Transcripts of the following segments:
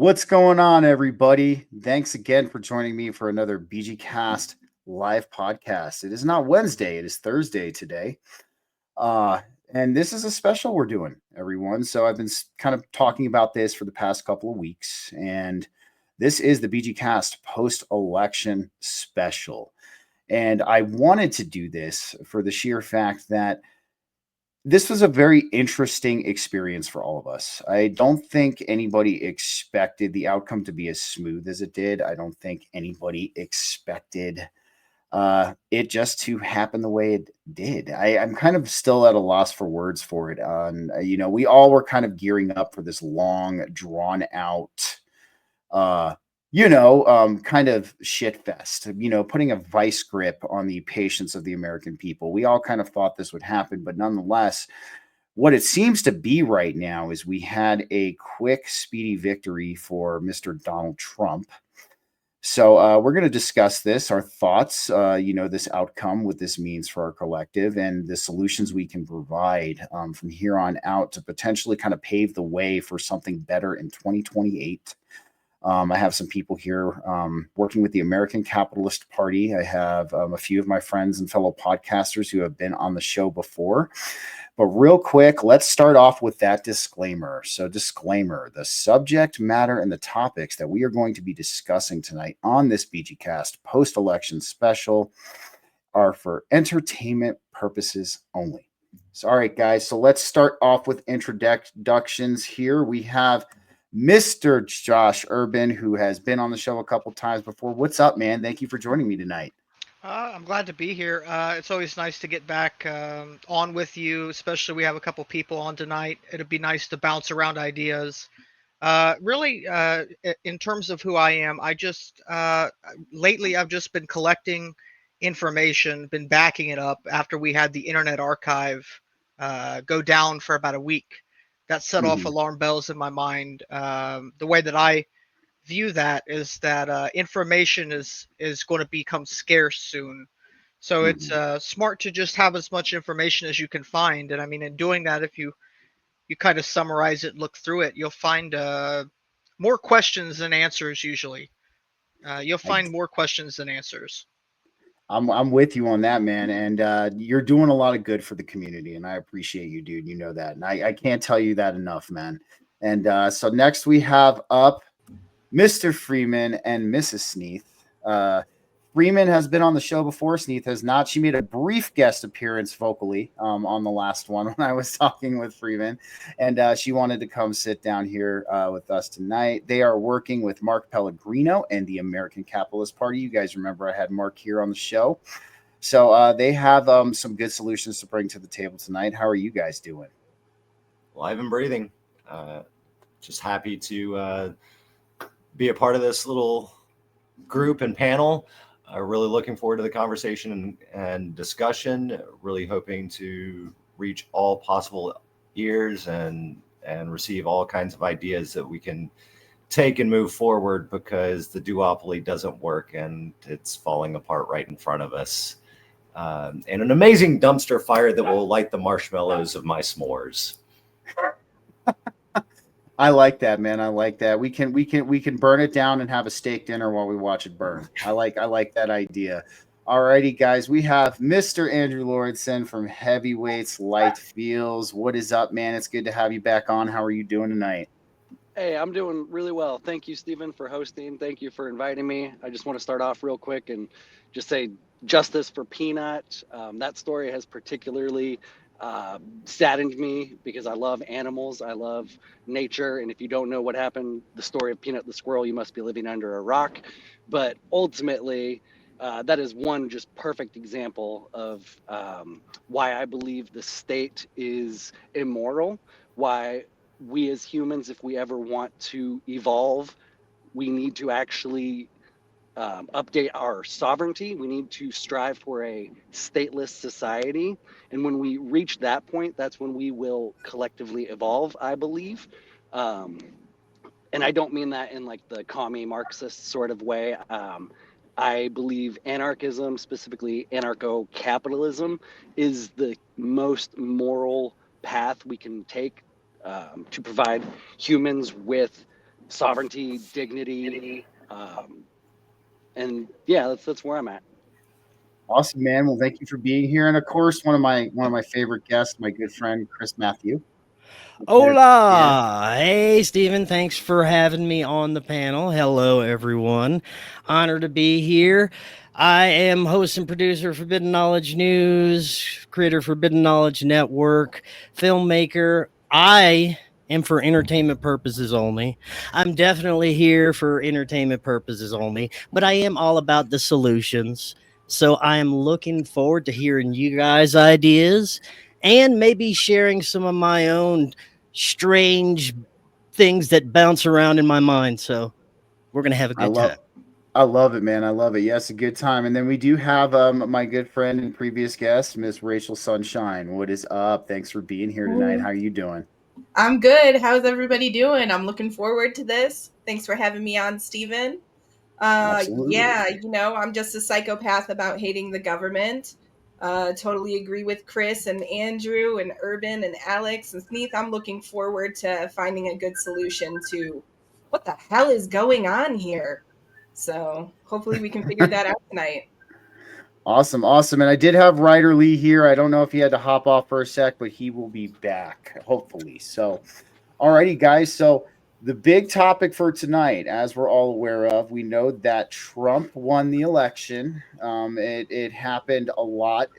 What's going on, everybody? Thanks again for joining me for another BGCast live podcast. It is not Wednesday, it is Thursday today. Uh, and this is a special we're doing, everyone. So I've been kind of talking about this for the past couple of weeks, and this is the BGCast post-election special. And I wanted to do this for the sheer fact that this was a very interesting experience for all of us. I don't think anybody expected the outcome to be as smooth as it did. I don't think anybody expected it just to happen the way it did. I'm kind of still at a loss for words for it. We all were kind of gearing up for this long, drawn out uh, kind of shit fest, putting a vice grip on the patience of the American people. We all kind of thought this would happen, but nonetheless, what it seems to be right now is we had a quick, speedy victory for Mr. Donald Trump. So we're going to discuss this, our thoughts, this outcome, what this means for our collective, and the solutions we can provide from here on out to potentially kind of pave the way for something better in 2028. I have some people here working with the American Capitalist Party. I have a few of my friends and fellow podcasters who have been on the show before. But real quick, let's start off with that disclaimer. So, disclaimer, the subject matter and the topics that we are going to be discussing tonight on this BGCast post-election special are for entertainment purposes only. So, all right, guys, so let's start off with introductions here. We have Mr. Josh Urban, who has been on the show a couple times before. What's up, man? Thank you for joining me tonight. I'm glad to be here. It's always nice to get back on with you, especially we have a couple people on tonight. It'd be nice to bounce around ideas. Really, in terms of who I am, lately I've just been collecting information, been backing it up after we had the Internet Archive go down for about a week. That set off Mhm. alarm bells in my mind. The way that I view that is that information is going to become scarce soon. So it's Mhm. smart to just have as much information as you can find. And I mean, in doing that, if you kind of summarize it, look through it, you'll find more questions than answers. Usually, you'll I find more questions than answers. I'm with you on that, man. And you're doing a lot of good for the community, and I appreciate you, dude. You know that, and I can't tell you that enough, man. And so next we have up Mr. Freeman and Mrs. Sneath. Freeman has been on the show before. Sneath has not. She made a brief guest appearance vocally on the last one when I was talking with Freeman, and she wanted to come sit down here with us tonight. They are working with Mark Pellegrino and the American Capitalist Party. You guys remember I had Mark here on the show. So they have some good solutions to bring to the table tonight. How are you guys doing? Live and breathing. Just happy to be a part of this little group and panel. Really looking forward to the conversation and discussion. Really hoping to reach all possible ears and receive all kinds of ideas that we can take and move forward, because the duopoly doesn't work and it's falling apart right in front of us. And an amazing dumpster fire that will light the marshmallows of my s'mores. I like that, man. I like that. We can burn it down and have a steak dinner while we watch it burn. I like that idea. Alrighty, guys. We have Mr. Andrew Lordson from Heavyweights Light Feels. What is up, man? It's good to have you back on. How are you doing tonight? Hey, I'm doing really well. Thank you, Stephen, for hosting. Thank you for inviting me. I just want to start off real quick and just say justice for Peanut. That story has particularly saddened me because I love animals. I love nature. And if you don't know what happened, the story of Peanut the squirrel, you must be living under a rock. But ultimately, that is one just perfect example of why I believe the state is immoral, why we as humans, if we ever want to evolve, we need to actually update our sovereignty. We need to strive for a stateless society. And when we reach that point, that's when we will collectively evolve, I believe. Um, and I don't mean that in like the commie Marxist sort of way. I believe anarchism, specifically anarcho capitalism, is the most moral path we can take to provide humans with sovereignty, dignity, and yeah, that's where I'm at. Awesome, man. Well, thank you for being here, and of course, one of my favorite guests, my good friend Chris Matthew. Hola! Hey, Stephen. Thanks for having me on the panel. Hello, everyone. Honored to be here. I am host and producer of Forbidden Knowledge News, creator of Forbidden Knowledge Network, filmmaker. I am for entertainment purposes only. I'm definitely here for entertainment purposes only, but I am all about the solutions. So I am looking forward to hearing you guys' ideas and maybe sharing some of my own strange things that bounce around in my mind. So we're going to have a I good love time. I love it, man. I love it. Yes, a good time. And then we do have my good friend and previous guest, Miss Rachel Sunshine. What is up? Thanks for being here tonight. How are you doing? I'm good. How's everybody doing? I'm looking forward to this. Thanks for having me on, Stephen. Absolutely. Yeah, I'm just a psychopath about hating the government. Totally agree with Chris and Andrew and Urban and Alex and Sneath. I'm looking forward to finding a good solution to what the hell is going on here. So hopefully we can figure that out tonight. Awesome, awesome. And I did have Ryder Lee here. I don't know if he had to hop off for a sec, but he will be back, hopefully. So, alrighty, guys. So the big topic for tonight, as we're all aware of, we know that Trump won the election. It happened a lot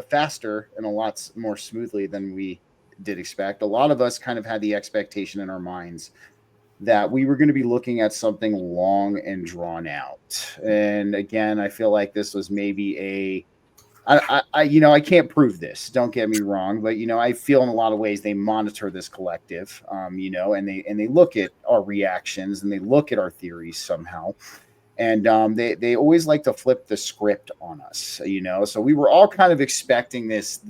faster and a lot more smoothly than we did expect. A lot of us kind of had the expectation in our minds that we were going to be looking at something long and drawn out. And again, I feel like this was maybe I can't prove this. Don't get me wrong, but I feel in a lot of ways they monitor this collective, and they look at our reactions and they look at our theories somehow, and they always like to flip the script on us, So we were all kind of expecting this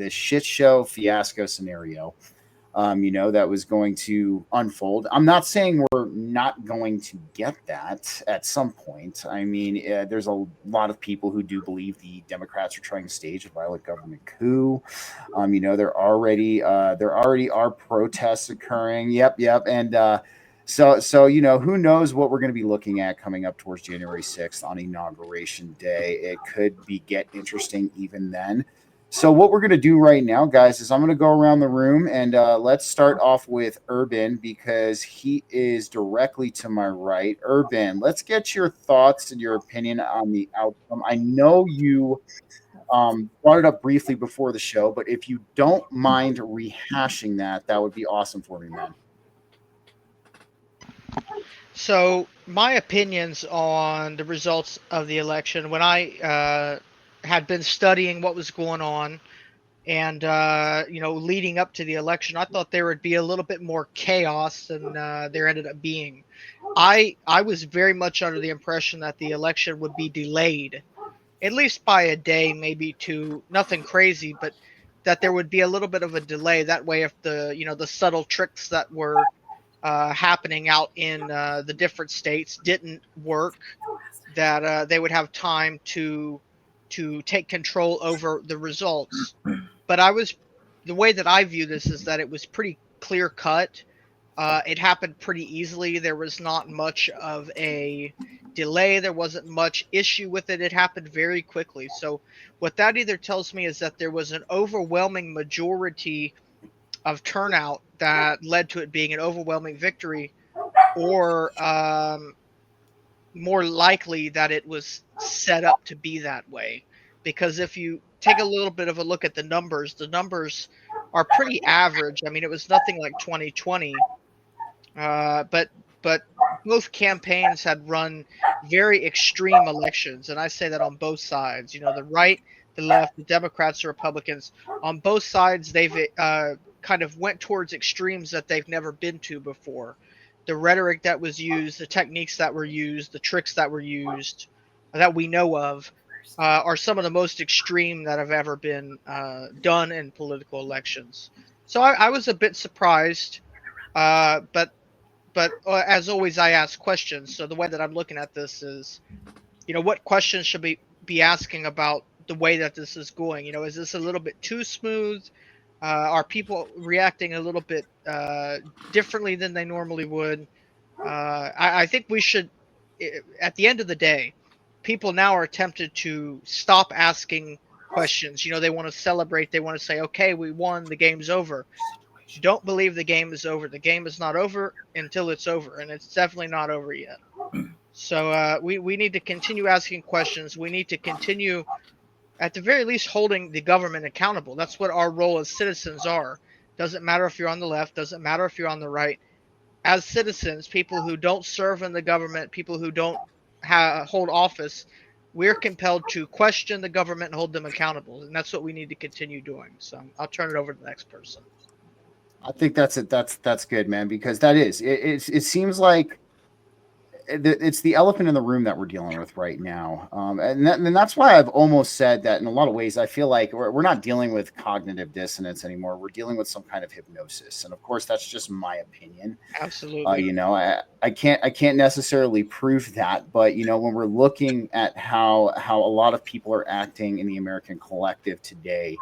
shit show fiasco scenario, that was going to unfold. I'm not saying we're not going to get that at some point. I mean, there's a lot of people who do believe the Democrats are trying to stage a violent government coup. There already are protests occurring. Yep, and so who knows what we're going to be looking at coming up towards January 6th on Inauguration Day. It could get interesting even then. So what we're going to do right now, guys, is I'm going to go around the room and let's start off with Urban because he is directly to my right. Urban, let's get your thoughts and your opinion on the outcome. I know you brought it up briefly before the show, but if you don't mind rehashing that, that would be awesome for me, man. So my opinions on the results of the election, when I had been studying what was going on and leading up to the election, I thought there would be a little bit more chaos than there ended up being. I was very much under the impression that the election would be delayed, at least by a day, maybe two, nothing crazy, but that there would be a little bit of a delay. That way, if the subtle tricks that were happening out in the different states didn't work, that they would have time to take control over the results. But the way that I view this is that it was pretty clear cut. It happened pretty easily. There was not much of a delay. There wasn't much issue with it. It happened very quickly. So what that either tells me is that there was an overwhelming majority of turnout that led to it being an overwhelming victory, or more likely that it was set up to be that way. Because if you take a little bit of a look at the numbers are pretty average. I mean, it was nothing like 2020, but both campaigns had run very extreme elections, and I say that on both sides. The right, the left, the Democrats, the Republicans. On both sides, they've kind of went towards extremes that they've never been to before. The rhetoric that was used, the techniques that were used, the tricks that were used, that we know of, are some of the most extreme that have ever been done in political elections. So I was a bit surprised, but as always, I ask questions. So the way that I'm looking at this is, what questions should we be asking about the way that this is going? Is this a little bit too smooth? Are people reacting a little bit differently than they normally would. I think we should, at the end of the day, people now are tempted to stop asking questions. You know, they want to celebrate. They want to say, okay, we won. The game's over. Don't believe the game is over. The game is not over until it's over, and it's definitely not over yet. So we need to continue asking questions. We need to continue, at the very least, holding the government accountable. That's what our role as citizens are. Doesn't matter if you're on the left, doesn't matter if you're on the right. As citizens, people who don't serve in the government, people who don't hold office, we're compelled to question the government and hold them accountable. And that's what we need to continue doing. So I'll turn it over to the next person. I think that's it. That's good, man, because that is it seems like it's the elephant in the room that we're dealing with right now, and that's why I've almost said that in a lot of ways I feel like we're not dealing with cognitive dissonance anymore. We're dealing with some kind of hypnosis, and of course that's just my opinion. Absolutely. You know, I can't necessarily prove that, but you know, when we're looking at how a lot of people are acting in the American collective today,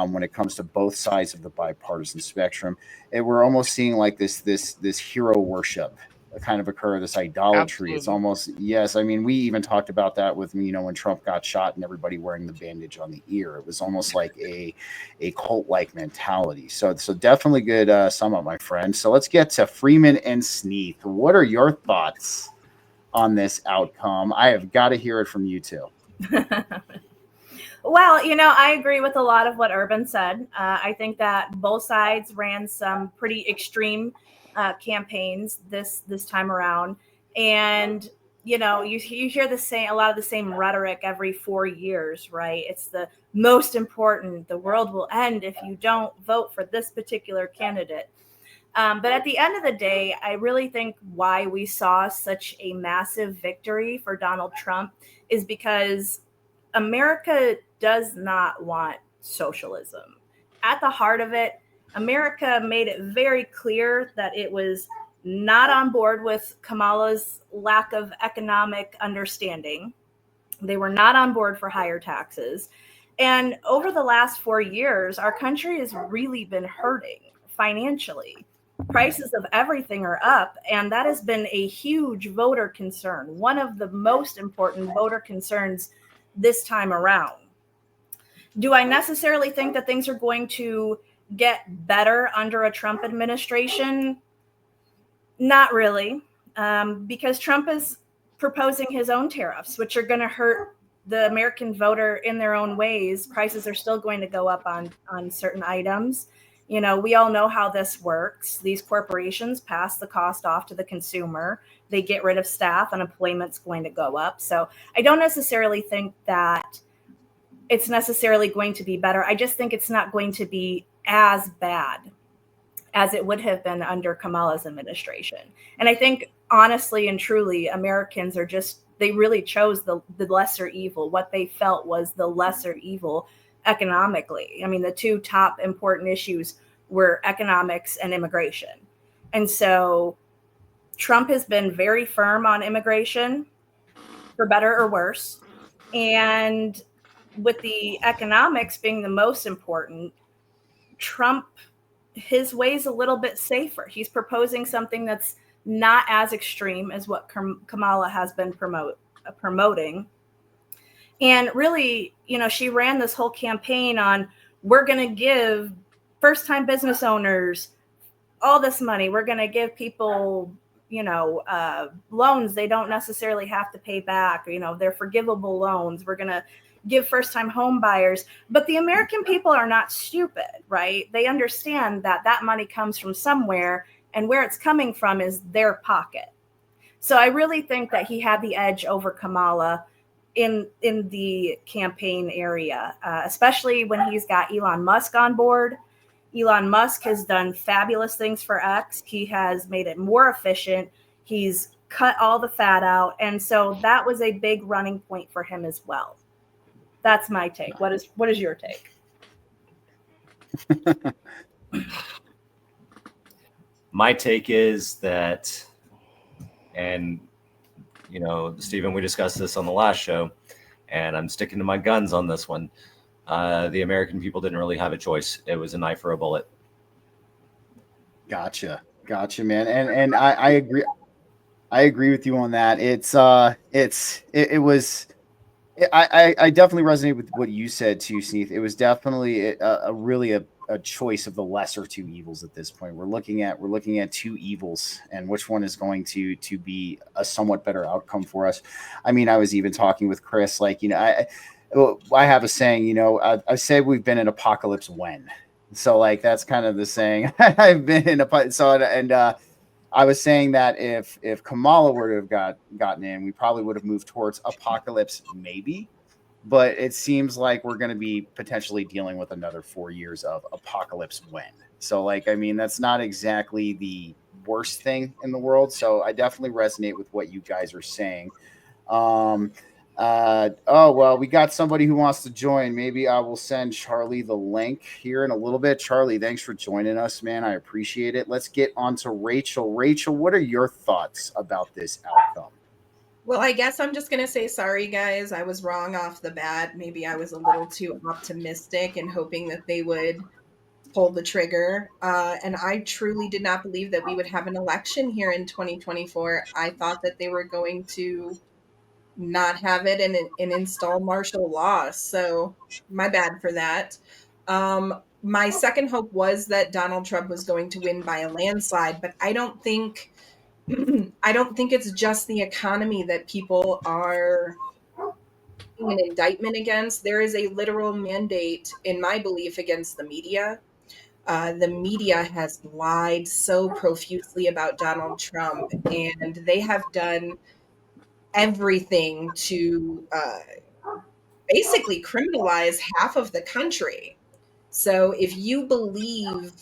when it comes to both sides of the bipartisan spectrum, we're almost seeing like this hero worship kind of occur, this idolatry. It's Absolutely. almost, yes, I mean, we even talked about that with, you know, when Trump got shot and everybody wearing the bandage on the ear. It was almost like a cult like mentality. So definitely good sum up, my friend. So let's get to Freeman and Sneath. What are your thoughts on this outcome? I have got to hear it from you two. Well, you know, I agree with a lot of what Urban said. I think that both sides ran some pretty extreme campaigns this time around, and you know, you hear a lot of the same rhetoric every 4 years, right? It's the most important. The world will end if you don't vote for this particular candidate. But at the end of the day, I really think why we saw such a massive victory for Donald Trump is because America does not want socialism. At the heart of it, America made it very clear that it was not on board with Kamala's lack of economic understanding. They were not on board for higher taxes. And over the last 4 years, our country has really been hurting financially. Prices of everything are up, and that has been a huge voter concern, one of the most important voter concerns this time around. Do I necessarily think that things are going to get better under a Trump administration? Not really, because Trump is proposing his own tariffs, which are going to hurt the American voter in their own ways. Prices are still going to go up on certain items. You know, we all know how this works. These corporations pass the cost off to the consumer. They get rid of staff, unemployment's going to go up. So I don't necessarily think that it's necessarily going to be better. I just think it's not going to be as bad as it would have been under Kamala's administration. And I think, honestly and truly, Americans are they really chose the lesser evil. What they felt was the lesser evil economically. I mean, the two top important issues were economics and immigration. And so Trump has been very firm on immigration, for better or worse. And with the economics being the most important, Trump, his way's a little bit safer. He's proposing something that's not as extreme as what Kamala has been promoting. And really, you know, she ran this whole campaign on, we're going to give first-time business owners all this money. We're going to give people, you know, loans they don't necessarily have to pay back. You know, they're forgivable loans. We're going to give first-time home buyers. But the American people are not stupid, right? They understand that that money comes from somewhere, and where it's coming from is their pocket. So I really think that he had the edge over Kamala in the campaign area, especially when he's got Elon Musk on board. Elon Musk has done fabulous things for X. He has made it more efficient. He's cut all the fat out. And so that was a big running point for him as well. That's my take. What is your take? My take is that, and you know, Stephen, we discussed this on the last show, and I'm sticking to my guns on this one. The American people didn't really have a choice. It was a knife or a bullet. Gotcha, man. And I agree. I agree with you on that. It was. I definitely resonate with what you said too, Sneath. It was definitely really a choice of the lesser two evils at this point. We're looking at two evils, and which one is going to be a somewhat better outcome for us. I mean, I was even talking with Chris, like, I have a saying, I say we've been in apocalypse when. So like that's kind of the saying. I've been in I was saying that if Kamala were to have gotten in, we probably would have moved towards apocalypse, maybe. But it seems like we're going to be potentially dealing with another 4 years of apocalypse when. So, like, I mean, that's not exactly the worst thing in the world. So I definitely resonate with what you guys are saying. Um, oh, well, we got somebody who wants to join. Maybe I will send Charlie the link here in a little bit. Charlie, thanks for joining us, man. I appreciate it. Let's get on to Rachel. Rachel, what are your thoughts about this outcome? Well, I guess I'm just going to say sorry, guys. I was wrong off the bat. Maybe I was a little too optimistic and hoping that they would pull the trigger. And I truly did not believe that we would have an election here in 2024. I thought that they were going to not have it and install martial law. So my bad for that. My second hope was that Donald Trump was going to win by a landslide, but I don't think it's just the economy that people are an indictment against. There is a literal mandate, in my belief, against the media. The media has lied so profusely about Donald Trump, and they have done everything to basically criminalize half of the country. So if you believe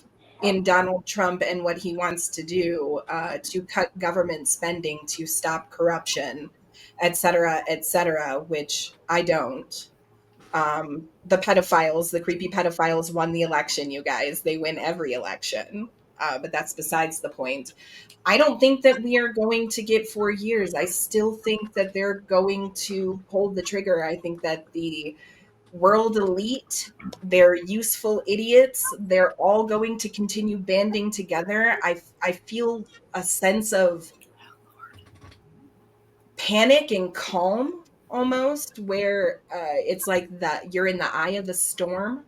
in Donald Trump and what he wants to do to cut government spending, to stop corruption, et cetera, which I don't. The pedophiles, the creepy pedophiles won the election, you guys. They win every election. But that's besides the point. I don't think that we are going to get 4 years. I still think that they're going to pull the trigger. I think that the world elite, they're useful idiots. They're all going to continue banding together. I feel a sense of panic and calm almost, where it's like that you're in the eye of the storm.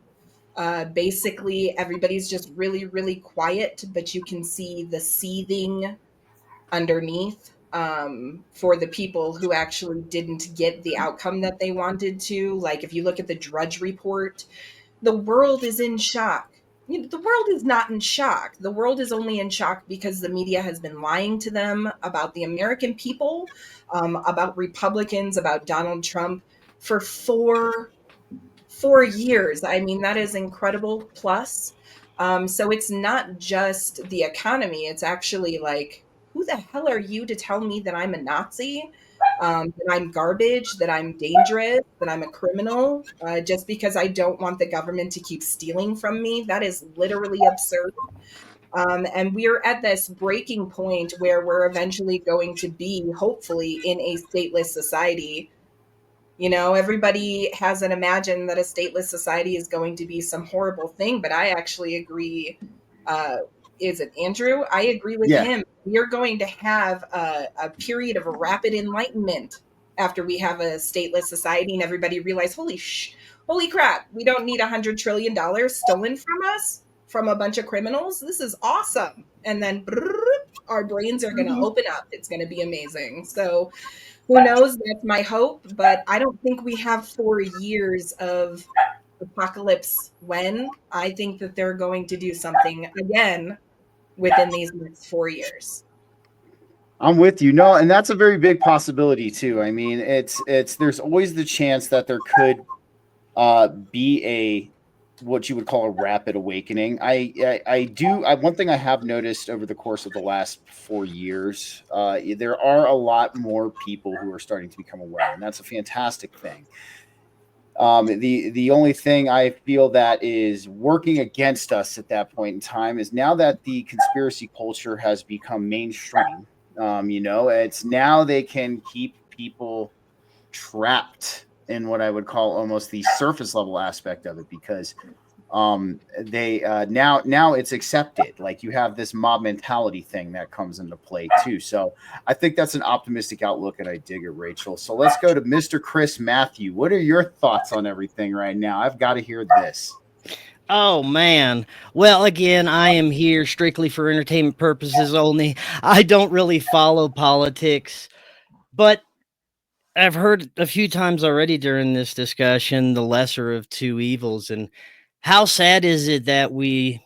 Basically, everybody's just really, really quiet, but you can see the seething underneath for the people who actually didn't get the outcome that they wanted to. Like, if you look at the Drudge Report, the world is in shock. The world is not in shock. The world is only in shock because the media has been lying to them about the American people, about Republicans, about Donald Trump for 4 years. I mean, that is incredible. Plus, so it's not just the economy. It's actually like, who the hell are you to tell me that I'm a Nazi, that I'm garbage, that I'm dangerous, that I'm a criminal, just because I don't want the government to keep stealing from me? That is literally absurd. And we're at this breaking point where we're eventually going to be, hopefully, in a stateless society. Everybody hasn't imagined that a stateless society is going to be some horrible thing, but I actually agree. Is it Andrew? I agree with him. We're going to have a period of rapid enlightenment after we have a stateless society and everybody realize, holy crap, we don't need $100 trillion stolen from us from a bunch of criminals. This is awesome. And then our brains are going to open up. It's going to be amazing. So who knows? That's my hope, but I don't think we have 4 years of apocalypse when. I think that they're going to do something again within these next 4 years. I'm with you. No, and that's a very big possibility too. I mean, there's always the chance that there could be a what you would call a rapid awakening. One thing I have noticed over the course of the last 4 years, there are a lot more people who are starting to become aware, and that's a fantastic thing. The only thing I feel that is working against us at that point in time is now that the conspiracy culture has become mainstream. It's now they can keep people trapped in what I would call almost the surface level aspect of it, because They now it's accepted. Like, you have this mob mentality thing that comes into play too. So I think that's an optimistic outlook, and I dig it, Rachel. So let's go to Mr. Chris Matthew. What are your thoughts on everything right now? I've got to hear this. Oh man. Well, again, I am here strictly for entertainment purposes only. I don't really follow politics, but I've heard a few times already during this discussion the lesser of two evils. And how sad is it that we,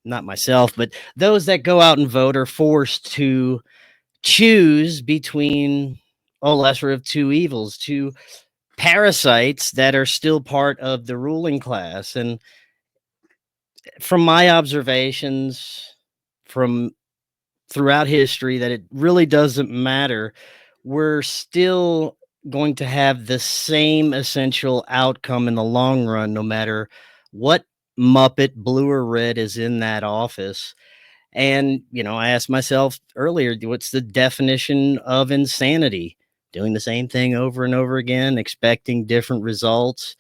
not myself, but those that go out and vote are forced to choose between a lesser of two evils, two parasites that are still part of the ruling class. And from my observations from throughout history, that it really doesn't matter. We're still going to have the same essential outcome in the long run, no matter what Muppet, blue or red, is in that office. And, I asked myself earlier, what's the definition of insanity? Doing the same thing over and over again, expecting different results.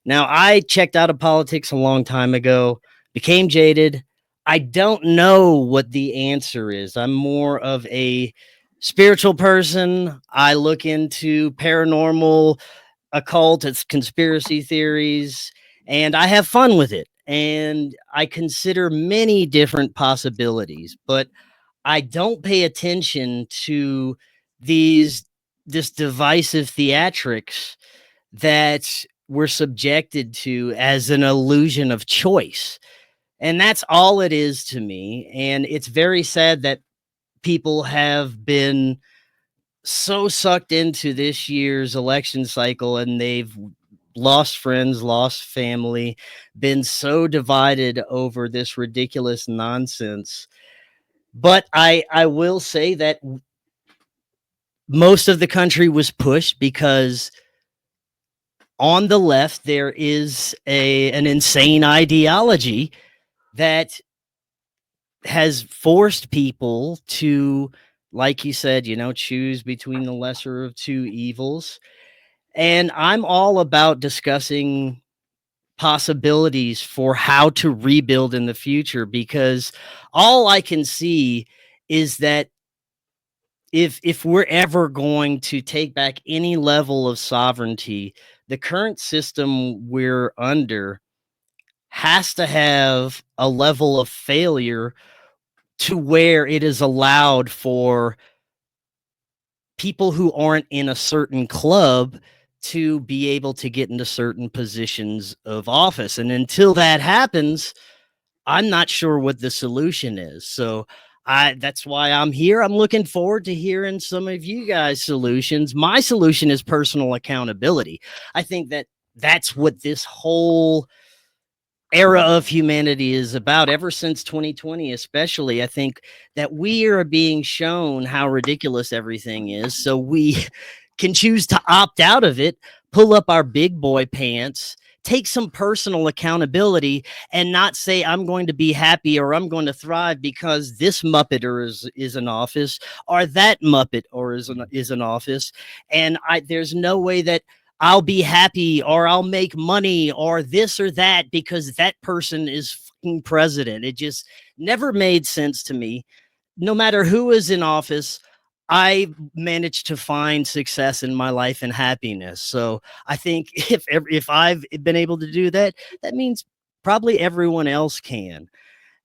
Now, I checked out of politics a long time ago, became jaded. I don't know what the answer is. I'm more of a spiritual person. I look into paranormal, occult, it's conspiracy theories, and I have fun with it. And I consider many different possibilities, but I don't pay attention to this divisive theatrics that we're subjected to as an illusion of choice. And that's all it is to me. And it's very sad that people have been so sucked into this year's election cycle, and they've lost friends, lost family, been so divided over this ridiculous nonsense. But I will say that most of the country was pushed because on the left there is an insane ideology that has forced people to, like you said, choose between the lesser of two evils. And I'm all about discussing possibilities for how to rebuild in the future, because all I can see is that if we're ever going to take back any level of sovereignty, the current system we're under has to have a level of failure to where it is allowed for people who aren't in a certain club to be able to get into certain positions of office. And until that happens, I'm not sure what the solution is. So that's why I'm here. I'm looking forward to hearing some of you guys' solutions. My solution is personal accountability. I think that that's what this whole era of humanity is about. Ever since 2020, especially, I think that we are being shown how ridiculous everything is. So we can choose to opt out of it, pull up our big boy pants, take some personal accountability, and not say I'm going to be happy or I'm going to thrive because this Muppeter is in office, or that Muppet or is in office. And there's no way that I'll be happy or I'll make money or this or that because that person is fucking president. It just never made sense to me. No matter who is in office, I managed to find success in my life and happiness. So I think if I've been able to do that, that means probably everyone else can.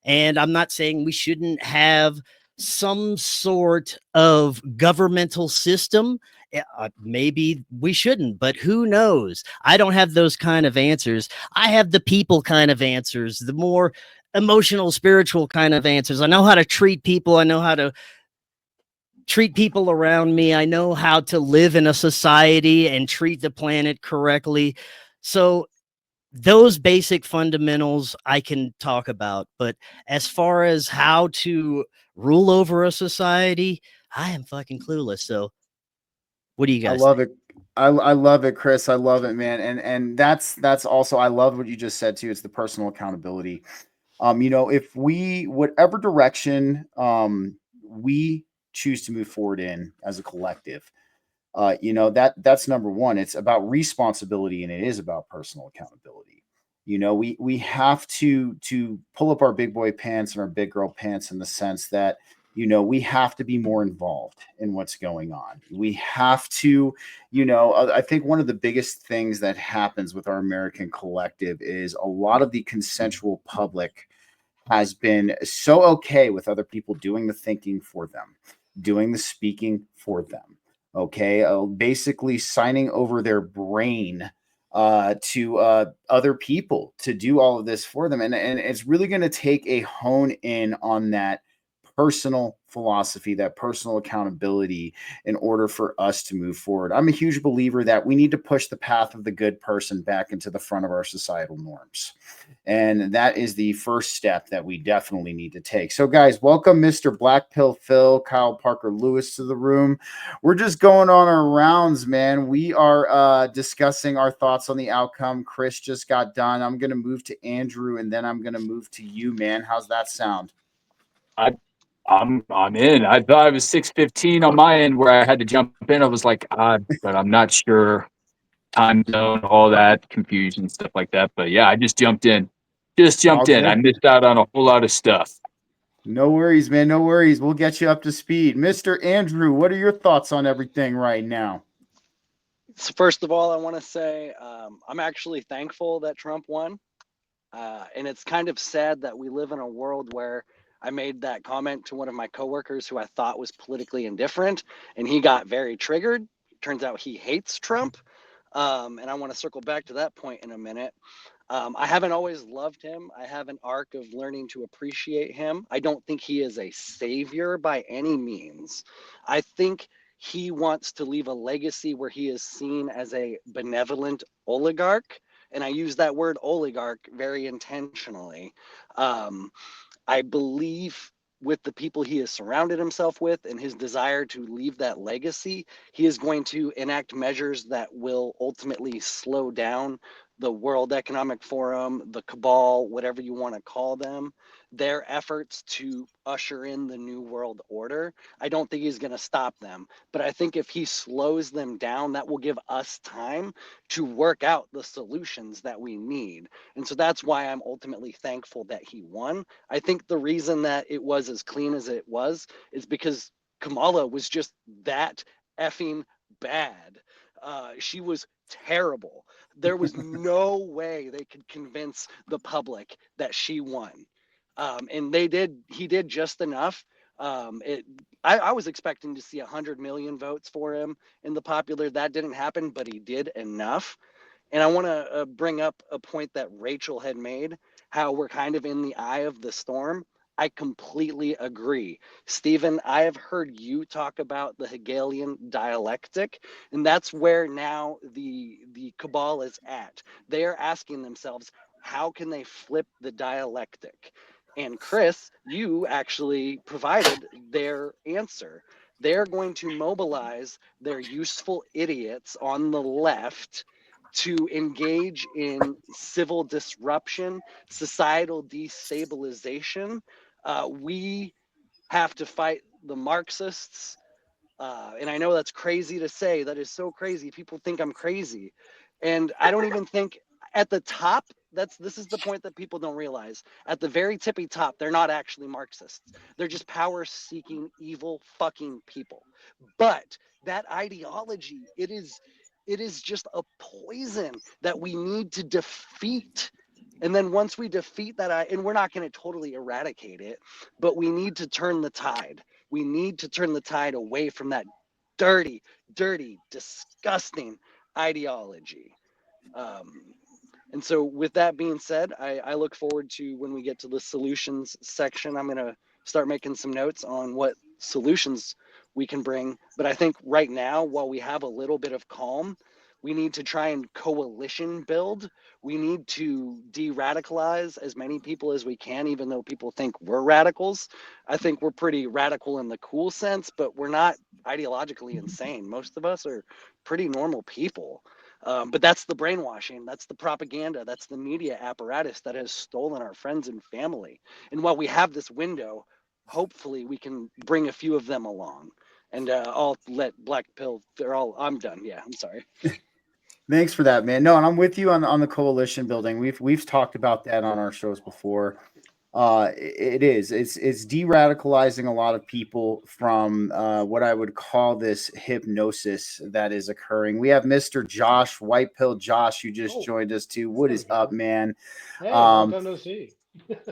And I'm not saying we shouldn't have some sort of governmental system. Maybe we shouldn't, but who knows? I don't have those kind of answers. I have the people kind of answers, the more emotional, spiritual kind of answers. I know how to treat people. I know how to treat people around me. I know how to live in a society and treat the planet correctly. So those basic fundamentals I can talk about, but as far as how to rule over a society, I am fucking clueless. So what do you guys I love think? it. I love it, Chris. I love it, man. And that's also, I love what you just said too. It's the personal accountability. If we, whatever direction we choose to move forward in as a collective, that's number one. It's about responsibility, and it is about personal accountability. You know, we have to pull up our big boy pants and our big girl pants in the sense that, you know, we have to be more involved in what's going on. We have to, you know, I think one of the biggest things that happens with our American collective is a lot of the consensual public has been so okay with other people doing the thinking for them, doing the speaking for them. Okay. Basically signing over their brain to other people to do all of this for them. And it's really going to take a hone in on that personal philosophy, that personal accountability in order for us to move forward. I'm a huge believer that we need to push the path of the good person back into the front of our societal norms. And that is the first step that we definitely need to take. So, guys, welcome Mr. Black Pill Phil, Kyle Parker Lewis to the room. We're just going on our rounds, man. We are discussing our thoughts on the outcome. Chris just got done. I'm going to move to Andrew, and then I'm going to move to you, man. How's that sound? I'm in. I thought it was 6:15 on my end where I had to jump in. I was like, but I'm not sure. Time zone, all that confusion, stuff like that. But yeah, I just jumped in. I missed out on a whole lot of stuff. No worries, man. No worries. We'll get you up to speed. Mr. Andrew, what are your thoughts on everything right now? So first of all, I want to say I'm actually thankful that Trump won. And it's kind of sad that we live in a world where I made that comment to one of my coworkers who I thought was politically indifferent, and he got very triggered. Turns out he hates Trump. And I want to circle back to that point in a minute. I haven't always loved him. I have an arc of learning to appreciate him. I don't think he is a savior by any means. I think he wants to leave a legacy where he is seen as a benevolent oligarch. And I use that word oligarch very intentionally. I believe with the people he has surrounded himself with and his desire to leave that legacy, he is going to enact measures that will ultimately slow down the World Economic Forum, the cabal, whatever you want to call them, their efforts to usher in the new world order. I don't think he's going to stop them, but I think if he slows them down, that will give us time to work out the solutions that we need. And so that's why I'm ultimately thankful that he won. I think the reason that it was as clean as it was is because Kamala was just that effing bad. She was terrible. There was no way they could convince the public that she won. And he did just enough. I was expecting to see 100 million votes for him in the popular. That didn't happen, but he did enough. And I want to bring up a point that Rachel had made, how we're kind of in the eye of the storm. I completely agree. Stephen, I have heard you talk about the Hegelian dialectic, and that's where now the cabal is at. They are asking themselves, how can they flip the dialectic? And Chris, you actually provided their answer. They're going to mobilize their useful idiots on the left to engage in civil disruption, societal destabilization. We have to fight the Marxists. And I know that's crazy to say. That is so crazy. People think I'm crazy. And I don't even think at the top, this is the point that people don't realize. At the very tippy top, they're not actually Marxists. They're just power-seeking, evil fucking people. But that ideology, it is just a poison that we need to defeat. And then once we defeat that, and we're not going to totally eradicate it, but we need to turn the tide. We need to turn the tide away from that dirty, disgusting ideology. And so with that being said, I look forward to when we get to the solutions section. I'm going to start making some notes on what solutions we can bring. But I think right now, while we have a little bit of calm, we need to try and coalition build. We need to de-radicalize as many people as we can, even though people think we're radicals. I think we're pretty radical in the cool sense, but we're not ideologically insane. Most of us are pretty normal people. But that's the brainwashing, that's the propaganda, that's the media apparatus that has stolen our friends and family. And while we have this window, hopefully we can bring a few of them along. And I'll let Black Pill, I'm done. Yeah, I'm sorry. Thanks for that, man. No, and I'm with you on the coalition building. We've talked about that on our shows before. It's de-radicalizing a lot of people from what I would call this hypnosis that is occurring. We have Mr. Josh, White Pill Josh, who just joined us too. What is up, man? Hey, long time no see.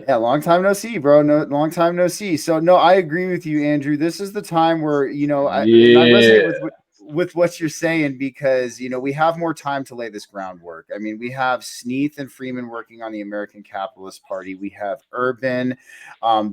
Yeah, long time no see, bro. Long time no see. So no, I agree with you, Andrew. This is the time where and I resonate with what you're saying, because we have more time to lay this groundwork. I mean, we have Sneath and Freeman working on the American Capitalist Party. We have Urban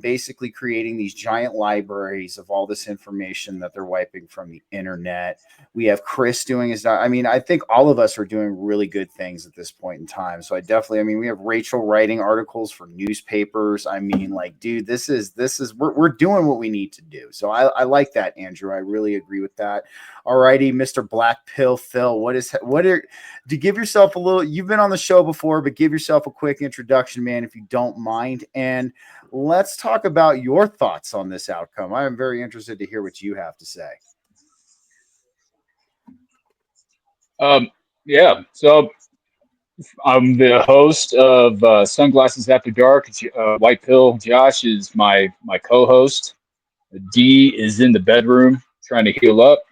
basically creating these giant libraries of all this information that they're wiping from the internet. We have Chris doing his. I mean, I think all of us are doing really good things at this point in time. So we have Rachel writing articles for newspapers. I mean, like, dude, this is we're doing what we need to do. So I like that, Andrew. I really agree with that. All righty, Mr. Black Pill Phil. To give yourself a little, you've been on the show before, but give yourself a quick introduction, man, if you don't mind. And let's talk about your thoughts on this outcome. I am very interested to hear what you have to say. Yeah, so I'm the host of Sunglasses After Dark. White Pill Josh is my co-host. D is in the bedroom trying to heal up.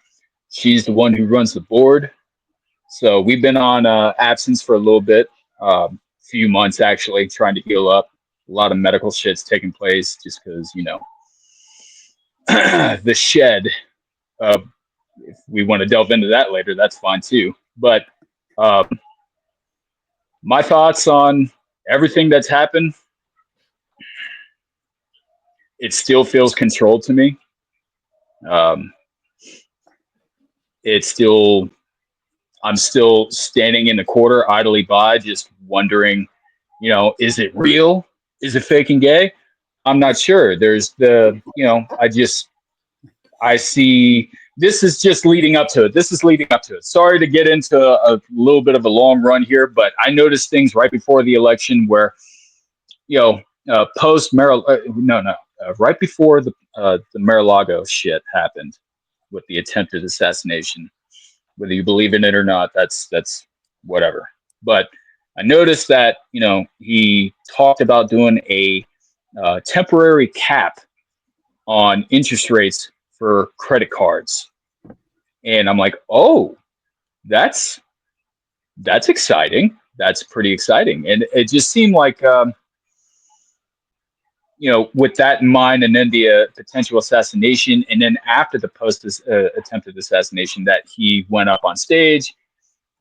She's the one who runs the board. So we've been on absence for a little bit, few months actually, trying to heal up. A lot of medical shit's taking place just because, the shed. If we want to delve into that later, that's fine too. But my thoughts on everything that's happened, it still feels controlled to me. I'm still standing in the corner idly by, just wondering, is it real? Is it fake and gay? I'm not sure. There's I see this is just leading up to it. Sorry to get into a little bit of a long run here, but I noticed things right before the election where, post right before the Mar-a-Lago shit happened with the attempted assassination. Whether you believe in it or not, that's whatever. But I noticed that he talked about doing a temporary cap on interest rates for credit cards, and I'm like, oh, that's exciting. That's pretty exciting, and it just seemed like with that in mind, and then the potential assassination, and then after the post attempted assassination, that he went up on stage.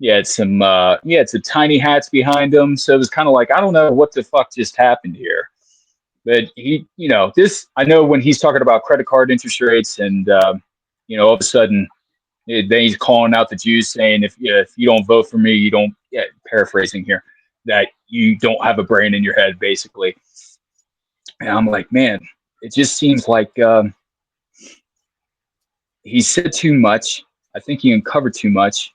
He had some tiny hats behind him, so it was kind of like, I don't know what the fuck just happened here. But he, I know when he's talking about credit card interest rates, and all of a sudden, then he's calling out the Jews, saying, if you don't vote for me, you don't. Yeah, paraphrasing here, that you don't have a brain in your head, basically. And I'm like, man, it just seems like he said too much. I think he uncovered too much.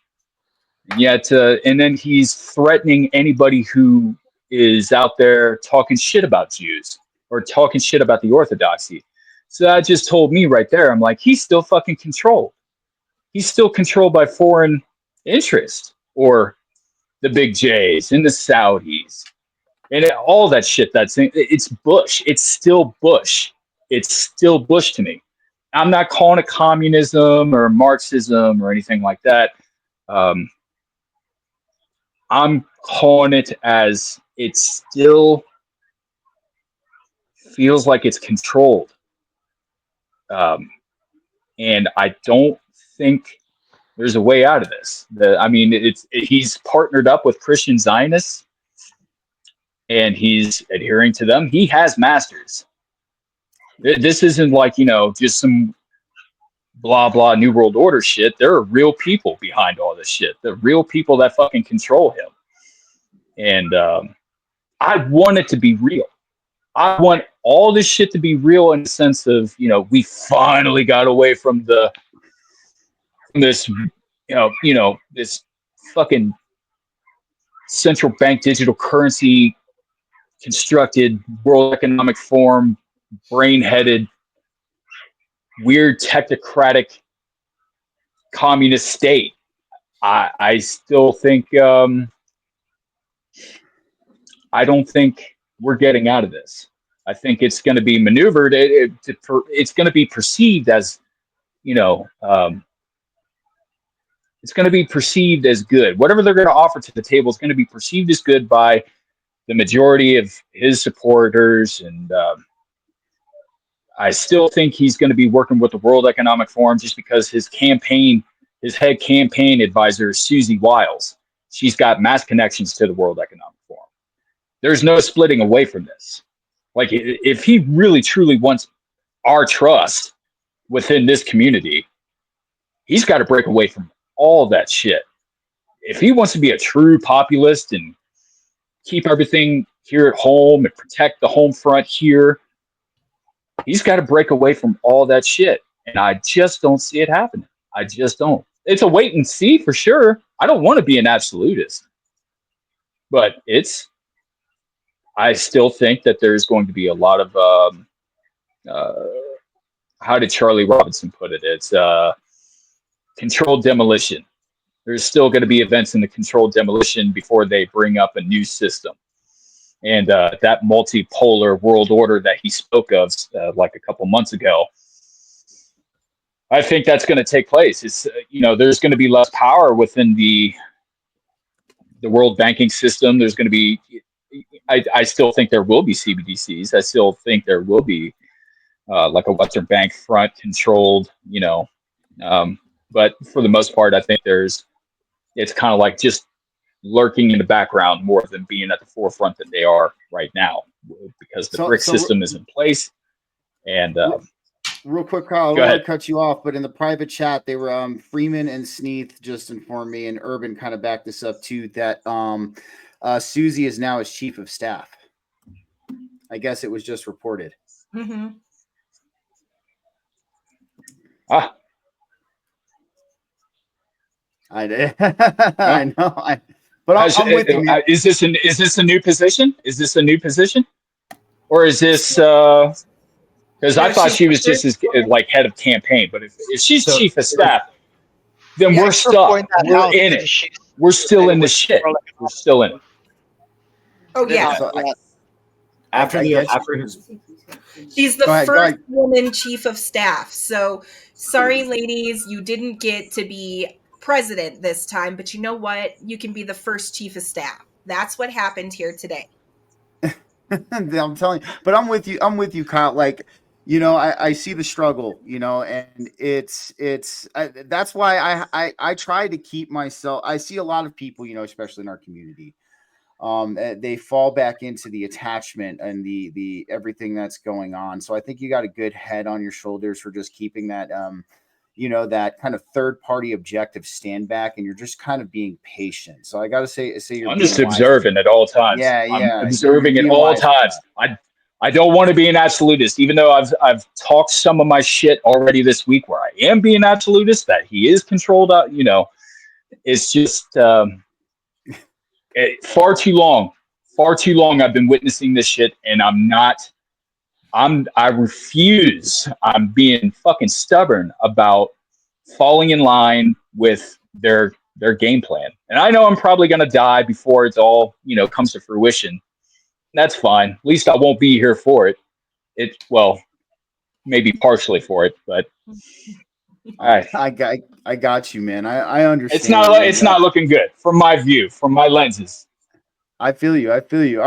And yet, and then he's threatening anybody who is out there talking shit about Jews or talking shit about the Orthodoxy. So that just told me right there, I'm like, he's still fucking controlled. He's still controlled by foreign interest, or the big J's and the Saudis. And all that shit, it's Bush. It's still Bush. It's still Bush to me. I'm not calling it communism or Marxism or anything like that. I'm calling it as it still feels like it's controlled. And I don't think there's a way out of this. He's partnered up with Christian Zionists, and he's adhering to them. He has masters. This isn't like, just some blah, blah, New World Order shit. There are real people behind all this shit. The real people that fucking control him. And I want it to be real. I want all this shit to be real in the sense of, we finally got away from this fucking central bank digital currency constructed World Economic Forum, brain-headed, weird technocratic communist state. I still think I don't think we're getting out of this. I think it's going to be maneuvered. It's going to be perceived as, you know, it's going to be perceived as good. Whatever they're going to offer to the table is going to be perceived as good by the majority of his supporters. And I still think he's going to be working with the World Economic Forum just because his head campaign advisor is Susie Wiles. She's got mass connections to the World Economic Forum. There's no splitting away from this. Like, if he really truly wants our trust within this community, he's got to break away from all that shit. If he wants to be a true populist and keep everything here at home and protect the home front here, he's got to break away from all that shit. And I just don't see it happening. I just don't. It's a wait and see for sure. I don't want to be an absolutist, but I still think that there's going to be a lot of how did Charlie Robinson put it? It's controlled demolition. There's still going to be events in the controlled demolition before they bring up a new system. And that multipolar world order that he spoke of like a couple months ago, I think that's going to take place. It's there's going to be less power within the world banking system. There's going to be, I still think there will be CBDCs. I still think there will be like a Western bank front controlled, but for the most part, I think it's kind of like just lurking in the background more than being at the forefront that they are right now, because the BRIC system is in place. And real quick, Carl, I don't want to cut you off, but in the private chat, they were Freeman and Sneath just informed me, and Urban kind of backed this up too, that Susie is now his chief of staff. I guess it was just reported. Mm-hmm. I know. But I'm with you. Is this a new position? Is this a new position, or is this? Because I thought she was just as like head of campaign, but if she's chief of staff, then we're stuck. We're in it. We're still in the shit. We're still in it. Oh yeah. So she's the first woman chief of staff. So sorry, ladies, you didn't get to be president this time, but you know what? You can be the first chief of staff. That's what happened here today. I'm telling you, but I'm with you, Kyle. Like, I see the struggle, and that's why I try to keep myself. I see a lot of people, especially in our community, they fall back into the attachment and the everything that's going on. So I think you got a good head on your shoulders for just keeping that, that kind of third party objective stand back, and you're just kind of being patient. So I got to say I'm just observing at all times. Yeah. I'm observing at all times. I don't want to be an absolutist, even though I've talked some of my shit already this week where I am being absolutist, that he is controlled out. It's just far too long I've been witnessing this shit, and I refuse. I'm being fucking stubborn about falling in line with their game plan. And I know I'm probably going to die before it's all, comes to fruition. That's fine. At least I won't be here for it. Maybe partially for it, but I got you, man. I understand. It's not looking good from my view, from my lenses. I feel you. All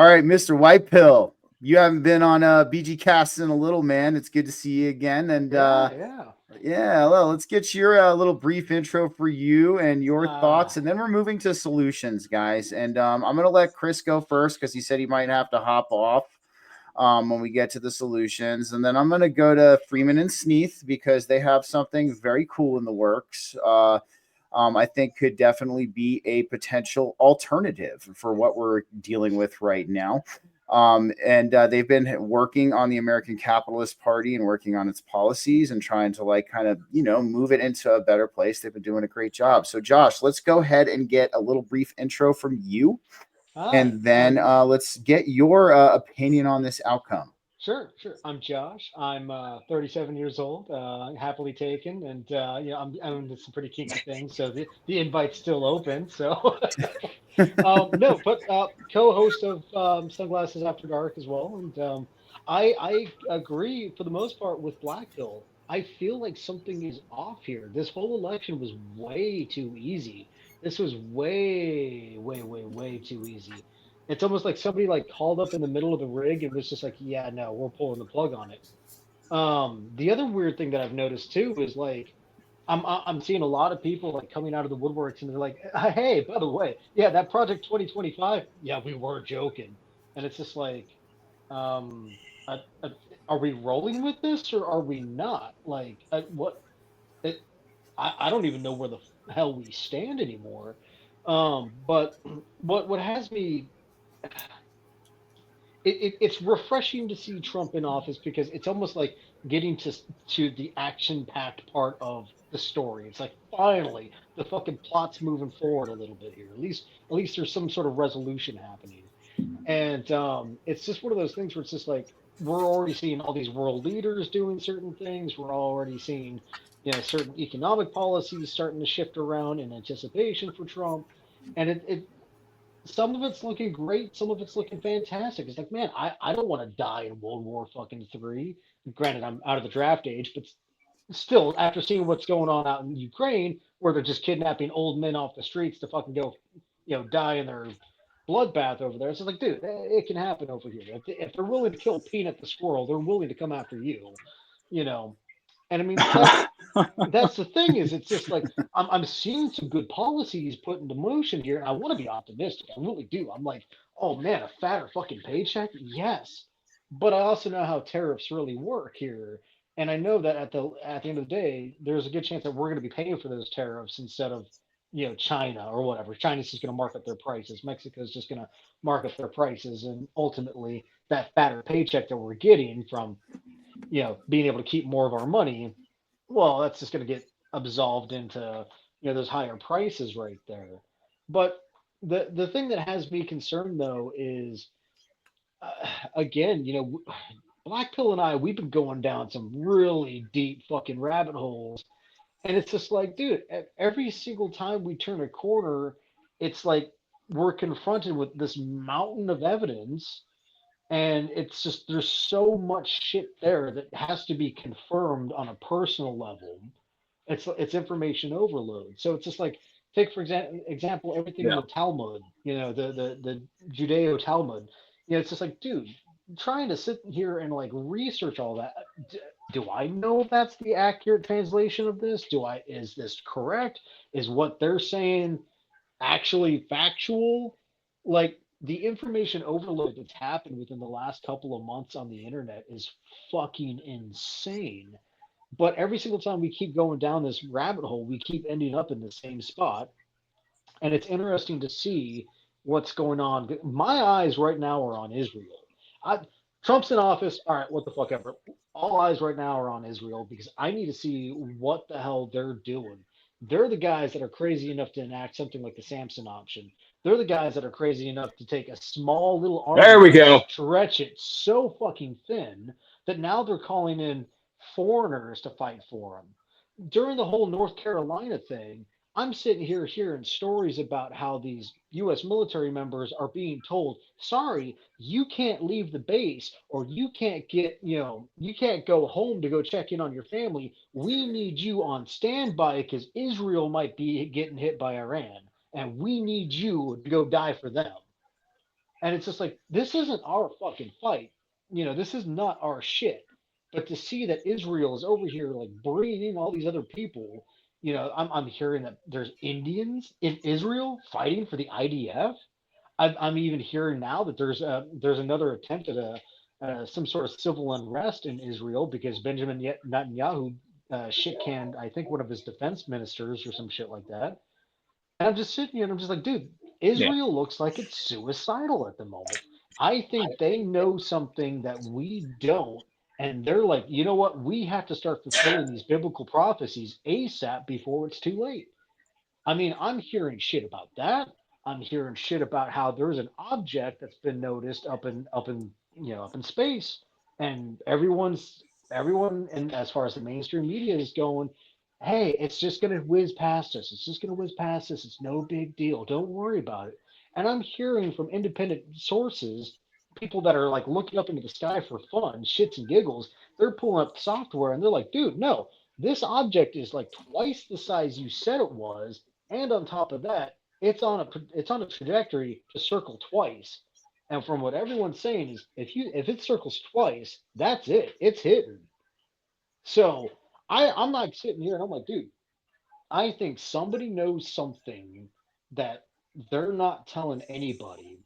right, Mr. White Pill, you haven't been on BGCast in a little, man. It's good to see you again. And well, let's get your little brief intro for you and your thoughts, and then we're moving to solutions, guys. And I'm gonna let Chris go first because he said he might have to hop off when we get to the solutions, and then I'm gonna go to Freeman and Sneath because they have something very cool in the works. I think could definitely be a potential alternative for what we're dealing with right now. And they've been working on the American Capitalist Party and working on its policies and trying to move it into a better place. They've been doing a great job. So Josh, let's go ahead and get a little brief intro from you. And then let's get your opinion on this outcome. Sure, sure. I'm Josh. I'm 37 years old, happily taken, and I'm into some pretty kinky things. So the invite's still open. So no, but co-host of Sunglasses After Dark as well, and I agree for the most part with Black Pill. I feel like something is off here. This whole election was way too easy. This was way, way, way, way too easy. It's almost like somebody like called up in the middle of the rig and was just like, "Yeah, no, we're pulling the plug on it." The other weird thing that I've noticed too is like I'm seeing a lot of people like coming out of the woodworks and they're like, "Hey, by the way, yeah, that Project 2025, yeah, we were joking," and it's just like, um, uh, uh, are we rolling with this or are we not? Like, what? It, I don't even know where the hell we stand anymore. But what has me it's refreshing to see Trump in office because it's almost like getting to the action-packed part of the story. It's like finally the fucking plot's moving forward a little bit here. At least there's some sort of resolution happening. And it's just one of those things where it's just like we're already seeing all these world leaders doing certain things. We're already seeing, certain economic policies starting to shift around in anticipation for Trump. And it some of it's looking great, some of it's looking fantastic. It's like, man, I don't want to die in World War fucking three. Granted, I'm out of the draft age, but still, after seeing what's going on out in Ukraine, where they're just kidnapping old men off the streets to fucking go, die in their bloodbath over there. It's just like, dude, it can happen over here. If they're willing to kill Peanut the squirrel, they're willing to come after you, you know. And I mean, that's the thing is it's just like I'm seeing some good policies put into motion here, and I want to be optimistic. I really do. I'm like, oh man, a fatter fucking paycheck, yes. But I also know how tariffs really work here, and I know that at the end of the day, there's a good chance that we're going to be paying for those tariffs instead of China or whatever. China's just going to mark up their prices. Mexico's just going to mark up their prices, and ultimately that fatter paycheck that we're getting from being able to keep more of our money, well, that's just going to get absolved into those higher prices right there. But the thing that has me concerned though is again, Black Pill and we've been going down some really deep fucking rabbit holes, and it's just like, dude, every single time we turn a corner, it's like we're confronted with this mountain of evidence, and it's just there's so much shit there that has to be confirmed on a personal level. It's information overload. So it's just like take for example everything in Yeah. the Talmud, the Judeo Talmud. It's just like, dude, trying to sit here and like research all that. Do I know if that's the accurate translation of this? Is this correct? Is what they're saying actually factual? Like the information overload that's happened within the last couple of months on the internet is fucking insane. But every single time we keep going down this rabbit hole, we keep ending up in the same spot. And it's interesting to see what's going on. My eyes right now are on Israel. I, Trump's in office. All right, what the fuck ever. All eyes right now are on Israel because I need to see what the hell they're doing. They're the guys that are crazy enough to enact something like the Samson option. They're the guys that are crazy enough to take a small little There army we and go. stretch it so fucking thin that now they're calling in foreigners to fight for them. During the whole North Carolina thing, I'm sitting here hearing stories about how these U.S. military members are being told, sorry, you can't leave the base or you can't you can't go home to go check in on your family. We need you on standby because Israel might be getting hit by Iran and we need you to go die for them. And it's just like, this isn't our fucking fight. This is not our shit. But to see that Israel is over here, like bringing in all these other people, I'm hearing that there's Indians in Israel fighting for the IDF. I'm even hearing now that there's another attempt at some sort of civil unrest in Israel because Benjamin Netanyahu shit canned, I think, one of his defense ministers or some shit like that. And I'm just sitting here and I'm just like, dude, Yeah. Israel looks like it's suicidal at the moment. I think they know something that we don't. And they're like, you know what? We have to start fulfilling these biblical prophecies ASAP before it's too late. I mean, I'm hearing shit about that. I'm hearing shit about how there's an object that's been noticed up in space. and everyone, and as far as the mainstream media is going, hey, it's just going to whiz past us. It's just going to whiz past us. It's no big deal. Don't worry about it. And I'm hearing from independent sources, people that are like looking up into the sky for fun, shits and giggles. They're pulling up software and they're like, dude, no, this object is like twice the size you said it was, and on top of that, it's on a trajectory to circle twice. And from what everyone's saying is, if it circles twice, that's it. It's hitting. So I'm not sitting here and I'm like, dude, I think somebody knows something that they're not telling anybody.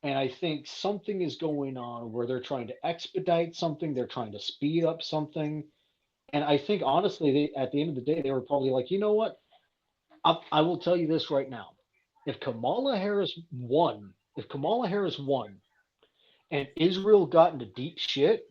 And I think something is going on where they're trying to expedite something, they're trying to speed up something. And I think honestly, at the end of the day, they were probably like, you know what? I will tell you this right now. If Kamala Harris won and Israel got into deep shit,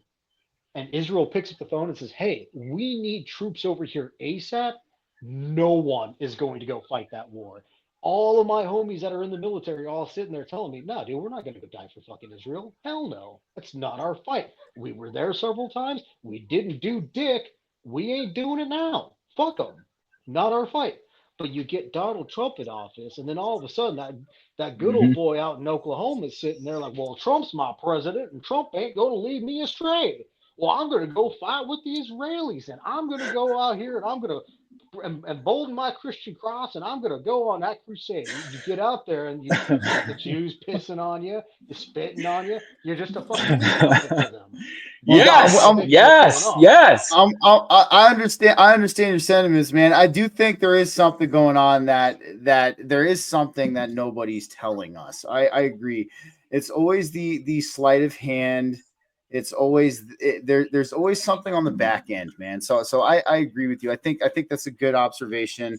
and Israel picks up the phone and says, hey, we need troops over here ASAP, no one is going to go fight that war. All of my homies that are in the military are all sitting there telling me, no, dude, we're not going to go die for fucking Israel. Hell no. That's not our fight. We were there several times. We didn't do dick. We ain't doing it now. Fuck them. Not our fight. But you get Donald Trump in office, and then all of a sudden that good old boy out in Oklahoma is sitting there like, well, Trump's my president, and Trump ain't going to lead me astray. Well, I'm going to go fight with the Israelis, and I'm going to go out here and I'm going to embolden my Christian cross, and I'm going to go on that crusade. You get out there and you got the Jews pissing on you, you're spitting on you, you're just a fucking meat puppet for them. Yes. I understand. I understand your sentiments, man. I do think there is something going on that there is something that nobody's telling us. I agree. It's always the sleight of hand. It's always there's always something on the back end, man. So I agree with you. I think that's a good observation.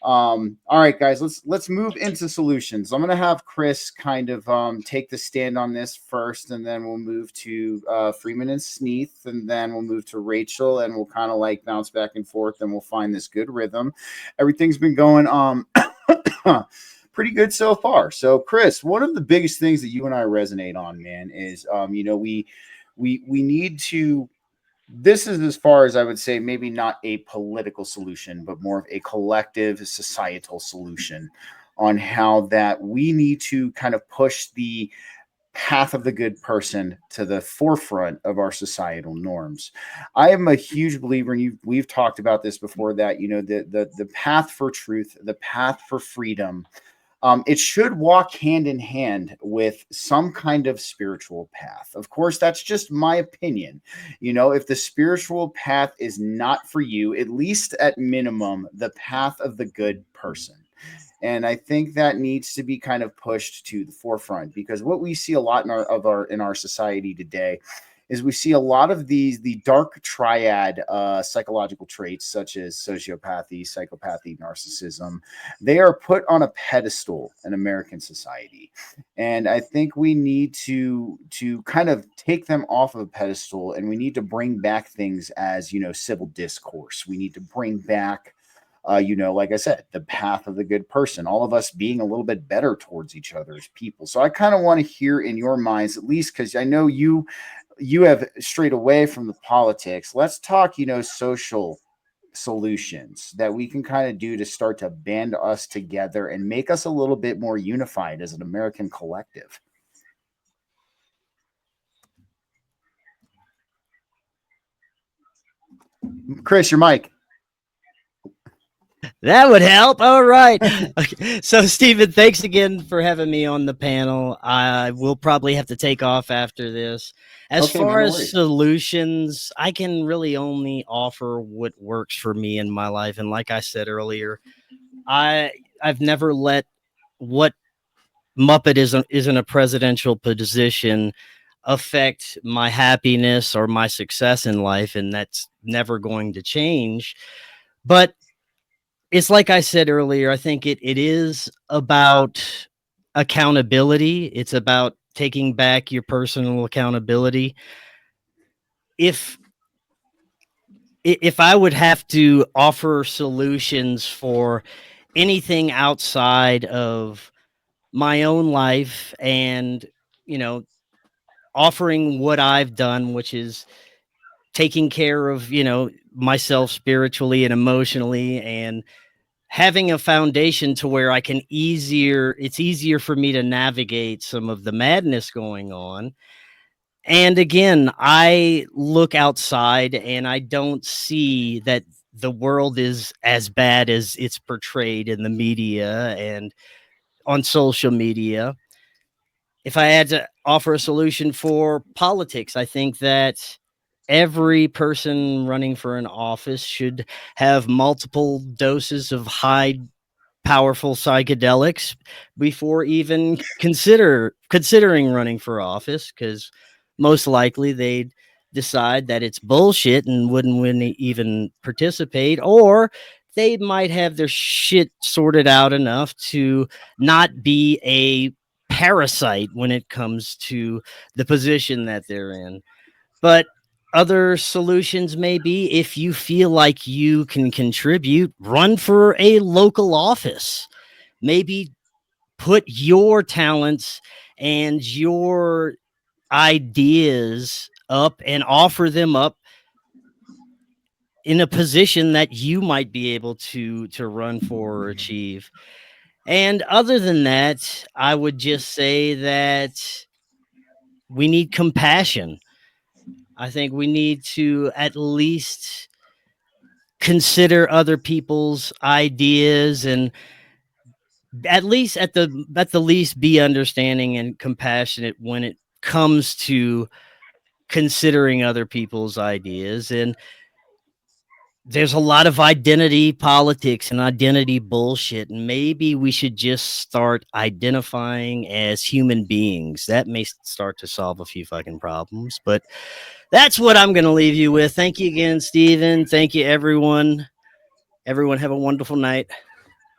All right, guys, let's move into solutions. I'm gonna have Chris kind of take the stand on this first, and then we'll move to Freeman and Sneath, and then we'll move to Rachel, and we'll kind of like bounce back and forth, and we'll find this good rhythm. Everything's been going pretty good so far. So, Chris, one of the biggest things that you and I resonate on, man, is we need to. This is as far as I would say, maybe not a political solution, but more of a collective societal solution on how that we need to kind of push the path of the good person to the forefront of our societal norms. I am a huge believer, and we've talked about this before, that the path for truth, the path for freedom, it should walk hand in hand with some kind of spiritual path. Of course, that's just my opinion. If the spiritual path is not for you, at least at minimum, the path of the good person. And I think that needs to be kind of pushed to the forefront, because what we see a lot in our society today is we see a lot of the dark triad psychological traits, such as sociopathy, psychopathy, narcissism. They are put on a pedestal in American society, and I think we need to kind of take them off of a pedestal, and we need to bring back things as civil discourse. We need to bring back like I said, the path of the good person, all of us being a little bit better towards each other as people. So I kind of want to hear in your minds, at least, because I know you have strayed away from the politics. Let's talk, social solutions that we can kind of do to start to band us together and make us a little bit more unified as an American collective. Chris, your mic. That would help. All right. Okay. So, Stephen, thanks again for having me on the panel. I will probably have to take off after this. As far as solutions, I can really only offer what works for me in my life. And like I said earlier, I've never let what Muppet is in a presidential position affect my happiness or my success in life, and that's never going to change. But it's like I said earlier, I think it is about accountability. It's about taking back your personal accountability. If I would have to offer solutions for anything outside of my own life and, offering what I've done, which is taking care of, myself spiritually and emotionally, and having a foundation to where it's easier for me to navigate some of the madness going on. And again, I look outside and I don't see that the world is as bad as it's portrayed in the media and on social media. If I had to offer a solution for politics, I think that every person running for an office should have multiple doses of high powerful psychedelics before even considering running for office, because most likely they'd decide that it's bullshit and wouldn't even participate, or they might have their shit sorted out enough to not be a parasite when it comes to the position that they're in. But other solutions may be, if you feel like you can contribute, run for a local office. Maybe put your talents and your ideas up and offer them up in a position that you might be able to run for or achieve. And other than that, I would just say that we need compassion. I think we need to at least consider other people's ideas, and at the least be understanding and compassionate when it comes to considering other people's ideas. And there's a lot of identity politics and identity bullshit, and maybe we should just start identifying as human beings. That may start to solve a few fucking problems. But that's what I'm going to leave you with. Thank you again, Steven. Thank you, everyone. Everyone have a wonderful night.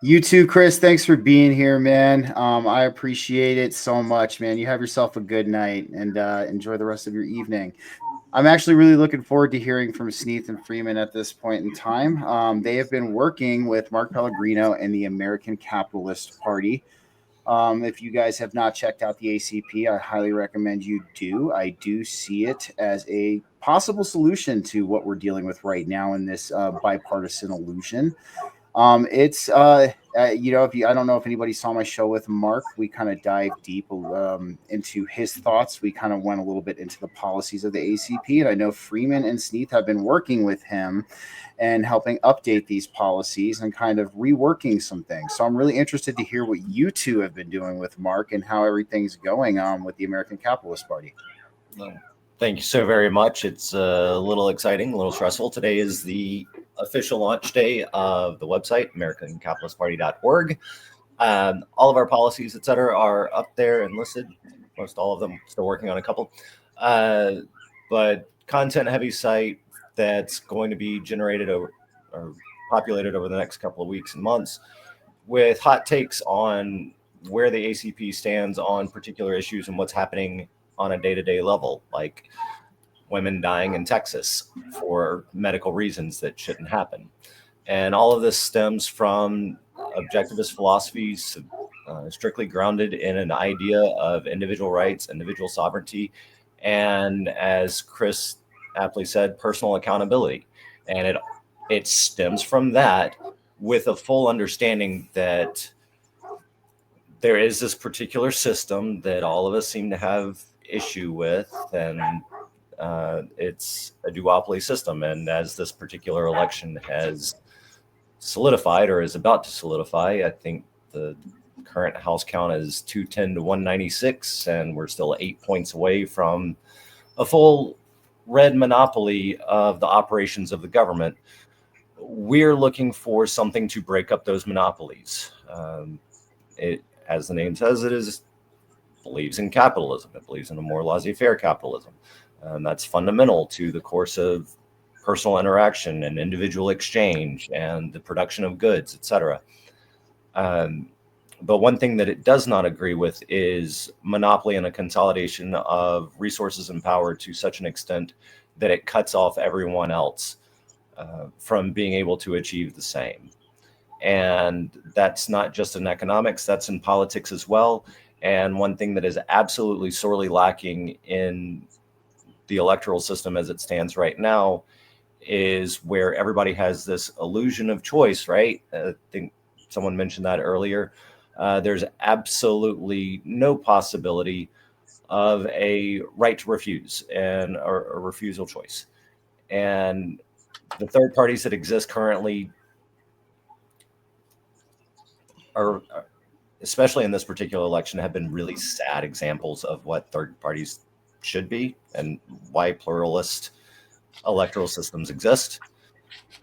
You too, Chris. Thanks for being here, man. I appreciate it so much, man. You have yourself a good night, and enjoy the rest of your evening. I'm actually really looking forward to hearing from Sneath and Freeman at this point in time. They have been working with Mark Pellegrino and the American Capitalist Party. If you guys have not checked out the ACP, I highly recommend you do. I do see it as a possible solution to what we're dealing with right now in this bipartisan illusion. It's I don't know if anybody saw my show with Mark. We kind of dived deep into his thoughts. We kind of went a little bit into the policies of the ACP, and I know Freeman and Sneath have been working with him and helping update these policies and kind of reworking some things. So I'm really interested to hear what you two have been doing with Mark and how everything's going on with the American Capitalist Party. Thank you so very much. It's a little exciting, a little stressful. Today is the official launch day of the website, americancapitalistparty.org. All of our policies, et cetera, are up there and listed. Most all of them, still working on a couple. But content-heavy site that's going to be generated or populated over the next couple of weeks and months with hot takes on where the ACP stands on particular issues and what's happening on a day-to-day level, like women dying in Texas for medical reasons that shouldn't happen. And all of this stems from objectivist philosophies, strictly grounded in an idea of individual rights, individual sovereignty, and, as Chris aptly said, personal accountability. And it stems from that, with a full understanding that there is this particular system that all of us seem to have issue with, and it's a duopoly system. And as this particular election has solidified, or is about to solidify, I think the current House count is 210 to 196, and we're still 8 points away from a full red monopoly of the operations of the government. We're looking for something to break up those monopolies. It, as the name says, believes in capitalism. It believes in a more laissez-faire capitalism. And that's fundamental to the course of personal interaction and individual exchange and the production of goods, etc. But one thing that it does not agree with is monopoly and a consolidation of resources and power to such an extent that it cuts off everyone else from being able to achieve the same. And that's not just in economics, that's in politics as well. And one thing that is absolutely sorely lacking in the electoral system as it stands right now is where everybody has this illusion of choice, right? I think someone mentioned that earlier. There's absolutely no possibility of a right to refuse and or a refusal choice. And the third parties that exist currently are, especially in this particular election, have been really sad examples of what third parties should be and why pluralist electoral systems exist.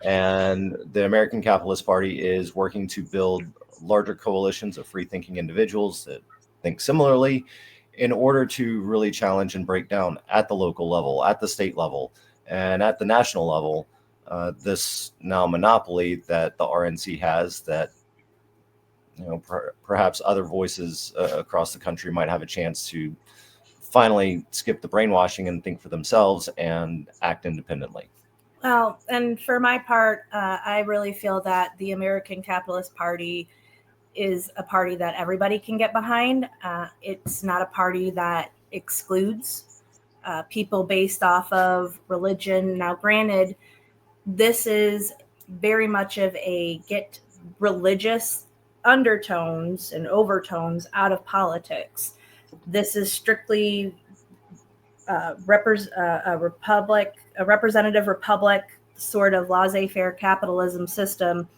And the American Capitalist Party is working to build larger coalitions of free-thinking individuals that think similarly in order to really challenge and break down at the local level, at the state level, and at the national level, this now monopoly that the RNC has that perhaps other voices across the country might have a chance to finally skip the brainwashing and think for themselves and act independently. Well, and for my part, I really feel that the American Capitalist Party is a party that everybody can get behind. It's not a party that excludes people based off of religion. Now, granted, this is very much of a get religious undertones and overtones out of politics. This is strictly a representative republic sort of laissez-faire capitalism system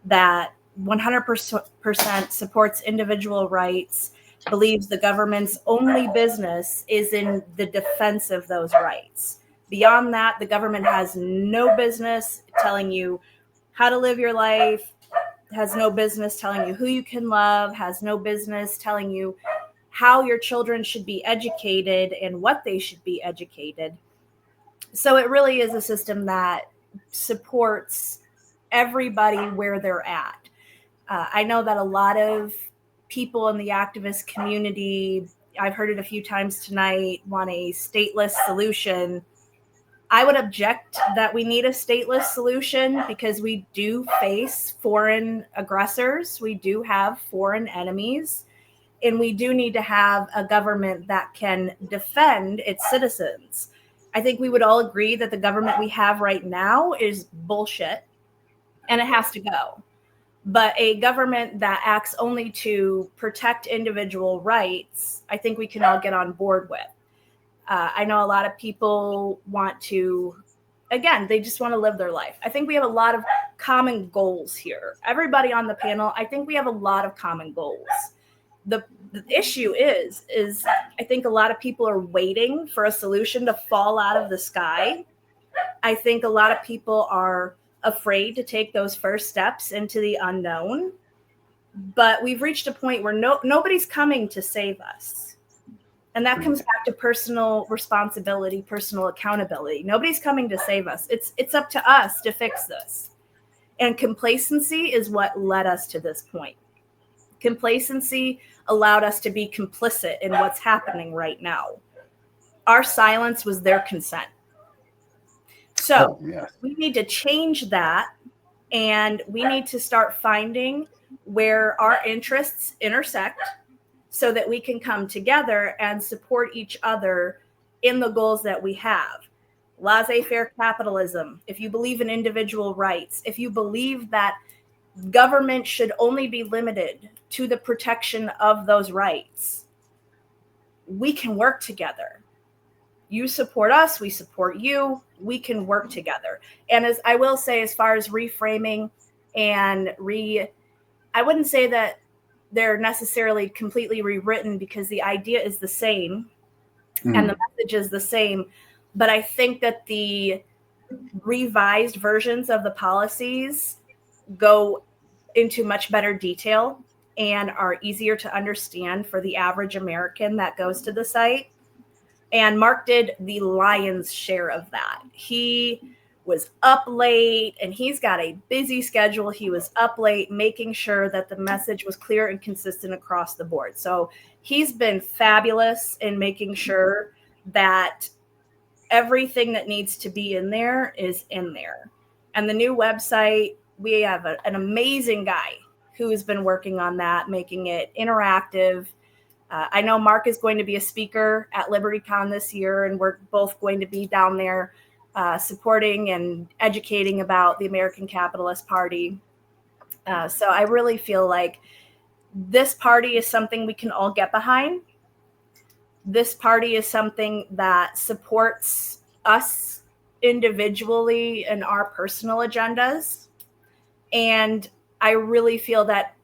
that 100% supports individual rights, believes the government's only business is in the defense of those rights. Beyond that, the government has no business telling you how to live your life, has no business telling you who you can love, has no business telling you how your children should be educated and what they should be educated. So it really is a system that supports everybody where they're at. I know that a lot of people in the activist community, I've heard it a few times tonight, want a stateless solution. I would object that we need a stateless solution because we do face foreign aggressors. We do have foreign enemies. And we do need to have a government that can defend its citizens. I think we would all agree that the government we have right now is bullshit and it has to go. But a government that acts only to protect individual rights, I think we can all get on board with. I know a lot of people want to, again, they just want to live their life. I think we have a lot of common goals here. Everybody on the panel, I think we have a lot of common goals. The issue is I think a lot of people are waiting for a solution to fall out of the sky. I think a lot of people are afraid to take those first steps into the unknown. But we've reached a point where nobody's coming to save us. And that comes back to personal responsibility, personal accountability. Nobody's coming to save us. It's up to us to fix this. And complacency is what led us to this point. Complacency allowed us to be complicit in what's happening right now. Our silence was their consent. So we need to change that, and we need to start finding where our interests intersect so that we can come together and support each other in the goals that we have. Laissez-faire capitalism, if you believe in individual rights, if you believe that government should only be limited to the protection of those rights, we can work together. You support us, we support you, we can work together. And as I will say, as far as reframing and I wouldn't say that they're necessarily completely rewritten because the idea is the same and the message is the same. But I think that the revised versions of the policies go into much better detail and are easier to understand for the average American that goes to the site. And Mark did the lion's share of that. He was up late and he's got a busy schedule. He was up late making sure that the message was clear and consistent across the board. So he's been fabulous in making sure that everything that needs to be in there is in there. And the new website, we have an amazing guy who has been working on that, making it interactive. I know Mark is going to be a speaker at LibertyCon this year, and we're both going to be down there supporting and educating about the American Capitalist Party. So I really feel like this party is something we can all get behind. This party is something that supports us individually and our personal agendas. And I really feel that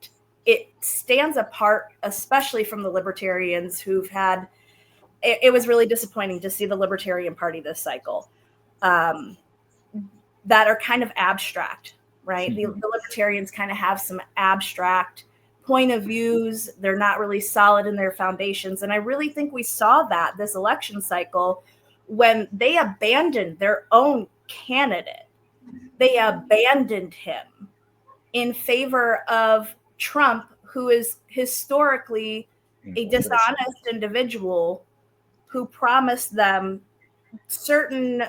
it stands apart, especially from the libertarians who've had, it was really disappointing to see the Libertarian Party this cycle, that are kind of abstract, right? The libertarians kind of have some abstract point of views. They're not really solid in their foundations. And I really think we saw that this election cycle when they abandoned their own candidate. They abandoned him in favor of Trump, who is historically a dishonest individual who promised them certain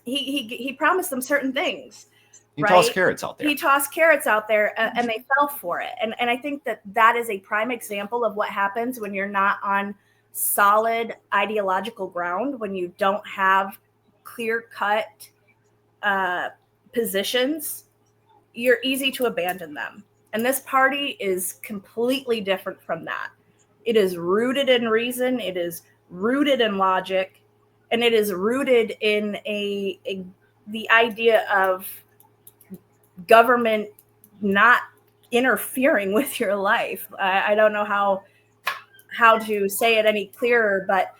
he promised them certain things. He tossed carrots out there. He tossed carrots out there, and they fell for it. And I think that is a prime example of what happens when you're not on solid ideological ground, when you don't have clear-cut positions. You're easy to abandon them. And this party is completely different from that. It is rooted in reason. It is rooted in logic. And it is rooted in the idea of government not interfering with your life. I don't know how to say it any clearer, but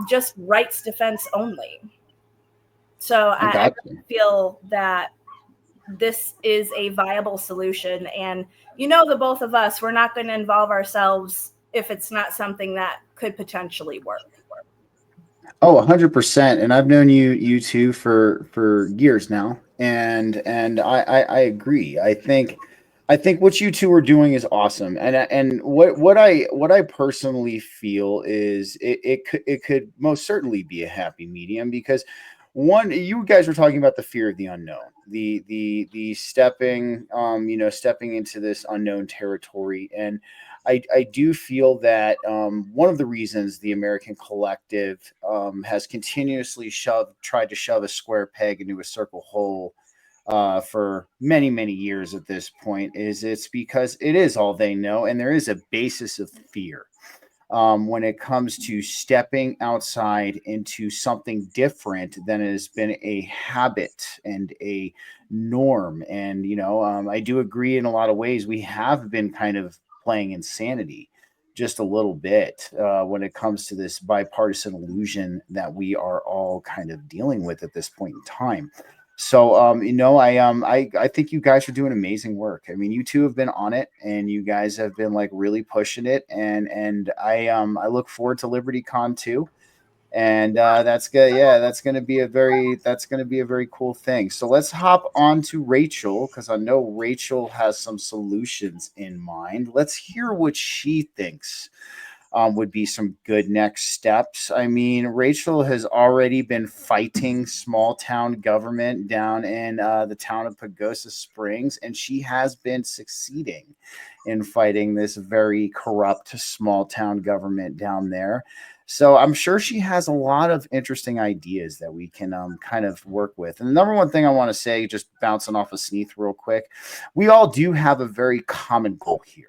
just rights defense only. So I feel that this is a viable solution. And the both of us, we're not going to involve ourselves if it's not something that could potentially work. Oh, 100%. And I've known you two for years now. And I agree. I think what you two are doing is awesome. And what I personally feel is it could most certainly be a happy medium, because one, you guys were talking about the fear of the unknown, the stepping into this unknown territory. And I do feel that one of the reasons the American collective has continuously tried to shove a square peg into a circle hole for many, many years at this point is it's because it is all they know. And there is a basis of fear when it comes to stepping outside into something different than has been a habit and a norm. And, I do agree in a lot of ways we have been kind of playing insanity just a little bit when it comes to this bipartisan illusion that we are all kind of dealing with at this point in time. So, I think you guys are doing amazing work. I mean, you two have been on it, and you guys have been like really pushing it. And I look forward to LibertyCon too. And that's good. Yeah, that's going to be a very cool thing. So let's hop on to Rachel, because I know Rachel has some solutions in mind. Let's hear what she thinks would be some good next steps. I mean, Rachel has already been fighting small town government down in the town of Pagosa Springs, and she has been succeeding in fighting this very corrupt small town government down there. So I'm sure she has a lot of interesting ideas that we can kind of work with. And the number one thing I want to say, just bouncing off of Sneath real quick, we all do have a very common goal here.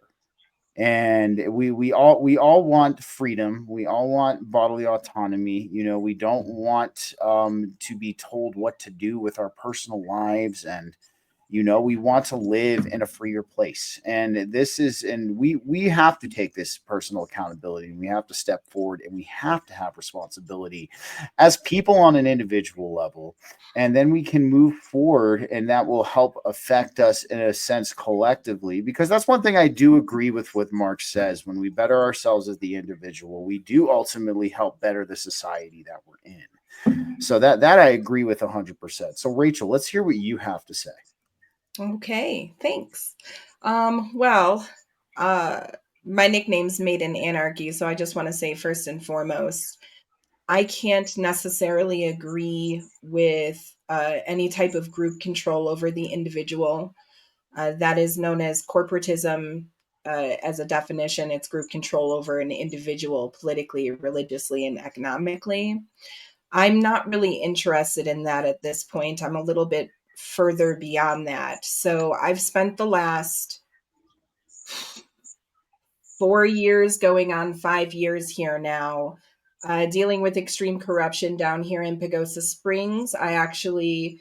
And we all want freedom. We all want bodily autonomy. We don't want to be told what to do with our personal lives, and we want to live in a freer place. And we have to take this personal accountability, and we have to step forward, and we have to have responsibility as people on an individual level. And then we can move forward, and that will help affect us in a sense collectively, because that's one thing I do agree with what Mark says. When we better ourselves as the individual, we do ultimately help better the society that we're in. So that I agree with 100%. So Rachel, let's hear what you have to say. Okay, thanks. My nickname's Made in Anarchy, so I just want to say first and foremost, I can't necessarily agree with any type of group control over the individual. That is known as corporatism as a definition, it's group control over an individual politically, religiously, and economically. I'm not really interested in that at this point. I'm a little bit further beyond that. So I've spent the last 4 years, going on 5 years here now, dealing with extreme corruption down here in Pagosa Springs. I actually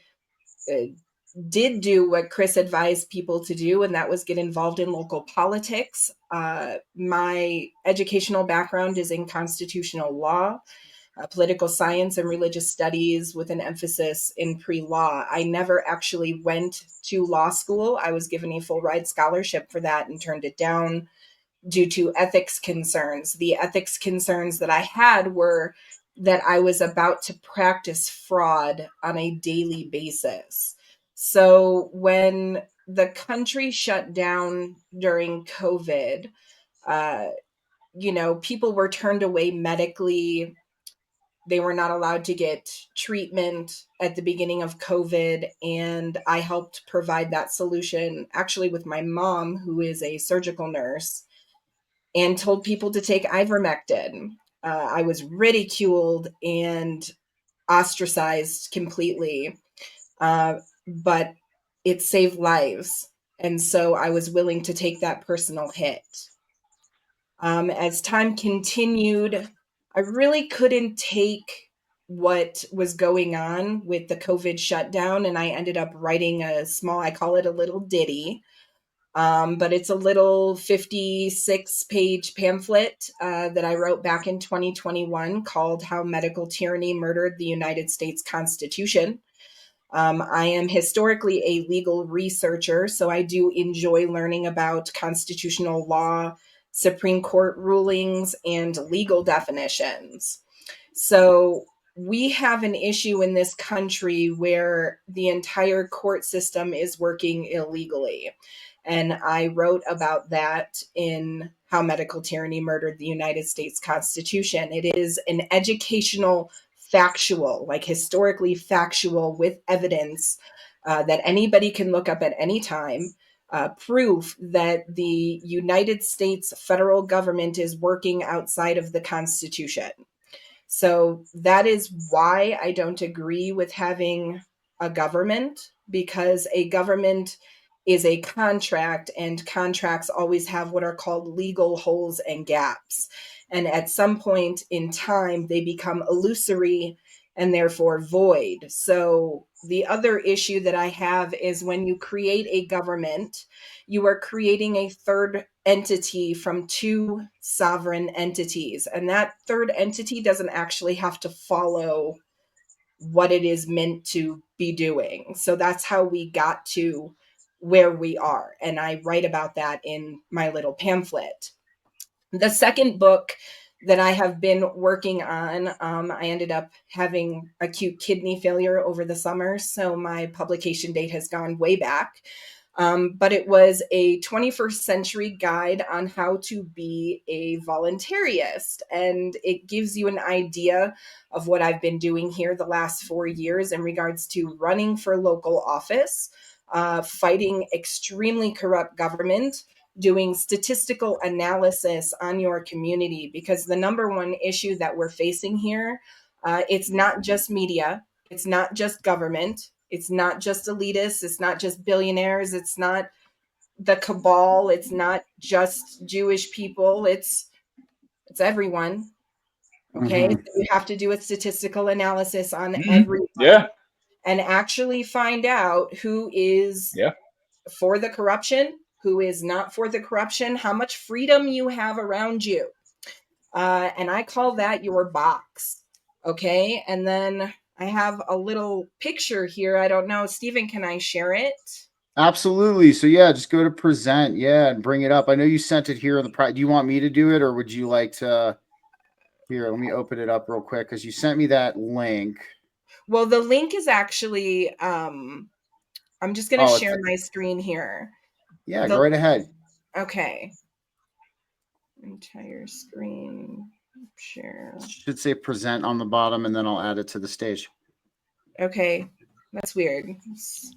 did do what Chris advised people to do, and that was get involved in local politics. My educational background is in constitutional law, political science, and religious studies with an emphasis in pre-law. I never actually went to law school. I was given a full ride scholarship for that and turned it down due to ethics concerns. The ethics concerns that I had were that I was about to practice fraud on a daily basis. So when the country shut down during COVID, people were turned away medically. They were not allowed to get treatment at the beginning of COVID. And I helped provide that solution actually with my mom, who is a surgical nurse, and told people to take ivermectin. I was ridiculed and ostracized completely, but it saved lives. And so I was willing to take that personal hit. As time continued, I really couldn't take what was going on with the COVID shutdown, and I ended up writing I call it a little ditty, but it's a little 56-page pamphlet that I wrote back in 2021 called How Medical Tyranny Murdered the United States Constitution. I am historically a legal researcher, so I do enjoy learning about constitutional law, Supreme Court rulings, and legal definitions. So we have an issue in this country where the entire court system is working illegally. And I wrote about that in How Medical Tyranny Murdered the United States Constitution. It is an educational, factual, like historically factual with evidence that anybody can look up at any time, proof that the United States federal government is working outside of the Constitution. So that is why I don't agree with having a government, because a government is a contract, and contracts always have what are called legal holes and gaps. And at some point in time, they become illusory and therefore void. So the other issue that I have is when you create a government, you are creating a third entity from two sovereign entities. And that third entity doesn't actually have to follow what it is meant to be doing. So that's how we got to where we are. And I write about that in my little pamphlet. The second book that I have been working on, I ended up having acute kidney failure over the summer, so my publication date has gone way back. But it was a 21st century guide on how to be a voluntarist. And it gives you an idea of what I've been doing here the last 4 years in regards to running for local office, fighting extremely corrupt government, doing statistical analysis on your community, because the number one issue that we're facing here, it's not just media, it's not just government, it's not just elitists, it's not just billionaires, it's not the cabal, it's not just Jewish people, it's everyone. Okay, Mhm. so you have to do a statistical analysis on Mhm. everyone Yeah. and actually find out who is Yeah. for the corruption, who is not for the corruption, how much freedom you have around you. And I call that your box. Okay. And then I have a little picture here. I don't know. Stephen, can I share it? Absolutely. So yeah, just go to present, yeah, and bring it up. I know you sent it here in the do you want me to do it, or would you like to? Here, let me open it up real quick because you sent me that link. Well, the link is actually, I'm just going to Oh, share my screen here. Yeah, go right ahead. Okay. Entire screen share. Should say present on the bottom, and then I'll add it to the stage. Okay. That's weird. It's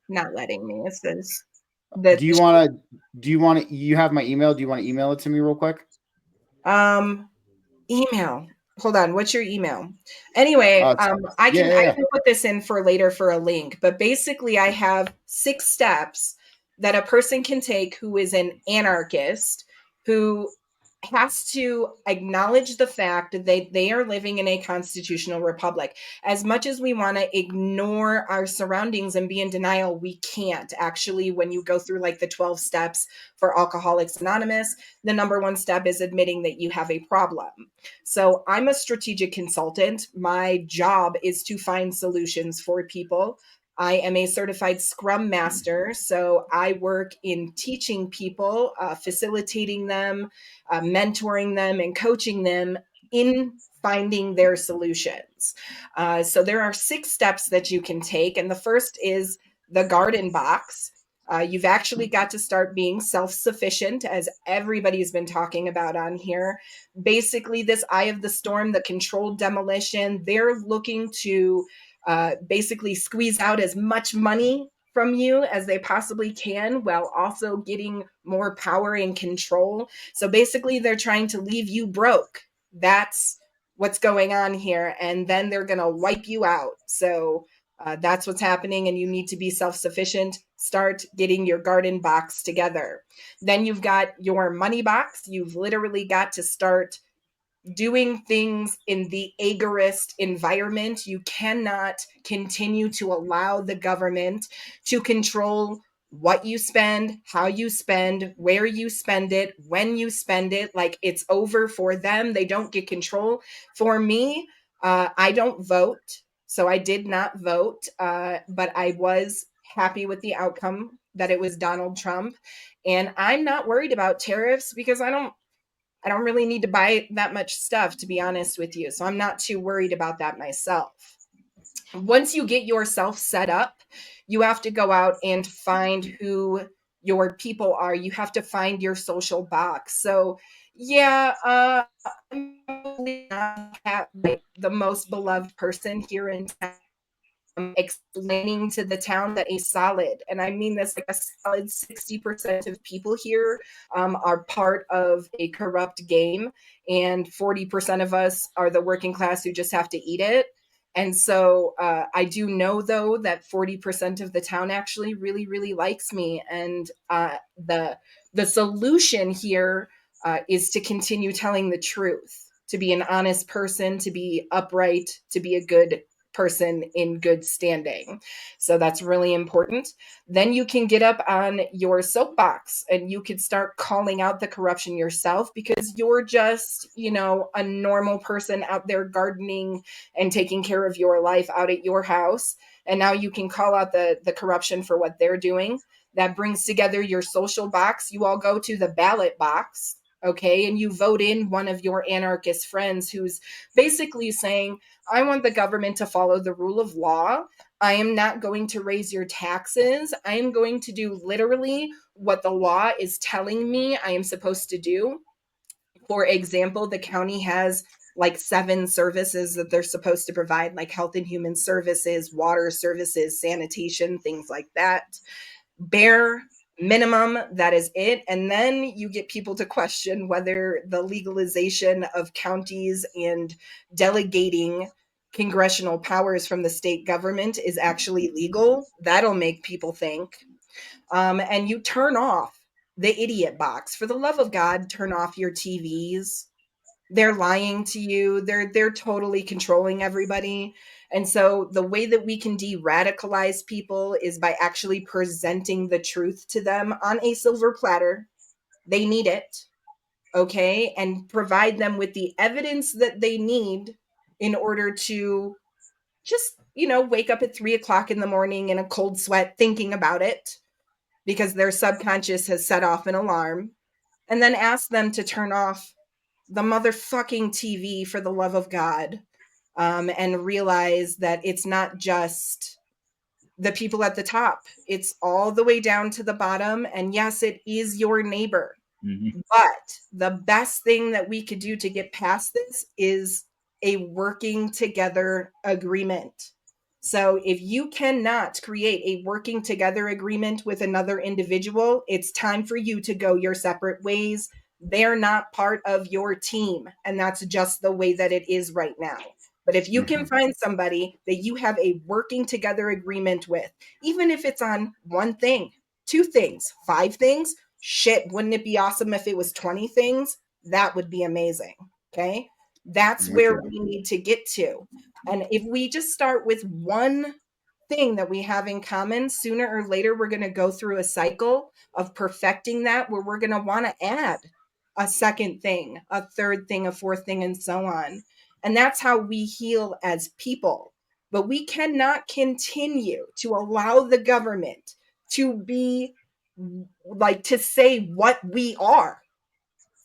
not letting me. It says. Do you want to? You have my email. Do you want to email it to me real quick? Email. Hold on. What's your email? Anyway, I can put this in for later for a link, but basically I have 6 steps that a person can take who is an anarchist, who has to acknowledge the fact that they are living in a constitutional republic. As much as we want to ignore our surroundings and be in denial, we can't. Actually, when you go through like the 12 steps for Alcoholics Anonymous, the number 1 step is admitting that you have a problem. So I'm a strategic consultant. My job is to find solutions for people. I am a certified Scrum Master, so I work in teaching people, facilitating them, mentoring them, and coaching them in finding their solutions. So there are 6 steps that you can take, and the first is the garden box. You've actually got to start being self-sufficient, as everybody's been talking about on here. Basically, this eye of the storm, the controlled demolition, they're looking to basically squeeze out as much money from you as they possibly can, while also getting more power and control. So basically, they're trying to leave you broke. That's what's going on here. And then they're going to wipe you out. So that's what's happening. And you need to be self-sufficient. Start getting your garden box together. Then you've got your money box. You've literally got to start doing things in the agorist environment. You cannot continue to allow the government to control what you spend, how you spend, where you spend it, when you spend it. Like, it's over for them. They don't get control. For me, I don't vote. So I did not vote, but I was happy with the outcome that it was Donald Trump. And I'm not worried about tariffs because I don't really need to buy that much stuff, to be honest with you. So I'm not too worried about that myself. Once you get yourself set up, you have to go out and find who your people are. You have to find your social box. So yeah, I'm probably not the most beloved person here in town. Explaining to the town that a solid, and I mean this, like a solid 60% of people here are part of a corrupt game, and 40% of us are the working class who just have to eat it. And so I do know, though, that 40% of the town actually really, really likes me. And the solution here is to continue telling the truth, to be an honest person, to be upright, to be a good person in good standing. So that's really important. Then you can get up on your soapbox and you can start calling out the corruption yourself, because you're just, a normal person out there gardening and taking care of your life out at your house. And now you can call out the corruption for what they're doing. That brings together your social box. You all go to the ballot box, okay? And you vote in one of your anarchist friends who's basically saying, I want the government to follow the rule of law. I am not going to raise your taxes. I am going to do literally what the law is telling me I am supposed to do. For example, the county has like 7 services that they're supposed to provide, like health and human services, water services, sanitation, things like that. Bare minimum, that is it. And then you get people to question whether the legalization of counties and delegating congressional powers from the state government is actually legal. That'll make people think. And you turn off the idiot box. For the love of God, turn off your TVs. They're lying to you. They're totally controlling everybody. And so the way that we can de-radicalize people is by actually presenting the truth to them on a silver platter. They need it, okay? And provide them with the evidence that they need in order to just, wake up at 3:00 in the morning in a cold sweat thinking about it because their subconscious has set off an alarm, and then ask them to turn off the motherfucking TV, for the love of God, and realize that it's not just the people at the top. It's all the way down to the bottom. And yes, it is your neighbor. Mm-hmm. But the best thing that we could do to get past this is a working together agreement. So if you cannot create a working together agreement with another individual, it's time for you to go your separate ways. They're not part of your team, and that's just the way that it is right now. But if you can find somebody that you have a working together agreement with, even if it's on one thing, 2 things, 5 things, shit, wouldn't it be awesome if it was 20 things? That would be amazing. Okay. That's where we need to get to. And if we just start with one thing that we have in common, sooner or later, we're going to go through a cycle of perfecting that where we're going to want to add a second thing, a third thing, a fourth thing, and so on. And that's how we heal as people. But we cannot continue to allow the government to be like to say what we are.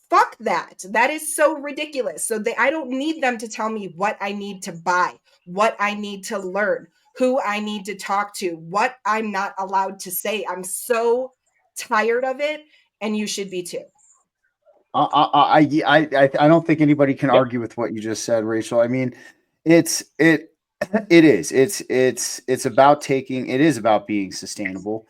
Fuck that. That is so ridiculous. So I don't need them to tell me what I need to buy, what I need to learn, who I need to talk to, what I'm not allowed to say. I'm so tired of it, and you should be too. I don't think anybody can argue with what you just said, Rachel. I mean, it is. It's about taking. It is about being sustainable.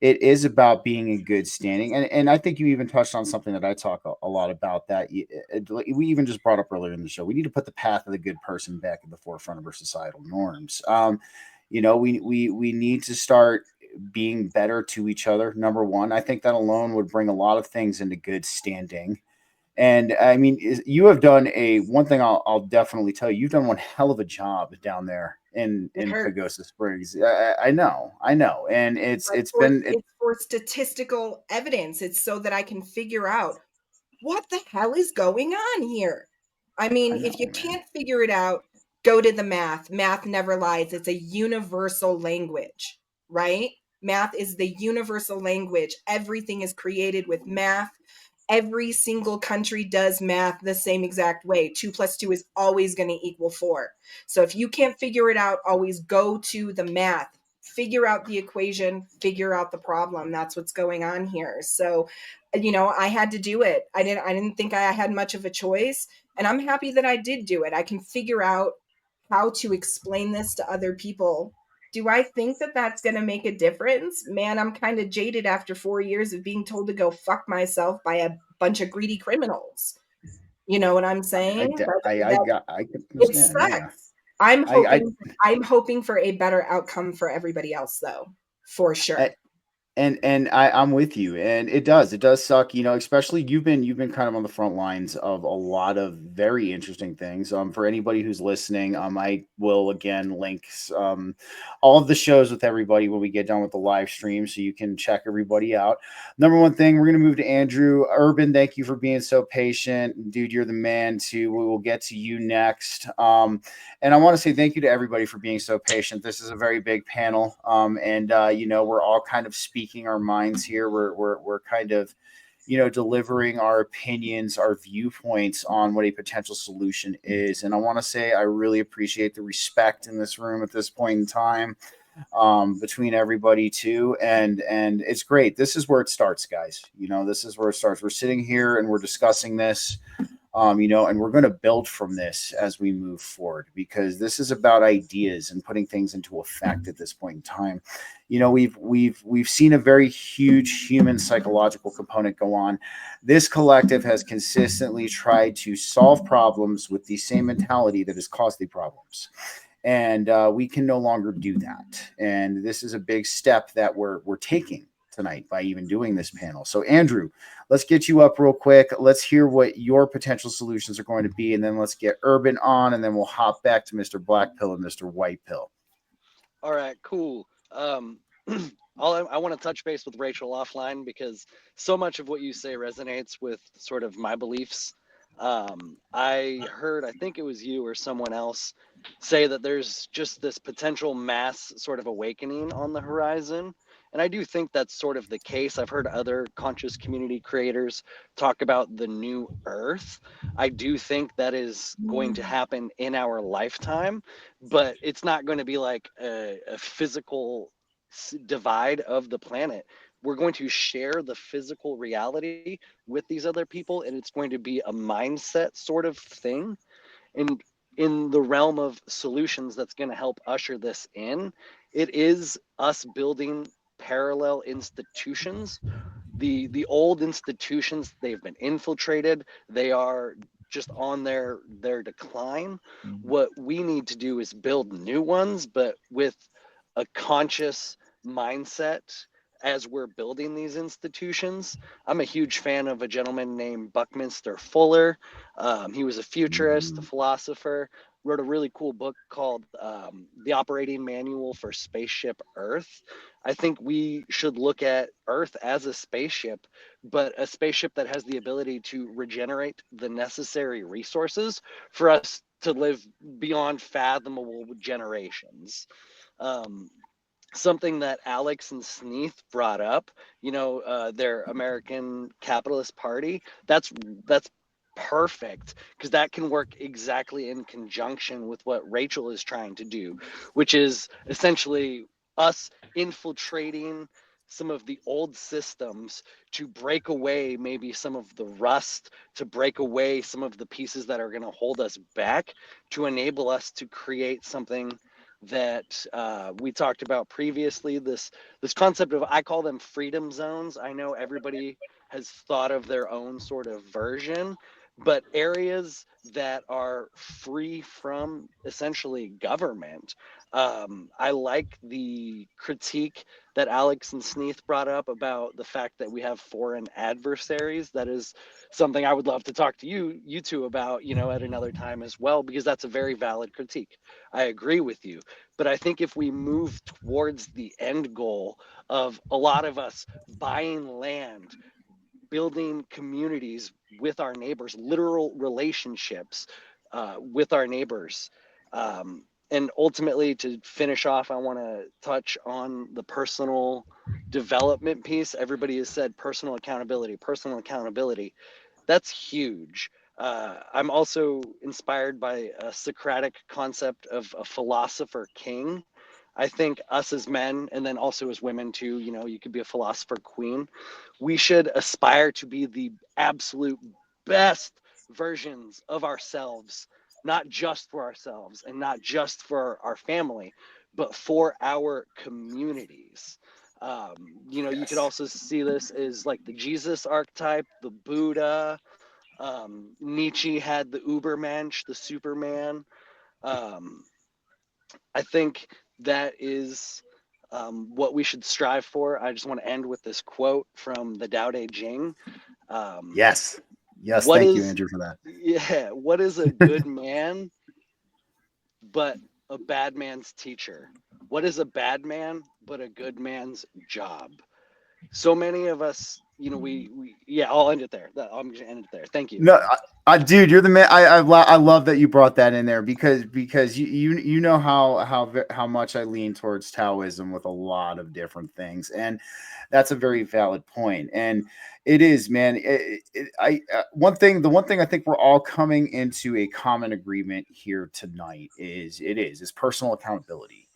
It is about being in good standing, and I think you even touched on something that I talk a lot about. That we even just brought up earlier in the show. We need to put the path of the good person back at the forefront of our societal norms. We need to start being better to each other. Number one, I think that alone would bring a lot of things into good standing. And I mean, you have done one thing I'll definitely tell you, you've done one hell of a job down there in Pagosa Springs. I know. And it's for statistical evidence. It's so that I can figure out what the hell is going on here. I mean, if you can't figure it out, go to the math. Math never lies. It's a universal language, right? Math is the universal language. Everything is created with math. Every single country does math the same exact way. 2 + 2 is always going to equal 4. So if you can't figure it out, always go to the math. Figure out the equation, figure out the problem. That's what's going on here. So, I had to do it. I didn't think I had much of a choice, and I'm happy that I did do it. I can figure out how to explain this to other people. Do I think that that's going to make a difference? Man, I'm kind of jaded after 4 years of being told to go fuck myself by a bunch of greedy criminals. You know what I'm saying? I can It understand. sucks. Yeah. I'm hoping for a better outcome for everybody else, though, for sure. And I'm with you, and it does suck, especially you've been kind of on the front lines of a lot of very interesting things. For anybody who's listening, I will again link all of the shows with everybody when we get done with the live stream, so you can check everybody out. Number one thing, we're gonna move to Andrew Urban. Thank you for being so patient, dude. You're the man too. We will get to you next. And I want to say thank you to everybody for being so patient. This is a very big panel, and we're all kind of speaking our minds here. We're kind of, delivering our opinions, our viewpoints on what a potential solution is. And I want to say I really appreciate the respect in this room at this point in time, between everybody too. And it's great. This is where it starts, guys. This is where it starts. We're sitting here and we're discussing this. And we're going to build from this as we move forward, because this is about ideas and putting things into effect at this point in time. We've seen a very huge human psychological component go on. This collective has consistently tried to solve problems with the same mentality that has caused the problems. And we can no longer do that. And this is a big step that we're taking tonight by even doing this panel. So Andrew, let's get you up real quick. Let's hear what your potential solutions are going to be, and then let's get Urban on, and then we'll hop back to Mr. Black Pill and Mr. White Pill. All right, cool. I want to touch base with Rachel offline, because so much of what you say resonates with sort of my beliefs. I heard, I think it was you or someone else, say that there's just this potential mass sort of awakening on the horizon. And I do think that's sort of the case. I've heard other conscious community creators talk about the new earth. I do think that is going to happen in our lifetime, but it's not going to be like a physical divide of the planet. We're going to share the physical reality with these other people, and it's going to be a mindset sort of thing. And in the realm of solutions that's going to help usher this in, it is us building parallel institutions. The old institutions, they've been infiltrated, they are just on their decline. What we need to do is build new ones, but with a conscious mindset as we're building these institutions. I'm a huge fan of a gentleman named Buckminster Fuller. He was a futurist, a philosopher, wrote a really cool book called The Operating Manual for Spaceship Earth. I think we should look at Earth as a spaceship, but a spaceship that has the ability to regenerate the necessary resources for us to live beyond fathomable generations. Um, Something that Alex and Sneath brought up, their American Capitalist Party, that's perfect, because that can work exactly in conjunction with what Rachel is trying to do, which is essentially us infiltrating some of the old systems to break away maybe some of the rust, to break away some of the pieces that are going to hold us back, to enable us to create something that we talked about previously, this concept of, I call them freedom zones. I know everybody has thought of their own sort of version, but areas that are free from essentially government. I like the critique that Alex and Sneath brought up about the fact that we have foreign adversaries. That is something I would love to talk to you two about, at another time as well, because that's a very valid critique. I agree with you. But I think if we move towards the end goal of a lot of us buying land, building communities with our neighbors, literal relationships with our neighbors. And ultimately, to finish off, I want to touch on the personal development piece. Everybody has said personal accountability, personal accountability. That's huge. I'm also inspired by a Socratic concept of a philosopher king. I think us as men, and then also as women too, you could be a philosopher queen. We should aspire to be the absolute best versions of ourselves, not just for ourselves and not just for our family, but for our communities. You could also see this as like the Jesus archetype, the Buddha. Nietzsche had the Ubermensch, the Superman. Um, I think that is what we should strive for. I just want to end with this quote from the Tao Te Ching. Yes. What Thank you, is, Andrew, for that. yeah, what is a good man but a bad man's teacher? What is a bad man but a good man's job? So many of us, yeah, I'll end it there. I'm going to end it there. Thank you. No, dude, you're the man. I love that you brought that in there because you know how much I lean towards Taoism with a lot of different things, and that's a very valid point. And it is, man. The one thing I think we're all coming into a common agreement here tonight is personal accountability.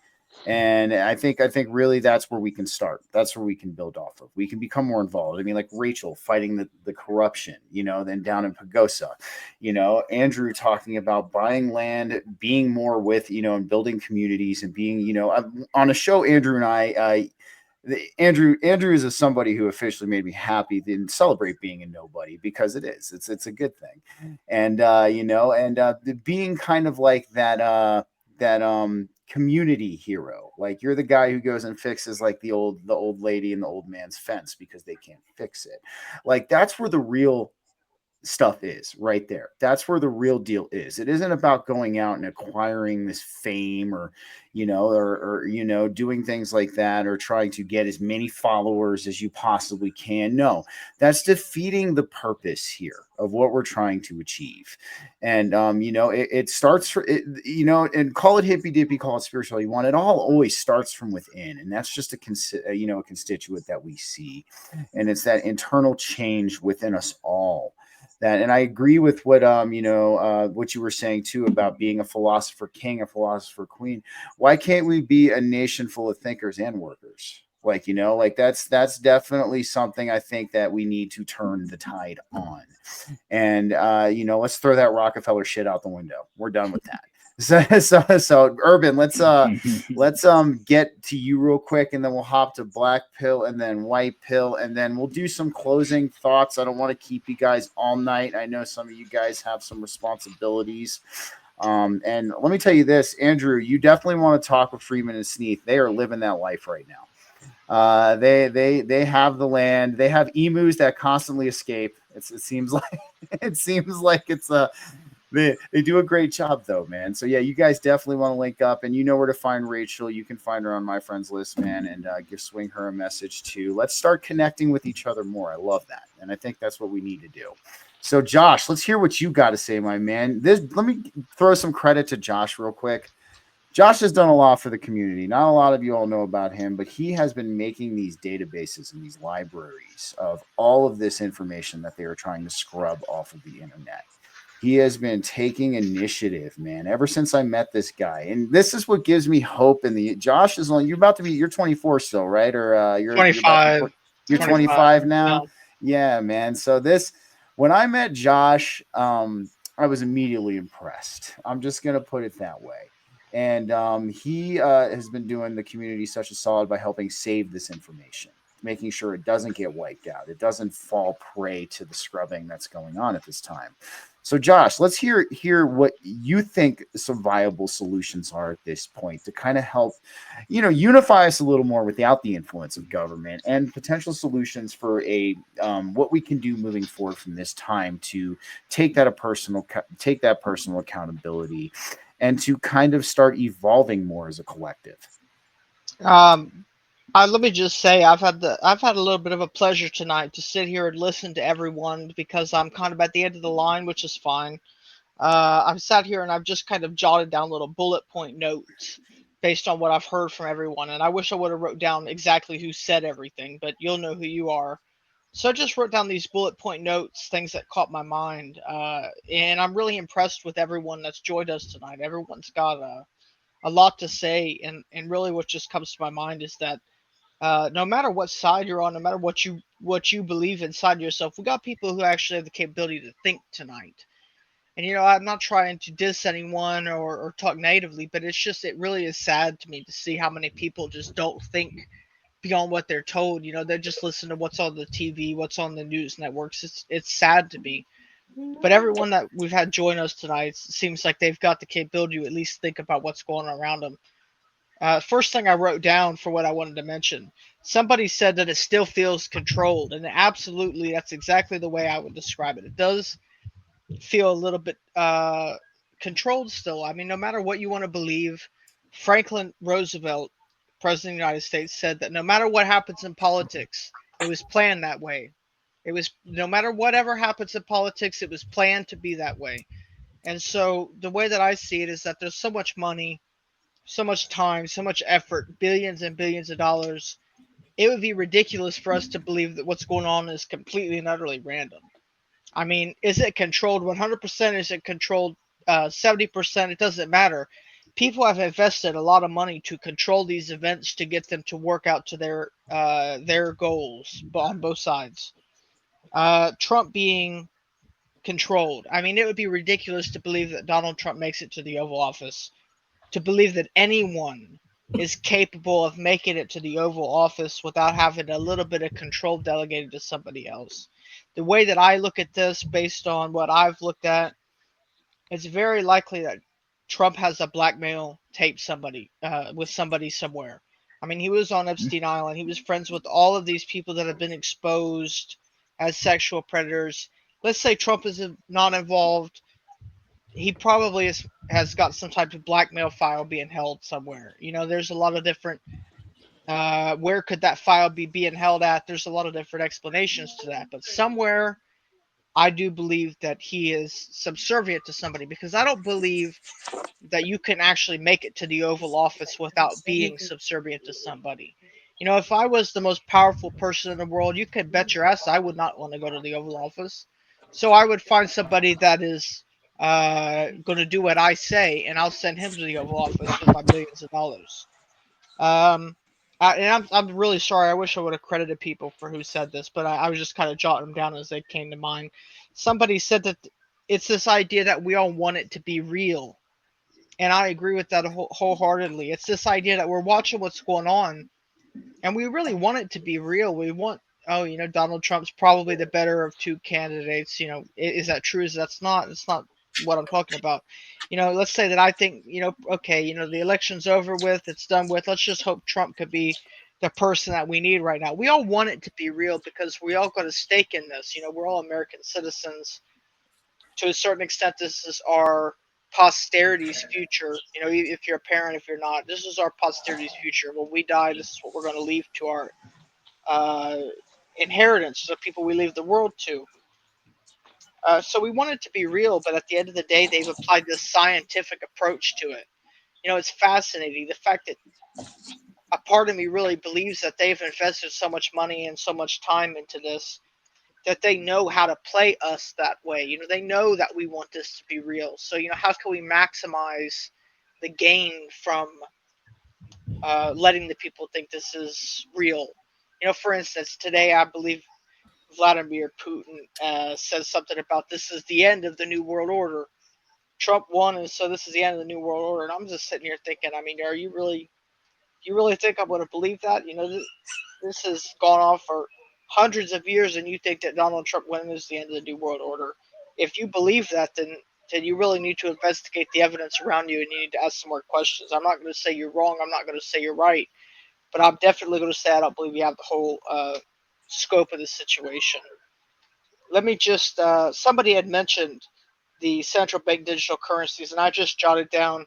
And I think really that's where we can start. That's where we can build off of. We can become more involved. I mean, like Rachel fighting the corruption, then down in Pagosa, Andrew talking about buying land, being more with, and building communities and being, on a show, Andrew and Andrew is somebody who officially made me happy and celebrate being a nobody, because it's a good thing. And, being kind of like that community hero. Like, you're the guy who goes and fixes like the old lady and the old man's fence because they can't fix it. Like, that's where the real stuff is, right there. That's where the real deal is. It isn't about going out and acquiring this fame or doing things like that, or trying to get as many followers as you possibly can. No, that's defeating the purpose here of what we're trying to achieve. And it starts for it, and call it hippy dippy, call it spiritual, you want. It all always starts from within, and that's just a constituent that we see, and it's that internal change within us all. That, and I agree with what what you were saying too about being a philosopher king, a philosopher queen. Why can't we be a nation full of thinkers and workers? Like, like that's definitely something I think that we need to turn the tide on. And let's throw that Rockefeller shit out the window. We're done with that. So Urban, let's get to you real quick, and then we'll hop to Black Pill and then White Pill, and then we'll do some closing thoughts. I don't want to keep you guys all night. I know some of you guys have some responsibilities. And let me tell you this, Andrew, you definitely want to talk with Freeman and Sneath. They are living that life right now. They have the land. They have emus that constantly escape. It seems like it's they do a great job though, man. So yeah, you guys definitely want to link up, and you know where to find Rachel. You can find her on my friends list, man, and swing her a message too. Let's start connecting with each other more. I love that, and I think that's what we need to do. So Josh, let's hear what you got to say, my man. Let me throw some credit to Josh real quick. Josh has done a lot for the community. Not a lot of you all know about him, but he has been making these databases and these libraries of all of this information that they are trying to scrub off of the internet. He has been taking initiative, man, ever since I met this guy. And this is what gives me hope. Josh is only, you're 24 still, right? Or you're 25. You're 25 now. Yeah, man. So when I met Josh, I was immediately impressed. I'm just going to put it that way. And he has been doing the community such a solid by helping save this information, making sure it doesn't get wiped out. It doesn't fall prey to the scrubbing that's going on at this time. So Josh, let's hear what you think some viable solutions are at this point to kind of help, unify us a little more without the influence of government, and potential solutions for what we can do moving forward from this time to take that personal accountability and to kind of start evolving more as a collective. Let me just say, I've had a little bit of a pleasure tonight to sit here and listen to everyone, because I'm kind of at the end of the line, which is fine. I've sat here and I've just kind of jotted down little bullet point notes based on what I've heard from everyone. And I wish I would have wrote down exactly who said everything, but you'll know who you are. So I just wrote down these bullet point notes, things that caught my mind. And I'm really impressed with everyone that's joined us tonight. Everyone's got a lot to say. And really what just comes to my mind is that no matter what side you're on, no matter what you believe inside yourself, we got people who actually have the capability to think tonight. And I'm not trying to diss anyone or talk negatively, but it really is sad to me to see how many people just don't think beyond what they're told. They just listen to what's on the TV, what's on the news networks. It's sad to me. But everyone that we've had join us tonight seems like they've got the capability to at least think about what's going on around them. First thing I wrote down for what I wanted to mention, somebody said that it still feels controlled, and absolutely, that's exactly the way I would describe it. It does feel a little bit controlled still. I mean, no matter what you want to believe, Franklin Roosevelt, President of the United States, said that no matter what happens in politics, it was planned that way. It was, no matter whatever happens in politics, it was planned to be that way. And so the way that I see it is that there's so much money, so much time, so much effort, billions and billions of dollars. It would be ridiculous for us to believe that what's going on is completely and utterly random. I mean, is it controlled 100%? Is it controlled 70%? It doesn't matter. People have invested a lot of money to control these events to get them to work out to their goals on both sides. Trump being controlled. I mean, it would be ridiculous to believe that Donald Trump makes it to the Oval Office. To believe that anyone is capable of making it to the Oval Office without having a little bit of control delegated to somebody else. The way that I look at this, based on what I've looked at, it's very likely that Trump has a blackmail tape with somebody somewhere. I mean, he was on Epstein Island. He was friends with all of these people that have been exposed as sexual predators. Let's say Trump is not involved. He probably has got some type of blackmail file being held somewhere. There's a lot of different, where could that file be being held at? There's a lot of different explanations to that. But somewhere, I do believe that he is subservient to somebody, because I don't believe that you can actually make it to the Oval Office without being subservient to somebody. If I was the most powerful person in the world, you could bet your ass I would not want to go to the Oval Office. So I would find somebody that is going to do what I say, and I'll send him to the Oval Office with my billions of dollars. And I'm really sorry. I wish I would have credited people for who said this, but I was just kind of jotting them down as they came to mind. Somebody said that it's this idea that we all want it to be real, and I agree with that wholeheartedly. It's this idea that we're watching what's going on, and we really want it to be real. We want, oh, Donald Trump's probably the better of two candidates. Is that true? Is that's not? It's not what I'm talking about. Let's say that I think, okay, the election's over with, it's done with. Let's just hope Trump could be the person that we need right now. We all want it to be real because we all got a stake in this. We're all American citizens. To a certain extent, this is our posterity's future. If you're a parent, if you're not, this is our posterity's future. When we die, this is what we're going to leave to our uh, inheritance, the people we leave the world to. So we want it to be real, but at the end of the day, they've applied this scientific approach to it. It's fascinating. The fact that a part of me really believes that they've invested so much money and so much time into this, that they know how to play us that way. They know that we want this to be real. So, how can we maximize the gain from letting the people think this is real? For instance, today I believe Vladimir Putin says something about this is the end of the New World Order. Trump won, and so this is the end of the New World Order. And I'm just sitting here thinking, I mean, do you really think I'm going to believe that? This has gone on for hundreds of years, and you think that Donald Trump winning is the end of the New World Order. If you believe that, then you really need to investigate the evidence around you, and you need to ask some more questions. I'm not going to say you're wrong. I'm not going to say you're right. But I'm definitely going to say I don't believe you have the whole scope of the situation. Let me just, somebody had mentioned the central bank digital currencies, and I just jotted down,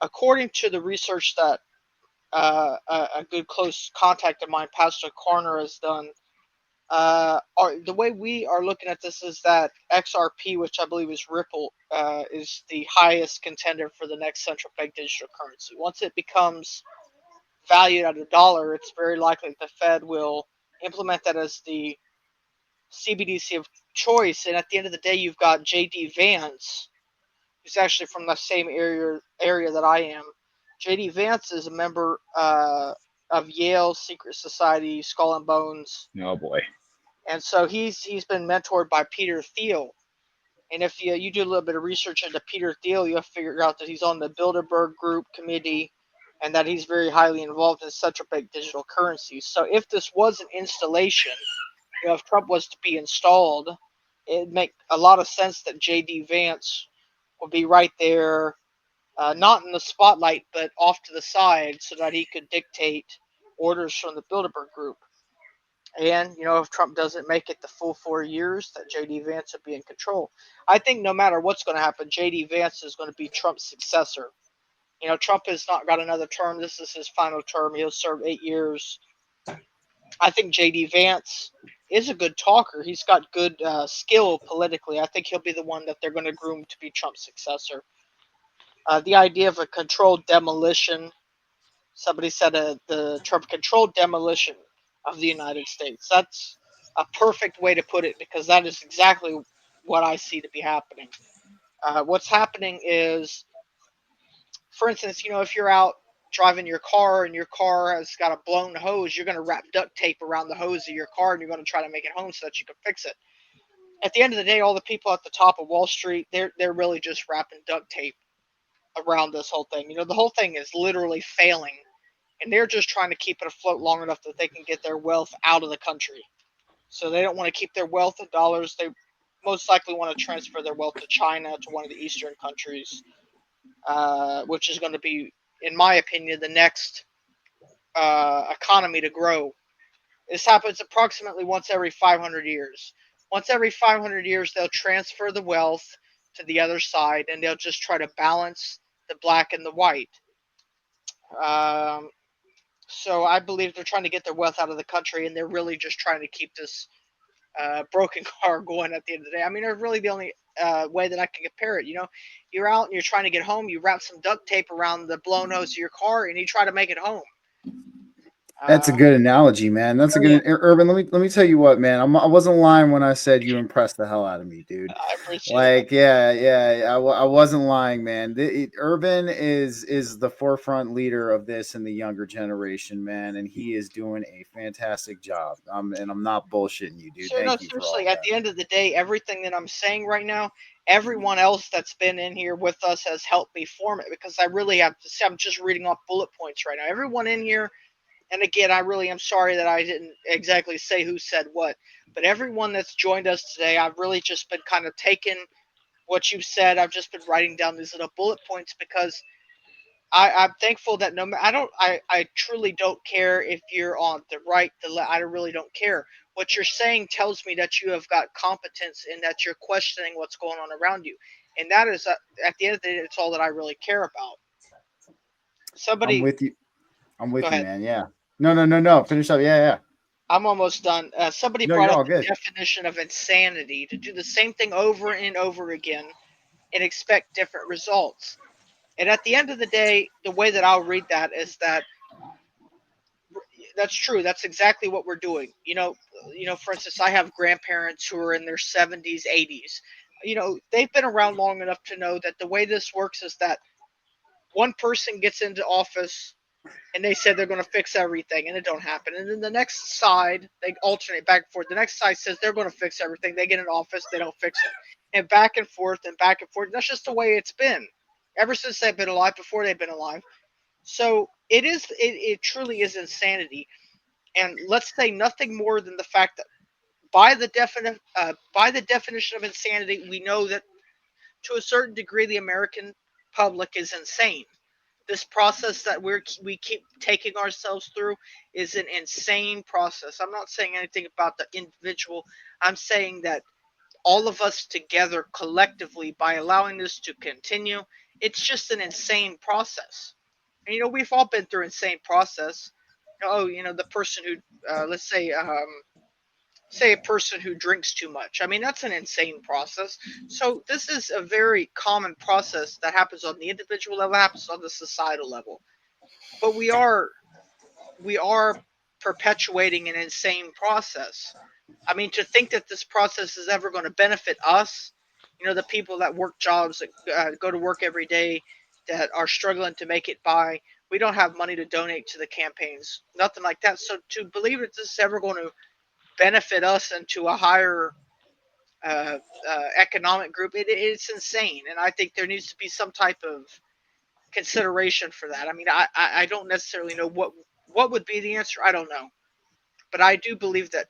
according to the research that a good close contact of mine, Pastor Corner, has done. The way we are looking at this is that XRP, which I believe is Ripple, is the highest contender for the next central bank digital currency. Once it becomes valued at $1, it's very likely the Fed will implement that as the CBDC of choice. And at the end of the day, you've got JD Vance, who's actually from the same area that I am. JD Vance is a member of Yale Secret Society, Skull and Bones. Oh boy. And so he's been mentored by Peter Thiel. And if you do a little bit of research into Peter Thiel, you'll figure out that he's on the Bilderberg Group committee and that he's very highly involved in central bank digital currencies. So if this was an installation, if Trump was to be installed, it'd make a lot of sense that J.D. Vance would be right there, not in the spotlight, but off to the side so that he could dictate orders from the Bilderberg Group. And, if Trump doesn't make it the full 4 years, that J.D. Vance would be in control. I think no matter what's going to happen, J.D. Vance is going to be Trump's successor. Trump has not got another term. This is his final term. He'll serve 8 years. I think J.D. Vance is a good talker. He's got good skill politically. I think he'll be the one that they're going to groom to be Trump's successor. The idea of a controlled demolition, somebody said the Trump controlled demolition of the United States. That's a perfect way to put it because that is exactly what I see to be happening. What's happening is, for instance, if you're out driving your car and your car has got a blown hose, you're going to wrap duct tape around the hose of your car and you're going to try to make it home so that you can fix it. At the end of the day, all the people at the top of Wall Street, they're really just wrapping duct tape around this whole thing. The whole thing is literally failing, and they're just trying to keep it afloat long enough that they can get their wealth out of the country. So they don't want to keep their wealth in dollars. They most likely want to transfer their wealth to China, to one of the Eastern countries, which is going to be, in my opinion, the next economy to grow. This happens approximately once every 500 years. Once every 500 years, they'll transfer the wealth to the other side, and they'll just try to balance the black and the white. So I believe they're trying to get their wealth out of the country, and they're really just trying to keep this broken car going at the end of the day. I mean, it's really the only way that I can compare it. You're out and you're trying to get home, you wrap some duct tape around the blown hose of your car, and you try to make it home. That's a good analogy, man. That's a good Urban. Let me tell you what, man. I wasn't lying when I said you impressed the hell out of me, dude. I appreciate Like, yeah. I wasn't lying, man. Urban is the forefront leader of this in the younger generation, man, and he is doing a fantastic job. And I'm not bullshitting you, dude. So no, Thank you for all seriously, at that. the end of the day, everything that I'm saying right now, everyone else that's been in here with us has helped me form it, because I really have to say, I'm just reading off bullet points right now. Everyone in here, and again, I really am sorry that I didn't exactly say who said what, but everyone that's joined us today, I've really just been kind of taking what you've said. I've just been writing down these little bullet points, because I'm thankful that I truly don't care if you're on the right, the left. I really don't care. What you're saying tells me that you have got competence and that you're questioning what's going on around you. And that is, at the end of the day, it's all that I really care about. I'm Somebody, with you. I'm go with you, ahead. man. Yeah. No. Finish up. Yeah. I'm almost done. Somebody No, brought you're up all the good. definition of insanity: to do the same thing over and over again and expect different results. And at the end of the day, the way that I'll read that is that that's true. That's exactly what we're doing. For instance, I have grandparents who are in their 70s, 80s. They've been around long enough to know that the way this works is that one person gets into office and they said they're going to fix everything, and it don't happen. And then the next side, they alternate back and forth. The next side says they're going to fix everything. They get in office, they don't fix it, and back and forth and back and forth. That's just the way it's been ever since they've been alive. Before they've been alive, so it truly is insanity. And let's say nothing more than the fact that by the definition of insanity, we know that to a certain degree the American public is insane. This process that we keep taking ourselves through is an insane process. I'm not saying anything about the individual. I'm saying that all of us together collectively, by allowing this to continue, it's just an insane process. And we've all been through insane process. The person who, let's say a person who drinks too much. I mean, that's an insane process. So this is a very common process that happens on the individual level, happens on the societal level. But we are perpetuating an insane process. I mean, to think that this process is ever going to benefit us, the people that work jobs, that go to work every day, that are struggling to make it by, we don't have money to donate to the campaigns, nothing like that. So to believe that this is ever going to benefit us into a higher economic group, it's insane. And I think there needs to be some type of consideration for that. I mean, I don't necessarily know what would be the answer. I don't know. But I do believe that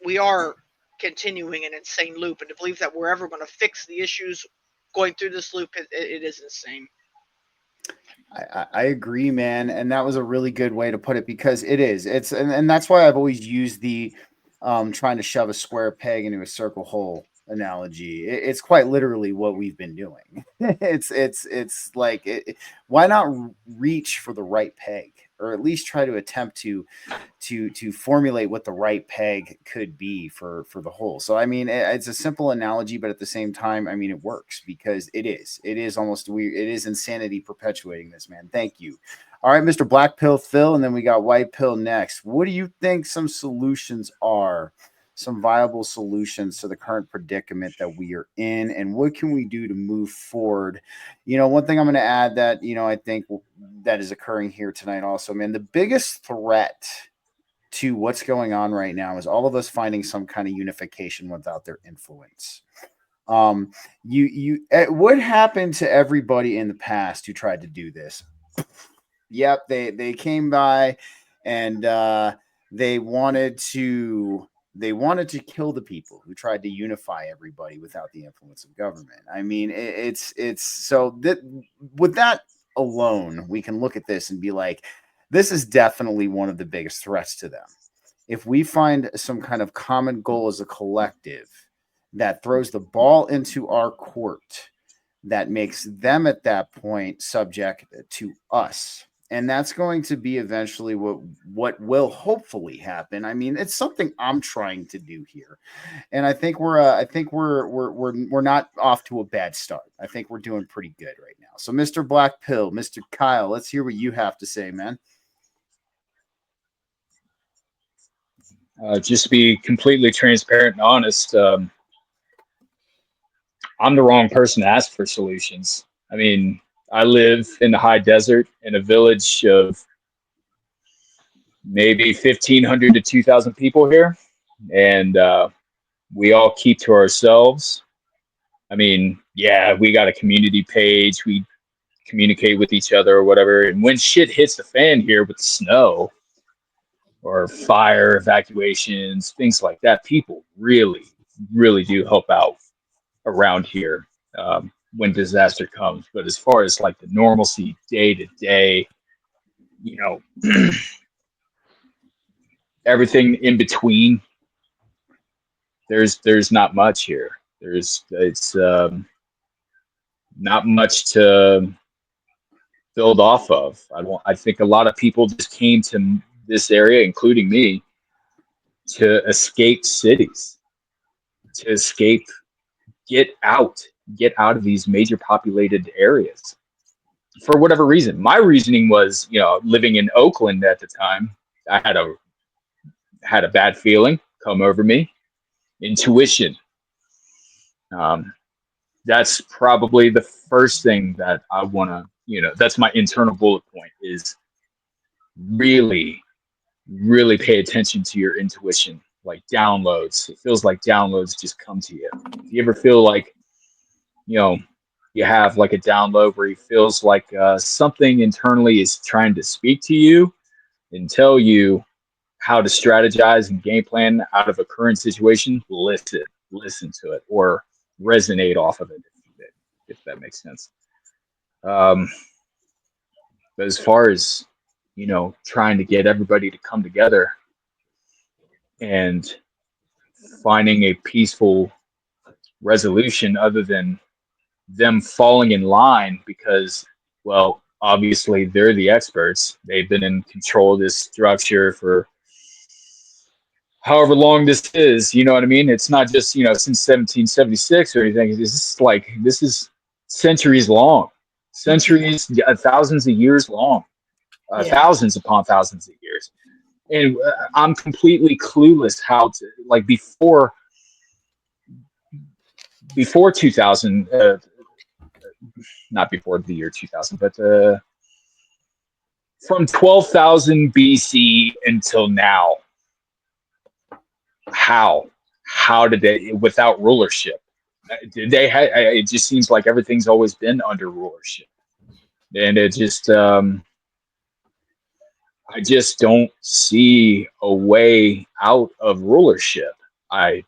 we are continuing an insane loop, and to believe that we're ever going to fix the issues going through this loop, it is insane. I agree, man, and that was a really good way to put it, because and that's why I've always used the trying to shove a square peg into a circle hole analogy. It's quite literally what we've been doing. It's like why not reach for the right peg, or at least try to attempt to formulate what the right peg could be for the hole. So I mean, it's a simple analogy, but at the same time, I mean, it works, because it is almost weird. It is insanity perpetuating this, man. Thank you. All right, Mr. Black Pill Phil, and then we got White Pill next. What do you think some solutions are? Some viable solutions to the current predicament that we are in, and what can we do to move forward? One thing I'm going to add that, I think that is occurring here tonight also, man, the biggest threat to what's going on right now is all of us finding some kind of unification without their influence. What happened to everybody in the past who tried to do this? Yep, they came by, and they wanted to kill the people who tried to unify everybody without the influence of government. I mean, it's so that with that alone, we can look at this and be like, this is definitely one of the biggest threats to them. If we find some kind of common goal as a collective that throws the ball into our court, that makes them at that point subject to us. And that's going to be eventually what will hopefully happen. I mean, it's something I'm trying to do here, and I think we're not off to a bad start. I think we're doing pretty good right now. So, Mr. Black Pill, Mr. Kyle, let's hear what you have to say, man. Just to be completely transparent and honest, I'm the wrong person to ask for solutions. I mean, I live in the high desert in a village of maybe 1,500 to 2,000 people here, and we all keep to ourselves. I mean, yeah, we got a community page. We communicate with each other or whatever. And when shit hits the fan here with the snow or fire evacuations, things like that, people really, really do help out around here when disaster comes. But as far as like the normalcy day to day, you know, everything in between, there's not much here. It's not much to build off of. I think a lot of people just came to this area, including me, to escape cities, to escape, get out of these major populated areas. For whatever reason, my reasoning was, you know, living in Oakland at the time, I had a bad feeling come over me. Intuition. That's probably the first thing that I want to, you know, that's my internal bullet point, is really, really pay attention to your intuition, like downloads. It feels like downloads just come to you. If you ever feel like, you know, you have like a download where it feels like something internally is trying to speak to you and tell you how to strategize and game plan out of a current situation, listen to it or resonate off of it, if that makes sense. But as far as, you know, trying to get everybody to come together and finding a peaceful resolution other than them falling in line because, well, obviously they're the experts. They've been in control of this structure for however long this is, you know what I mean? It's not just, you know, since 1776 or anything. This is centuries long, centuries, thousands of years long, thousands upon thousands of years. And I'm completely clueless how to, like, before 2000, not before the year 2000, but from 12,000 BC until now, how did they, without rulership, did they it just seems like everything's always been under rulership, and it just I just don't see a way out of rulership. I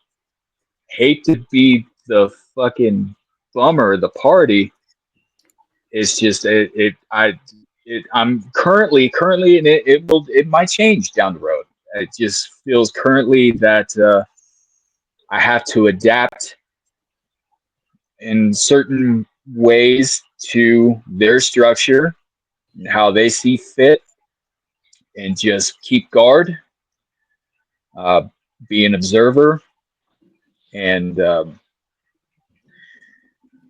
hate to be the fucking bummer of the party. It's just I'm currently, and it might change down the road. It just feels currently that I have to adapt in certain ways to their structure and how they see fit, and just keep guard, be an observer, and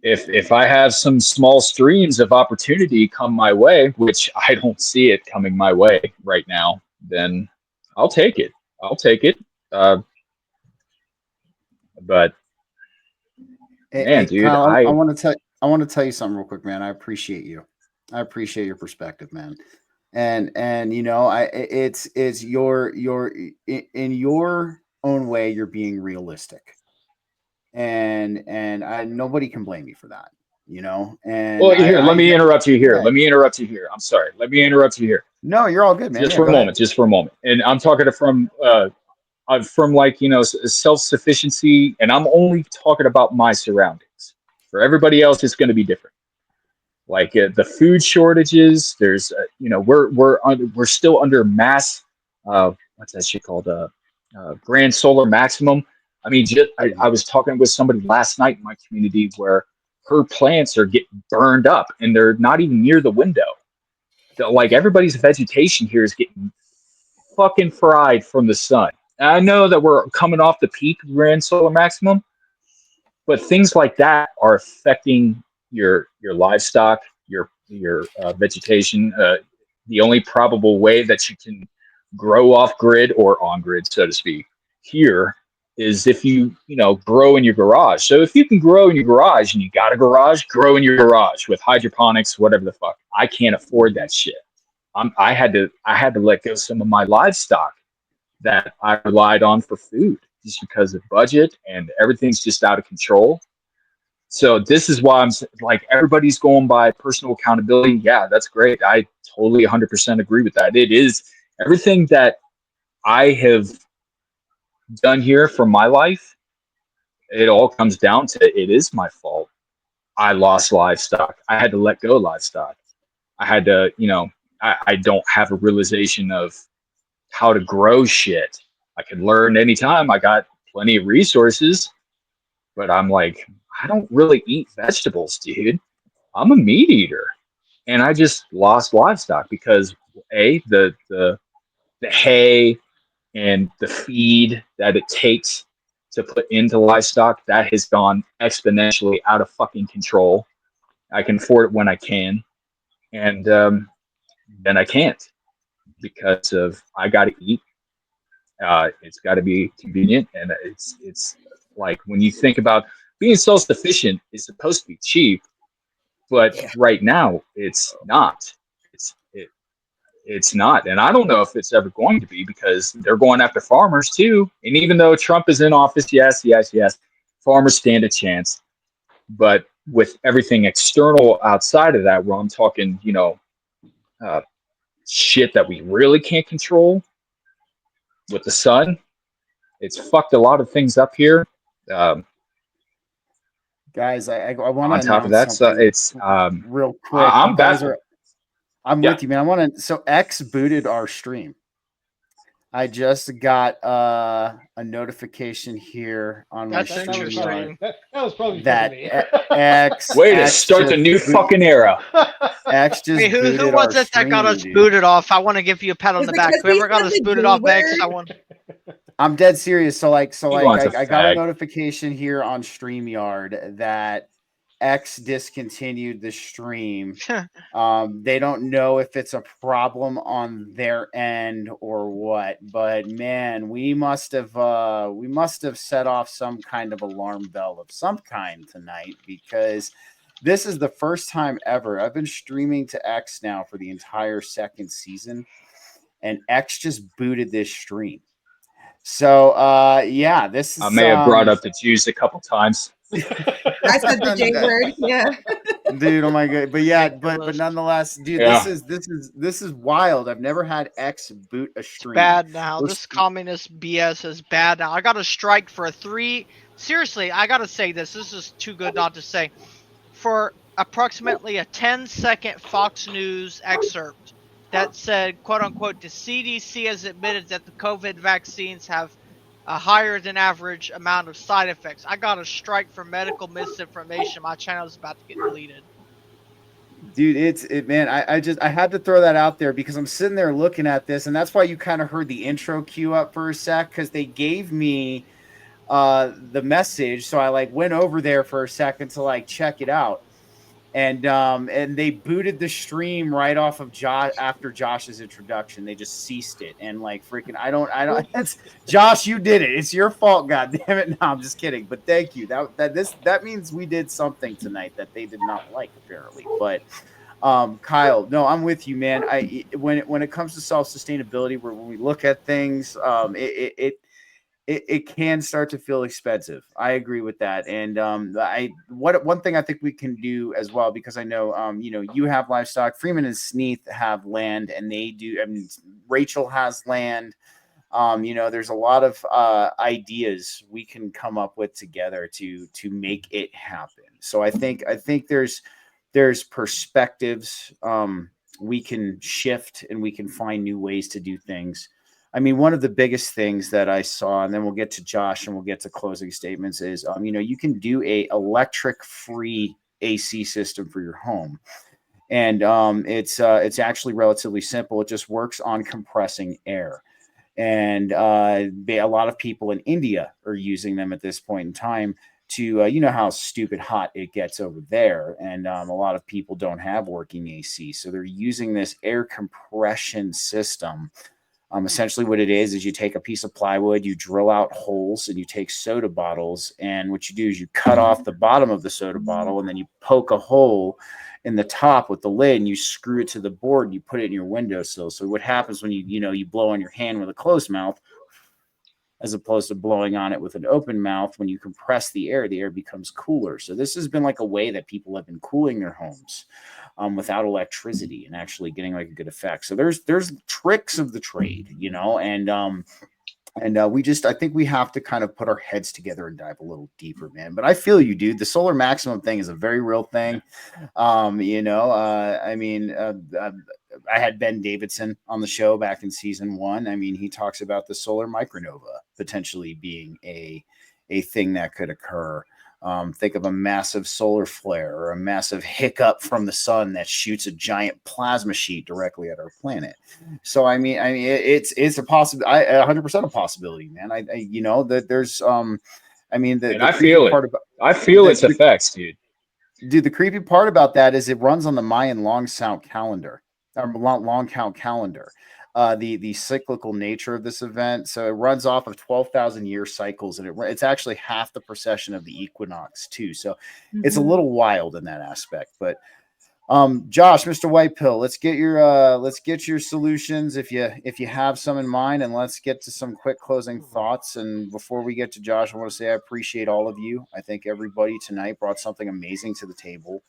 if I have some small streams of opportunity come my way, which I don't see it coming my way right now, then I'll take it. But man, dude, Kyle, I want to tell you something real quick, man. I appreciate you. I appreciate your perspective, man. And you know, it's your in your own way, you're being realistic, and nobody can blame you for that, you know. And well, here, let me interrupt you here. I'm sorry. Let me interrupt you here. No, you're all good, man. Just for a moment. And I'm talking from like, you know, self-sufficiency, and I'm only talking about my surroundings. For everybody else, it's going to be different. Like the food shortages, there's you know, we're still under mass what's that shit called, grand solar maximum. I mean, I was talking with somebody last night in my community where her plants are getting burned up and they're not even near the window. Like everybody's vegetation here is getting fucking fried from the sun. And I know that we're coming off the peak grand solar maximum, but things like that are affecting your livestock, your vegetation. The only probable way that you can grow off grid or on grid, so to speak, here is if you grow in your garage. So if you can grow in your garage and you got a garage, grow in your garage with hydroponics, whatever the fuck. I can't afford that shit. I had to let go of some of my livestock that I relied on for food just because of budget, and everything's just out of control. So this is why I'm like, everybody's going by personal accountability. Yeah, that's great. I totally 100% agree with that. It is everything that I have done here for my life. It all comes down to it is my fault. I lost livestock. I had to let go of livestock. I had to, I don't have a realization of how to grow shit. I can learn anytime. I got plenty of resources, but I'm like, I don't really eat vegetables, dude. I'm a meat eater. And I just lost livestock because the hay and the feed that it takes to put into livestock, that has gone exponentially out of fucking control. I can afford it when I can, and then I can't because of I got to eat. It's got to be convenient, and it's like when you think about being self-sufficient, it's supposed to be cheap, but right now it's not. It's not, and I don't know if it's ever going to be because they're going after farmers too. And even though Trump is in office, yes, farmers stand a chance. But with everything external outside of that, where I'm talking, shit that we really can't control with the sun, it's fucked a lot of things up here. Guys, I want to On top of announce that, something it's real quick. I'm You guys baffled. I'm Yeah. with you, man. I want to. So X booted our stream. I just got a notification here on my That's That was StreamYard probably, that was probably that me. Way to X start the just new fucking era. X just Hey, who booted was our it that got stream, us dude. booted off? I want to give you a pat on Is the it back. because we Whoever got said us the booted G off next, word? I want. I'm dead serious. So He wants a I got a fag. notification here on StreamYard that X discontinued the stream. They don't know if it's a problem on their end or what, but man, we must have set off some kind of alarm bell of some kind tonight, because this is the first time ever. I've been streaming to X now for the entire second season, and X just booted this stream. So yeah, this is I may have brought up the Jews a couple times. I said the J word. Yeah. dude, oh my god. But yeah, but Ridiculous. nonetheless, dude, Yeah. this is wild. I've never had X boot a It's stream. bad now. We're This communist BS is bad now. I got a strike for seriously, I gotta say this. This is too good not to say. For approximately a 10-second Fox News excerpt that said, quote unquote, the CDC has admitted that the COVID vaccines have a higher than average amount of side effects. I got a strike for medical misinformation. My channel is about to get deleted. dude, man, I had to throw that out there because I'm sitting there looking at this, and that's why you kind of heard the intro cue up for a sec, because they gave me the message. So I went over there for a second to check it out. And they booted the stream right off of Josh after Josh's introduction. They just ceased it, and freaking I don't it's Josh, you did it. It's your fault, god damn it. No, I'm just kidding. But thank you. That means we did something tonight that they did not like, apparently. But Kyle, no, I'm with you, man. When it comes to self-sustainability, when we look at things, it can start to feel expensive. I agree with that. And one thing I think we can do as well, because I know you have livestock, Freeman and Sneath have land, and they do. I mean, Rachel has land. There's a lot of ideas we can come up with together to make it happen. So I think there's perspectives we can shift, and we can find new ways to do things. I mean, one of the biggest things that I saw, and then we'll get to Josh and we'll get to closing statements, is you can do a electric free AC system for your home. And it's actually relatively simple. It just works on compressing air. And a lot of people in India are using them at this point in time to how stupid hot it gets over there, and a lot of people don't have working AC, so they're using this air compression system Essentially what it is you take a piece of plywood, you drill out holes, and you take soda bottles. And what you do is you cut off the bottom of the soda bottle, and then you poke a hole in the top with the lid, and you screw it to the board, and you put it in your windowsill. So what happens when you blow on your hand with a closed mouth, as opposed to blowing on it with an open mouth, when you compress the air becomes cooler. So this has been like a way that people have been cooling their homes without electricity and actually getting like a good effect. So there's tricks of the trade, and I think we have to kind of put our heads together and dive a little deeper, man. But I feel you, dude. The solar maximum thing is a very real thing. I had Ben Davidson on the show back in season 1. I mean, he talks about the solar micronova potentially being a thing that could occur. Think of a massive solar flare or a massive hiccup from the sun that shoots a giant plasma sheet directly at our planet. So I mean, it's a possibility, 100% a possibility, man. That there's I feel it. I feel its effects, dude. Dude, the creepy part about that is it runs on the Mayan long count calendar. The cyclical nature of this event. So it runs off of 12,000 year cycles, and it's actually half the precession of the equinox too. So it's a little wild in that aspect. But Josh, Mr. White Pill, let's get your solutions if you have some in mind, and let's get to some quick closing thoughts. And before we get to Josh, I want to say I appreciate all of you. I think everybody tonight brought something amazing to the table.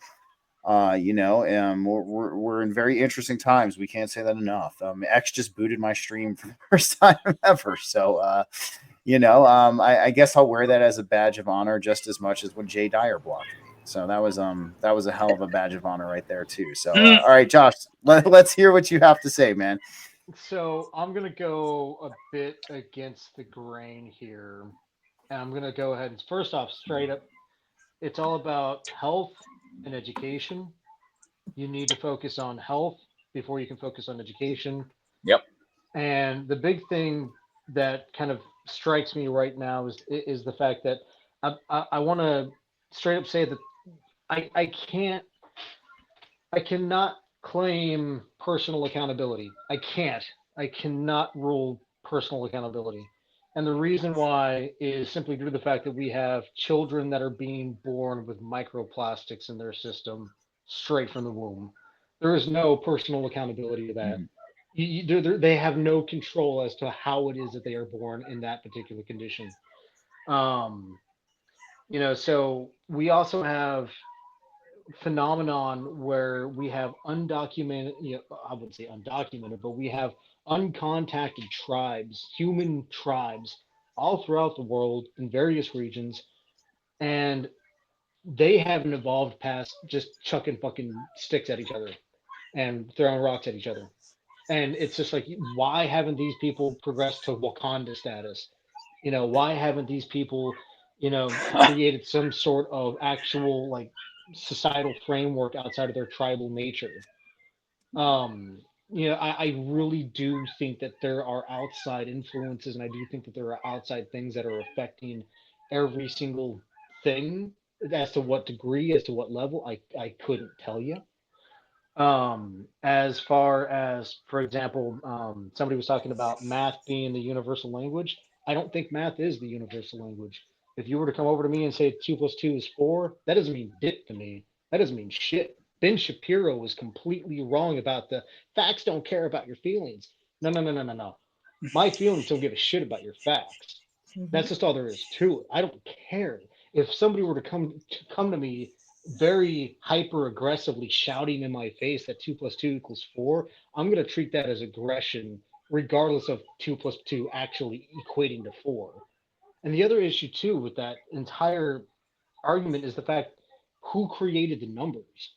We're in very interesting times. We can't say that enough. X just booted my stream for the first time ever. So, I guess I'll wear that as a badge of honor just as much as when Jay Dyer blocked me. So that was a hell of a badge of honor right there too. So, all right, Josh, let's hear what you have to say, man. So I'm going to go a bit against the grain here. And I'm going to go ahead and first off, straight up, it's all about health and education. You need to focus on health before you can focus on education. Yep. And the big thing that kind of strikes me right now is the fact that I want to straight up say that I cannot claim personal accountability. I cannot rule personal accountability. And the reason why is simply due to the fact that we have children that are being born with microplastics in their system straight from the womb. There is no personal accountability to that. They have no control as to how it is that they are born in that particular condition. So we also have phenomenon where we have undocumented, I wouldn't say undocumented, but we have uncontacted tribes, human tribes, all throughout the world in various regions, and they haven't evolved past just chucking fucking sticks at each other and throwing rocks at each other. And it's just like, why haven't these people progressed to Wakanda status? Why haven't these people, created some sort of actual like societal framework outside of their tribal nature? I really do think that there are outside influences, and I do think that there are outside things that are affecting every single thing. As to what degree, as to what level, I couldn't tell you. As far as, for example, somebody was talking about math being the universal language. I don't think math is the universal language. If you were to come over to me and say 2 + 2 is 4, that doesn't mean dick to me. That doesn't mean shit. Ben Shapiro was completely wrong about the facts don't care about your feelings. No. My feelings don't give a shit about your facts. That's just all there is to it. I don't care. If somebody were to come to me very hyper aggressively shouting in my face that 2 + 2 = 4, I'm going to treat that as aggression, regardless of 2 + 2 actually equating to 4. And the other issue too with that entire argument is the fact, who created the numbers?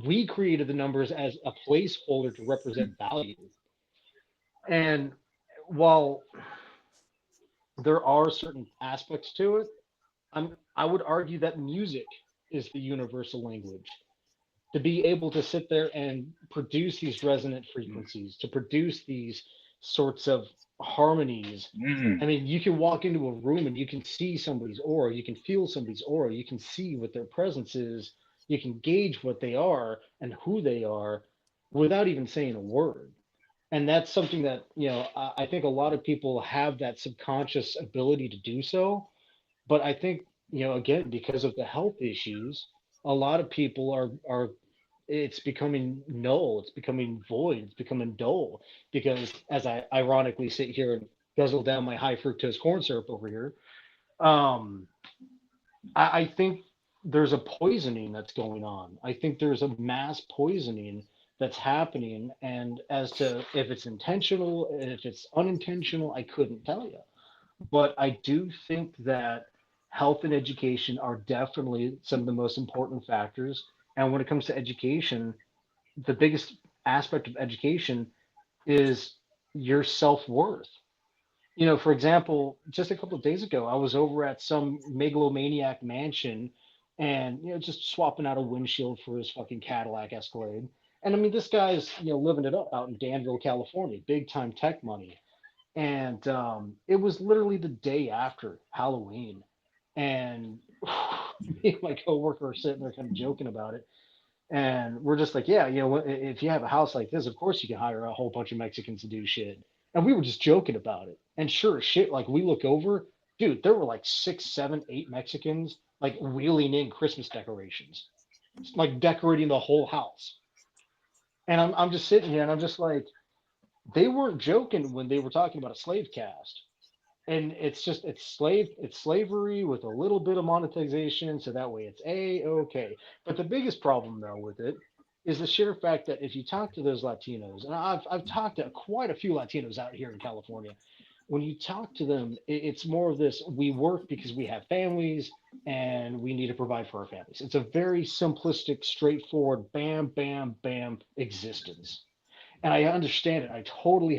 We created the numbers as a placeholder to represent value. And while there are certain aspects to it, I would argue that music is the universal language. To be able to sit there and produce these resonant frequencies, to produce these sorts of harmonies. I mean, you can walk into a room and you can see somebody's aura, you can feel somebody's aura, you can see what their presence is, you can gauge what they are and who they are without even saying a word. And that's something that, I think a lot of people have that subconscious ability to do so. But I think, again, because of the health issues, a lot of people are it's becoming null, it's becoming void, it's becoming dull. Because as I ironically sit here and guzzle down my high fructose corn syrup over here, um, I think there's a poisoning that's going on. I think there's a mass poisoning that's happening. And as to if it's intentional, if it's unintentional, I couldn't tell you. But I do think that health and education are definitely some of the most important factors. And when it comes to education, the biggest aspect of education is your self-worth. For example, just a couple of days ago, I was over at some megalomaniac mansion and, just swapping out a windshield for his fucking Cadillac Escalade. And I mean, this guy's, living it up out in Danville, California, big time tech money. And it was literally the day after Halloween. And me and my coworker are sitting there kind of joking about it. And we're just like, yeah, if you have a house like this, of course you can hire a whole bunch of Mexicans to do shit. And we were just joking about it. And sure as shit, like we look over, dude, there were like 6, 7, 8 Mexicans like wheeling in Christmas decorations, like decorating the whole house. And I'm just sitting here and I'm just like, they weren't joking when they were talking about a slave caste. And it's slavery with a little bit of monetization, so that way it's okay. But the biggest problem though with it is the sheer fact that if you talk to those Latinos, and I've talked to quite a few Latinos out here in California, when you talk to them, it's more of this: we work because we have families and we need to provide for our families. It's a very simplistic, straightforward, bam, bam, bam existence. And I understand it. I totally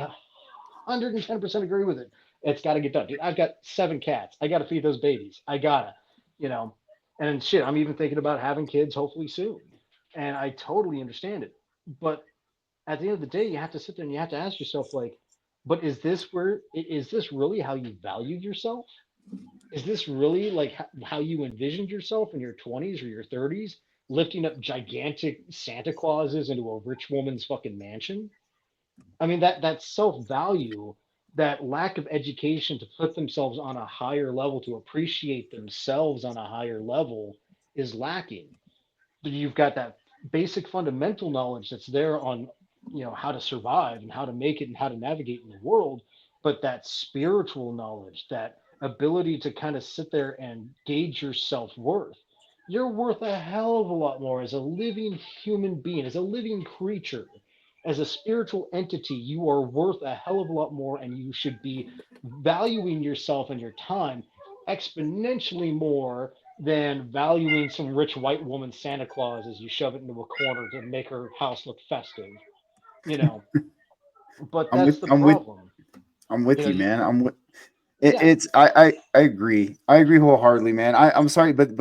110% agree with it. It's got to get done, dude. I've got 7 cats. I got to feed those babies. I gotta, you know, and shit. I'm even thinking about having kids hopefully soon, and I totally understand it. But at the end of the day, you have to sit there and you have to ask yourself, like, but is this really how you valued yourself? Is this really like how you envisioned yourself in your 20s or your 30s, lifting up gigantic Santa Clauses into a rich woman's fucking mansion? I mean, that self value, that lack of education to put themselves on a higher level, to appreciate themselves on a higher level, is lacking. You've got that basic fundamental knowledge that's there on, how to survive and how to make it and how to navigate in the world, but that spiritual knowledge, that ability to kind of sit there and gauge your self-worth. You're worth a hell of a lot more as a living human being, as a living creature, as a spiritual entity. You are worth a hell of a lot more, and you should be valuing yourself and your time exponentially more than valuing some rich white woman Santa Claus as you shove it into a corner to make her house look festive, you know. But I'm that's with the I'm with problem. I'm with you, You, man. It, yeah, it's I agree. I agree wholeheartedly, man. I'm sorry, but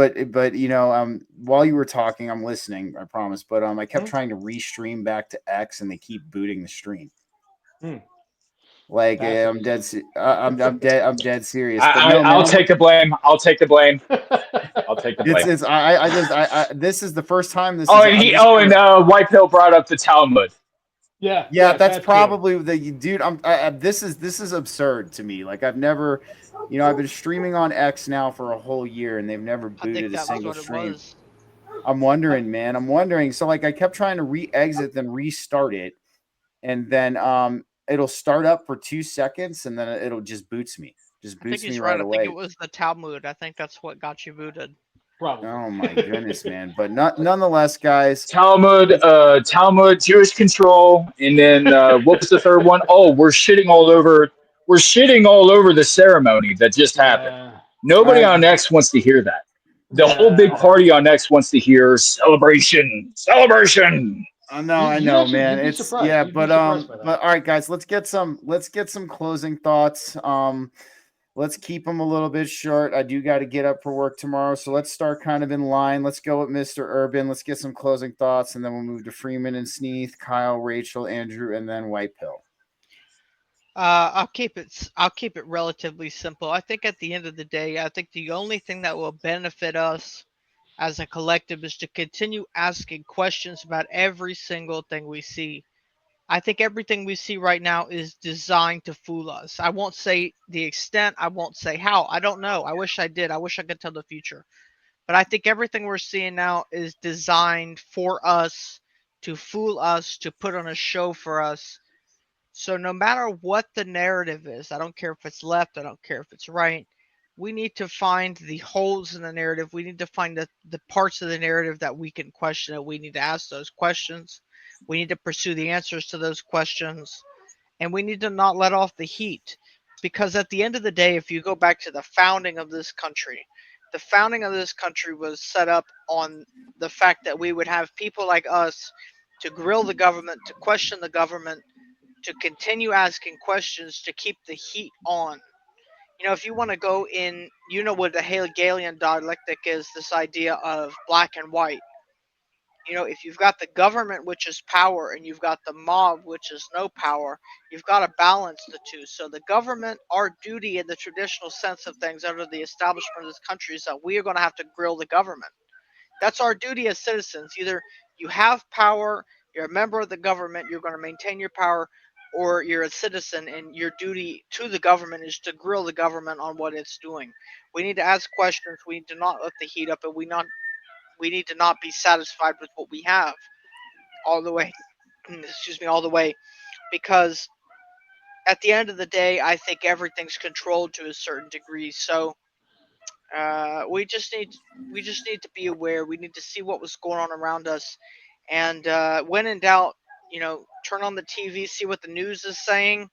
while you were talking, I'm listening. I promise. But I kept mm, trying to restream back to X, and they keep booting the stream. mm, Like I'm fascinating. dead. I'm dead serious. But I, no, man. I'll take the blame. I'll take the blame. I'll take the blame. It's I just this is the first time this Oh, is. and I'm he. just Oh, gonna. and White Pill brought up the Talmud. Yeah, Yeah, yeah, that's fat kid. probably the dude. This is absurd to me. Like I've never, I've been streaming on X now for a whole year, and they've never I think booted a that was single what it stream. was. I'm wondering, man. I'm wondering. So like I kept trying to re-exit, then restart it, and then it'll start up for 2 seconds, and then it'll just boots me. Just I think boots me he's right. right I think it away. was the Talmud. I think that's what got you booted. Probably. Oh my goodness, man. But not nonetheless, guys. Talmud, It's Talmud, Jewish control, and then what was the third one? Oh, we're shitting all over. We're shitting all over the ceremony that just happened. Yeah, Nobody uh, on X wants to hear that. The whole big yeah. party on X wants to hear celebration, celebration. I You'd know, actually, man. you'd be It's surprised. yeah, You'd be surprised by but that. all right, guys, let's get some closing thoughts. Let's keep them a little bit short. I do got to get up for work tomorrow, so let's start kind of in line. Let's go with Mr. Urban. Let's get some closing thoughts, and then we'll move to Freeman and Sneath, Kyle, Rachel, Andrew, and then White Pill. I'll keep it relatively simple. I think at the end of the day, I think the only thing that will benefit us as a collective is to continue asking questions about every single thing we see. I think everything we see right now is designed to fool us. I won't say the extent. I won't say how. I don't know. I wish I did. I wish I could tell the future. But I think everything we're seeing now is designed for us, to fool us, to put on a show for us. So no matter what the narrative is, I don't care if it's left, I don't care if it's right, we need to find the holes in the narrative. We need to find the parts of the narrative that we can question it. We need to ask those questions. We need to pursue the answers to those questions. And we need to not let off the heat. Because at the end of the day, if you go back to the founding of this country, the founding of this country was set up on the fact that we would have people like us to grill the government, to question the government, to continue asking questions, to keep the heat on. You know, if you want to go in, you know what the Hegelian dialectic is, this idea of black and white. You know, if you've got the government, which is power, and you've got the mob, which is no power, you've got to balance the two. So the government, our duty in the traditional sense of things under the establishment of this country is that we are going to have to grill the government. That's our duty as citizens. Either you have power, you're a member of the government, you're going to maintain your power, or you're a citizen and your duty to the government is to grill the government on what it's doing. We need to ask questions. We need to not let the heat up, and we need to not be satisfied with what we have all the way. Excuse me, all the way, because at the end of the day, I think everything's controlled to a certain degree. So we just need to be aware. We need to see what was going on around us, and when in doubt, you know, turn on the TV, see what the news is saying,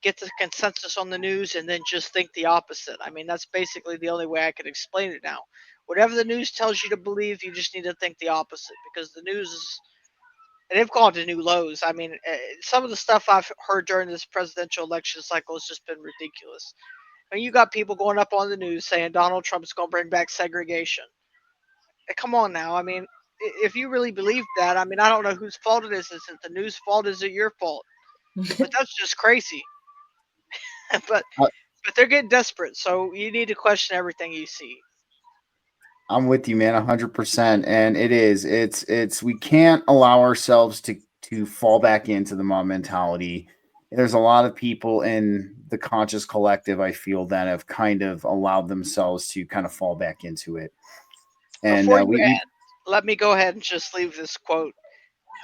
get the consensus on the news, and then just think the opposite. I mean, that's basically the only way I could explain it now. Whatever the news tells you to believe, you just need to think the opposite, because the news is, and they've gone to new lows. I mean, some of the stuff I've heard during this presidential election cycle has just been ridiculous. I mean, you got people going up on the news saying Donald Trump's going to bring back segregation. Come on now. I mean, if you really believe that, I mean, I don't know whose fault it is. Is it the news' fault? Is it your fault? But that's just crazy. but Uh, but they're getting desperate, so you need to question everything you see. I'm with you, man, 100%. And it's we can't allow ourselves to fall back into the mob mentality. There's a lot of people in the conscious collective, I feel, that have kind of allowed themselves to kind of fall back into it. And Before you we end, let me go ahead and just leave this quote.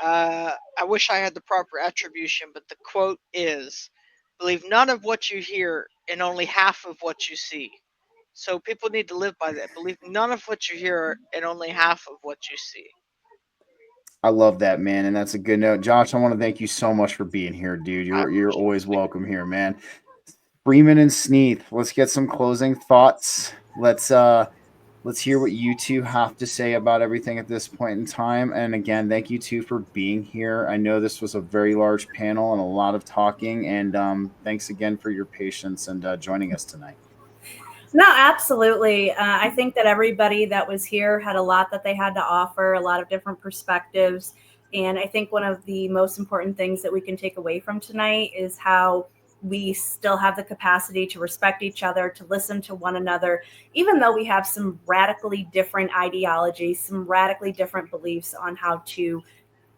I wish I had the proper attribution, but the quote is, "Believe none of what you hear and only half of what you see." So people need to live by that. Believe none of what you hear and only half of what you see. I love that, man, and that's a good note. Josh, I want to thank you so much for being here, dude. I You're appreciate always welcome here, man. Freeman and Sneath, let's get some closing thoughts. Let's hear what you two have to say about everything at this point in time. And again, thank you two for being here. I know this was a very large panel and a lot of talking, and thanks again for your patience and joining us tonight. No, absolutely. I think that everybody that was here had a lot that they had to offer, a lot of different perspectives. And I think one of the most important things that we can take away from tonight is how we still have the capacity to respect each other, to listen to one another, even though we have some radically different ideologies, some radically different beliefs on how to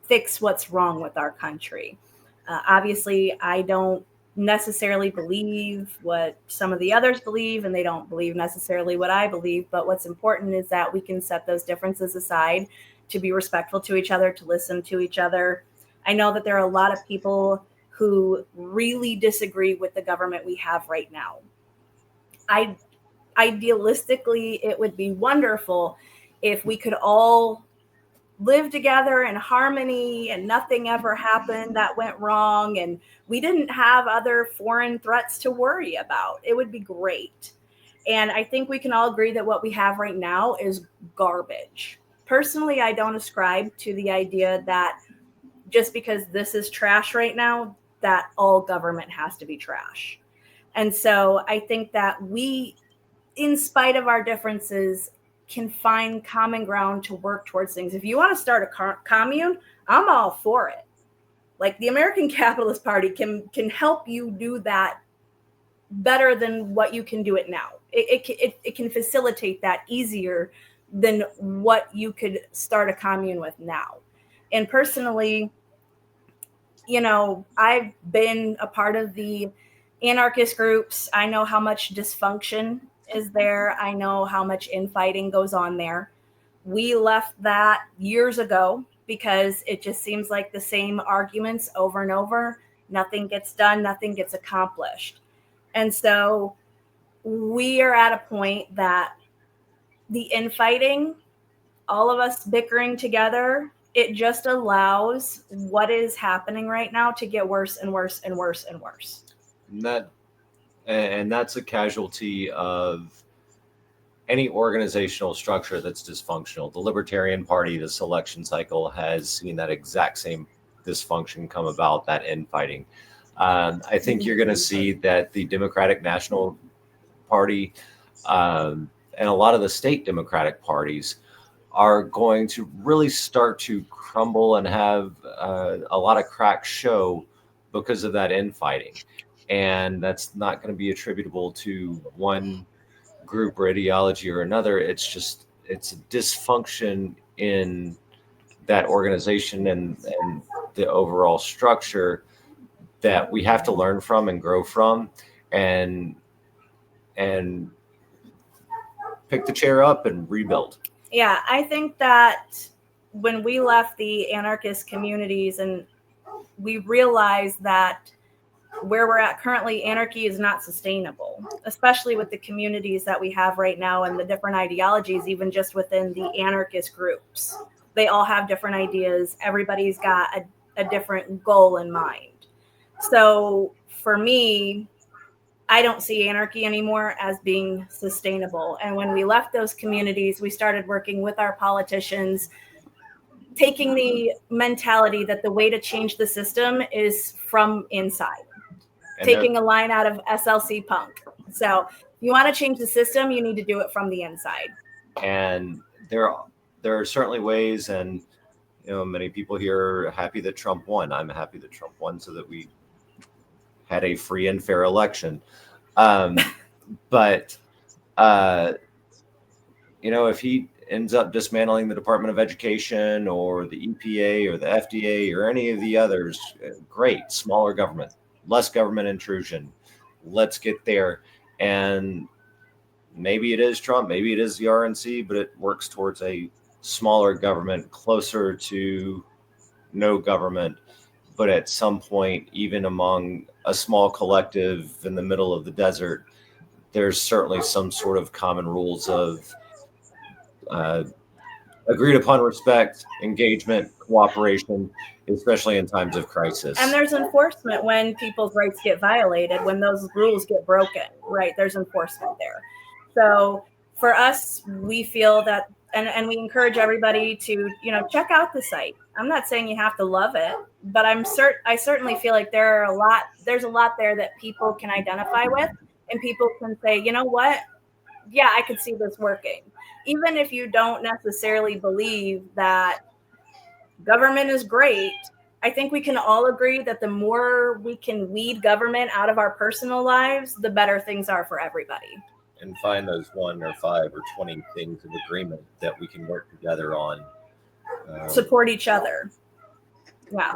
fix what's wrong with our country. Obviously, I don't necessarily believe what some of the others believe, and they don't believe necessarily what I believe. But what's important is that we can set those differences aside, to be respectful to each other, to listen to each other. I know that there are a lot of people who really disagree with the government we have right now. Idealistically, it would be wonderful if we could all live together in harmony and nothing ever happened that went wrong and we didn't have other foreign threats to worry about. It would be great. And I think we can all agree that what we have right now is garbage. Personally, I don't ascribe to the idea that just because this is trash right now, that all government has to be trash. And so I think that we, in spite of our differences, can find common ground to work towards things. If you want to start a commune, I'm all for it. Like the American Capitalist Party can help you do that better than what you can do it now. It can facilitate that easier than what you could start a commune with now. And personally, I've been a part of the anarchist groups. I know how much dysfunction is there. I know how much infighting goes on there. We left that years ago because it just seems like the same arguments over and over. Nothing gets done, nothing gets accomplished. And so we are at a point that the infighting, all of us bickering together, it just allows what is happening right now to get worse and worse and worse and worse. And that's a casualty of any organizational structure that's dysfunctional. The Libertarian Party, this election cycle, has seen that exact same dysfunction come about, that infighting. I think you're going to see that the Democratic National Party and a lot of the state Democratic parties are going to really start to crumble and have a lot of cracks show because of that infighting. And that's not going to be attributable to one group or ideology or another. It's a dysfunction in that organization and the overall structure that we have to learn from and grow from and pick the chair up and rebuild. Yeah, I think that when we left the anarchist communities and we realized that where we're at currently, anarchy is not sustainable, especially with the communities that we have right now and the different ideologies, even just within the anarchist groups. They all have different ideas. Everybody's got a different goal in mind. So for me, I don't see anarchy anymore as being sustainable. And when we left those communities, we started working with our politicians, taking the mentality that the way to change the system is from inside, and taking a line out of SLC Punk. So if you want to change the system, you need to do it from the inside. And there are certainly ways, and many people here are happy that Trump won. I'm happy that Trump won so that we had a free and fair election. But if he ends up dismantling the Department of Education or the EPA or the FDA or any of the others, great. Smaller government, less government intrusion. Let's get there. And maybe it is Trump, maybe it is the RNC, but it works towards a smaller government, closer to no government. But at some point, even among a small collective in the middle of the desert, there's certainly some sort of common rules of agreed upon respect, engagement, cooperation, especially in times of crisis. And there's enforcement when people's rights get violated, when those rules get broken, right? There's enforcement there. So for us, we feel that, and we encourage everybody to, check out the site. I'm not saying you have to love it, but I certainly feel like there's a lot there that people can identify with, and people can say, you know what? Yeah, I could see this working. Even if you don't necessarily believe that government is great, I think we can all agree that the more we can weed government out of our personal lives, the better things are for everybody. And find those 1 or 5 or 20 things of agreement that we can work together on. Support each other. Yeah.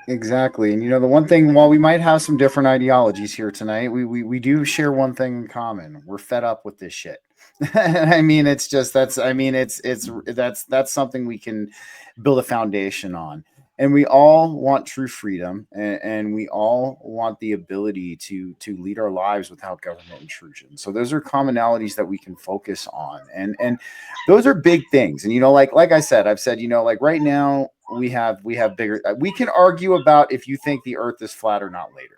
Exactly. And the one thing, while we might have some different ideologies here tonight, we do share one thing in common. We're fed up with this shit. I mean, it's just that's something we can build a foundation on. And we all want true freedom, and we all want the ability to lead our lives without government intrusion. So those are commonalities that we can focus on, and those are big things. And like I said, I've said, like right now we have bigger. We can argue about if you think the Earth is flat or not later.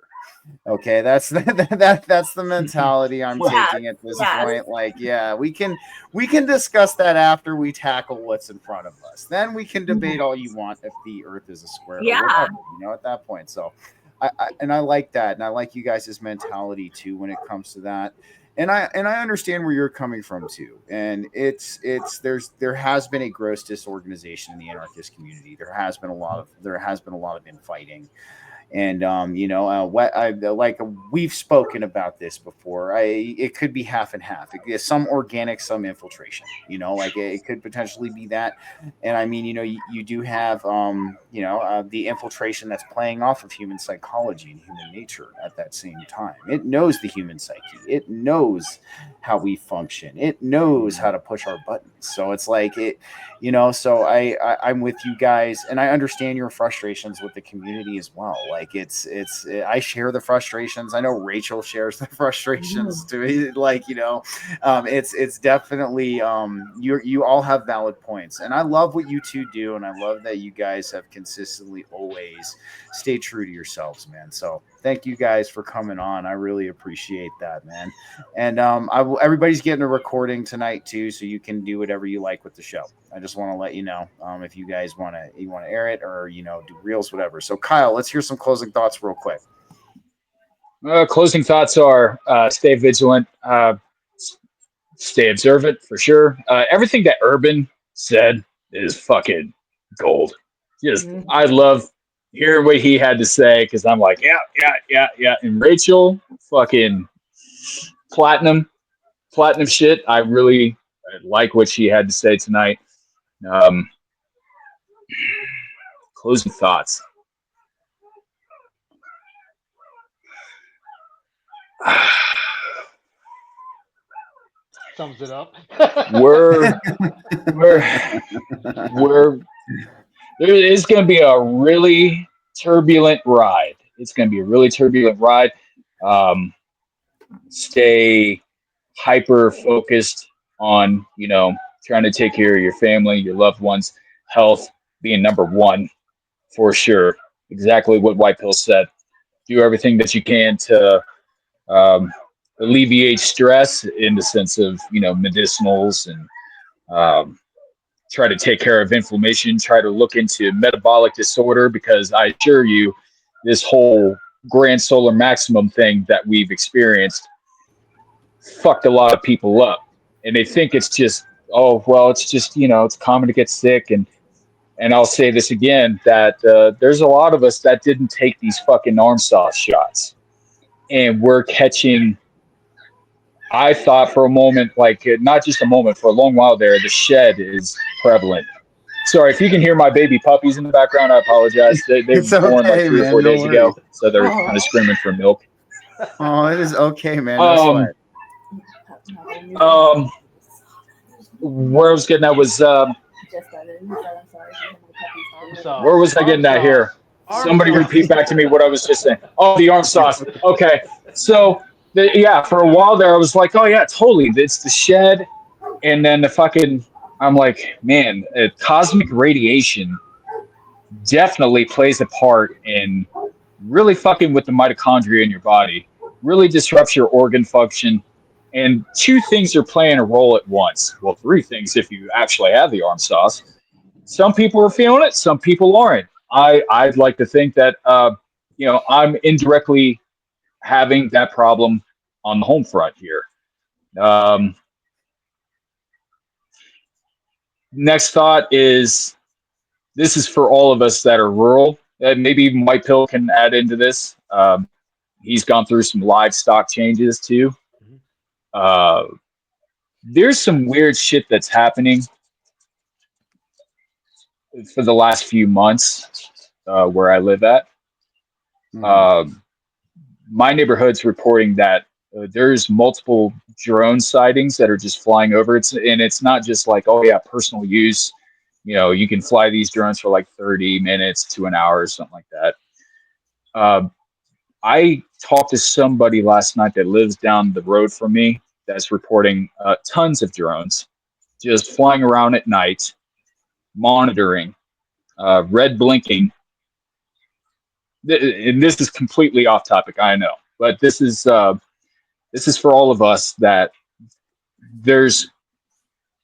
Okay, that's the mentality I'm taking at this point. Like, yeah, we can discuss that after we tackle what's in front of us. Then we can debate all you want if the Earth is a square or whatever, at that point. So I like that, and I like you guys' mentality too when it comes to that. And I understand where you're coming from too. And there has been a gross disorganization in the anarchist community. There has been a lot of infighting. And like we've spoken about this before. It could be half and half. Some organic, some infiltration. Like it could potentially be that. And I mean, you do have the infiltration that's playing off of human psychology and human nature at that same time. It knows the human psyche. It knows how we function. It knows how to push our buttons. So it's like it, so I'm with you guys, and I understand your frustrations with the community as well. Like I share the frustrations. I know Rachel shares the frustrations to me. Like, it's definitely, you all have valid points, and I love what you two do. And I love that you guys have consistently always stay true to yourselves, man. So thank you guys for coming on. I really appreciate that, man. And everybody's getting a recording tonight too, so you can do whatever you like with the show. I just want to let you know, if you guys want to air it or do reels, whatever. So Kyle, let's hear some closing thoughts real quick. Closing thoughts are stay vigilant, stay observant for sure. Everything that Urban said is fucking gold. Just I love hearing what he had to say, because I'm like, yeah. And Rachel, fucking platinum shit. I really like what she had to say tonight. Closing thoughts. Sums it up. we're there is going to be a really turbulent ride. It's going to be a really turbulent ride. Stay hyper focused on, trying to take care of your family, your loved ones, health being number one for sure. Exactly what White Pill said. Do everything that you can to alleviate stress in the sense of, medicinals, and try to take care of inflammation, try to look into metabolic disorder, because I assure you, this whole grand solar maximum thing that we've experienced fucked a lot of people up. And they think it's just, oh, well, it's just, it's common to get sick. And I'll say this again, that there's a lot of us that didn't take these fucking arm sauce shots. And we're catching, I thought for a moment, like not just a moment, for a long while there, the shed is prevalent. Sorry, if you can hear my baby puppies in the background, I apologize. They were born like 3 or 4 days ago, so they're kind of screaming for milk. Oh, it is okay, man. No sweat. Where I was getting at was, where was I getting at here? Somebody repeat back to me what I was just saying. Oh, the arm sauce. Okay, so for a while there, I was like, oh yeah, totally. It's the shed, and then the fucking. I'm like, man, cosmic radiation definitely plays a part in really fucking with the mitochondria in your body. Really disrupts your organ function. And 2 things are playing a role at once. Well, 3 things if you actually have the arm sauce. Some people are feeling it, some people aren't. I'd like to think that I'm indirectly having that problem on the home front here. Next thought is, this is for all of us that are rural. Maybe even White Pill can add into this. He's gone through some livestock changes too. There's some weird shit that's happening for the last few months where I live at. My neighborhood's reporting that there's multiple drone sightings that are just flying over. It's not just like, oh yeah, personal use. You can fly these drones for like 30 minutes to an hour or something like that. I talked to somebody last night that lives down the road from me that's reporting tons of drones just flying around at night, monitoring, red blinking. And this is completely off topic, I know, but this is for all of us, that there's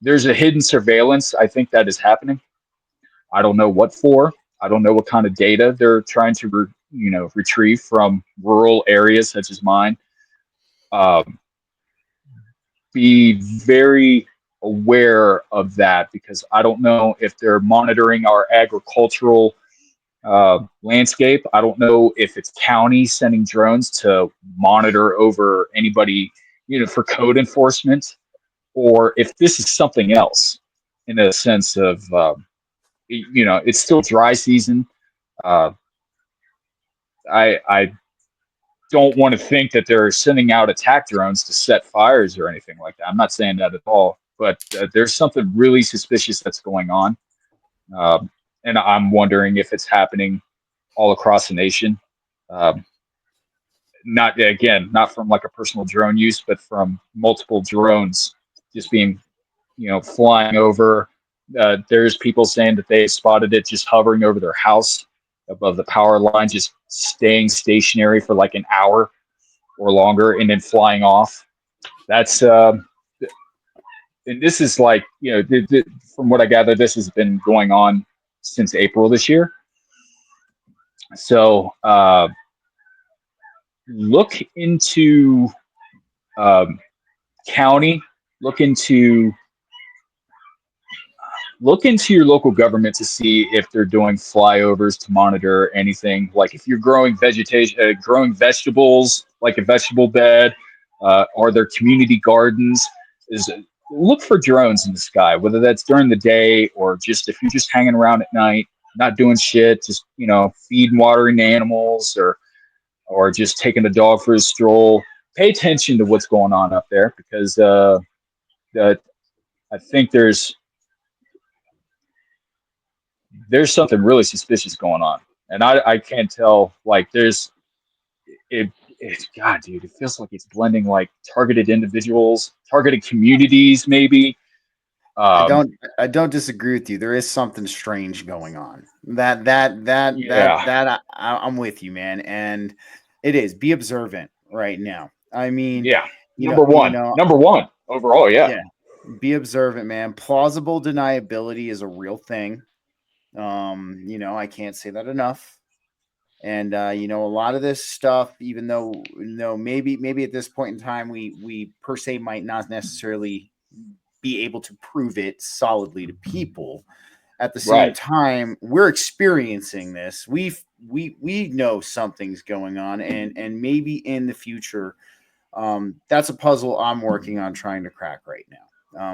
a hidden surveillance, I think, that is happening. I don't know what for. I don't know what kind of data they're trying to retrieve from rural areas such as mine. Be very aware of that, because I don't know if they're monitoring our agricultural landscape. I don't know if it's county sending drones to monitor over anybody, for code enforcement, or if this is something else in a sense of, it's still dry season. Uh, I don't want to think that they're sending out attack drones to set fires or anything like that. I'm not saying that at all, but there's something really suspicious that's going on. And I'm wondering if it's happening all across the nation. Um, not from like a personal drone use, but from multiple drones just being, flying over. There's people saying that they spotted it just hovering over their house above the power line, just staying stationary for like an hour or longer and then flying off. That's and this is like, from what I gather, this has been going on since April this year. So look into county, look into your local government to see if they're doing flyovers to monitor anything. Like if you're growing vegetation, growing vegetables, like a vegetable bed, are there community gardens? Look for drones in the sky, whether that's during the day or just if you're just hanging around at night, not doing shit, just feeding, watering animals, or just taking the dog for a stroll. Pay attention to what's going on up there, because I think there's something really suspicious going on, and I can't tell. Like God, dude, it feels like it's blending like targeted individuals, targeted communities, maybe. I don't disagree with you. There is something strange going on. I'm with you, man. And it is, be observant right now. I mean, yeah, number one overall. Yeah. Be observant, man. Plausible deniability is a real thing. I can't say that enough. And a lot of this stuff, even though maybe at this point in time we per se might not necessarily be able to prove it solidly to people. At the same time, we're experiencing this. We know something's going on, and maybe in the future, that's a puzzle I'm working on trying to crack right now.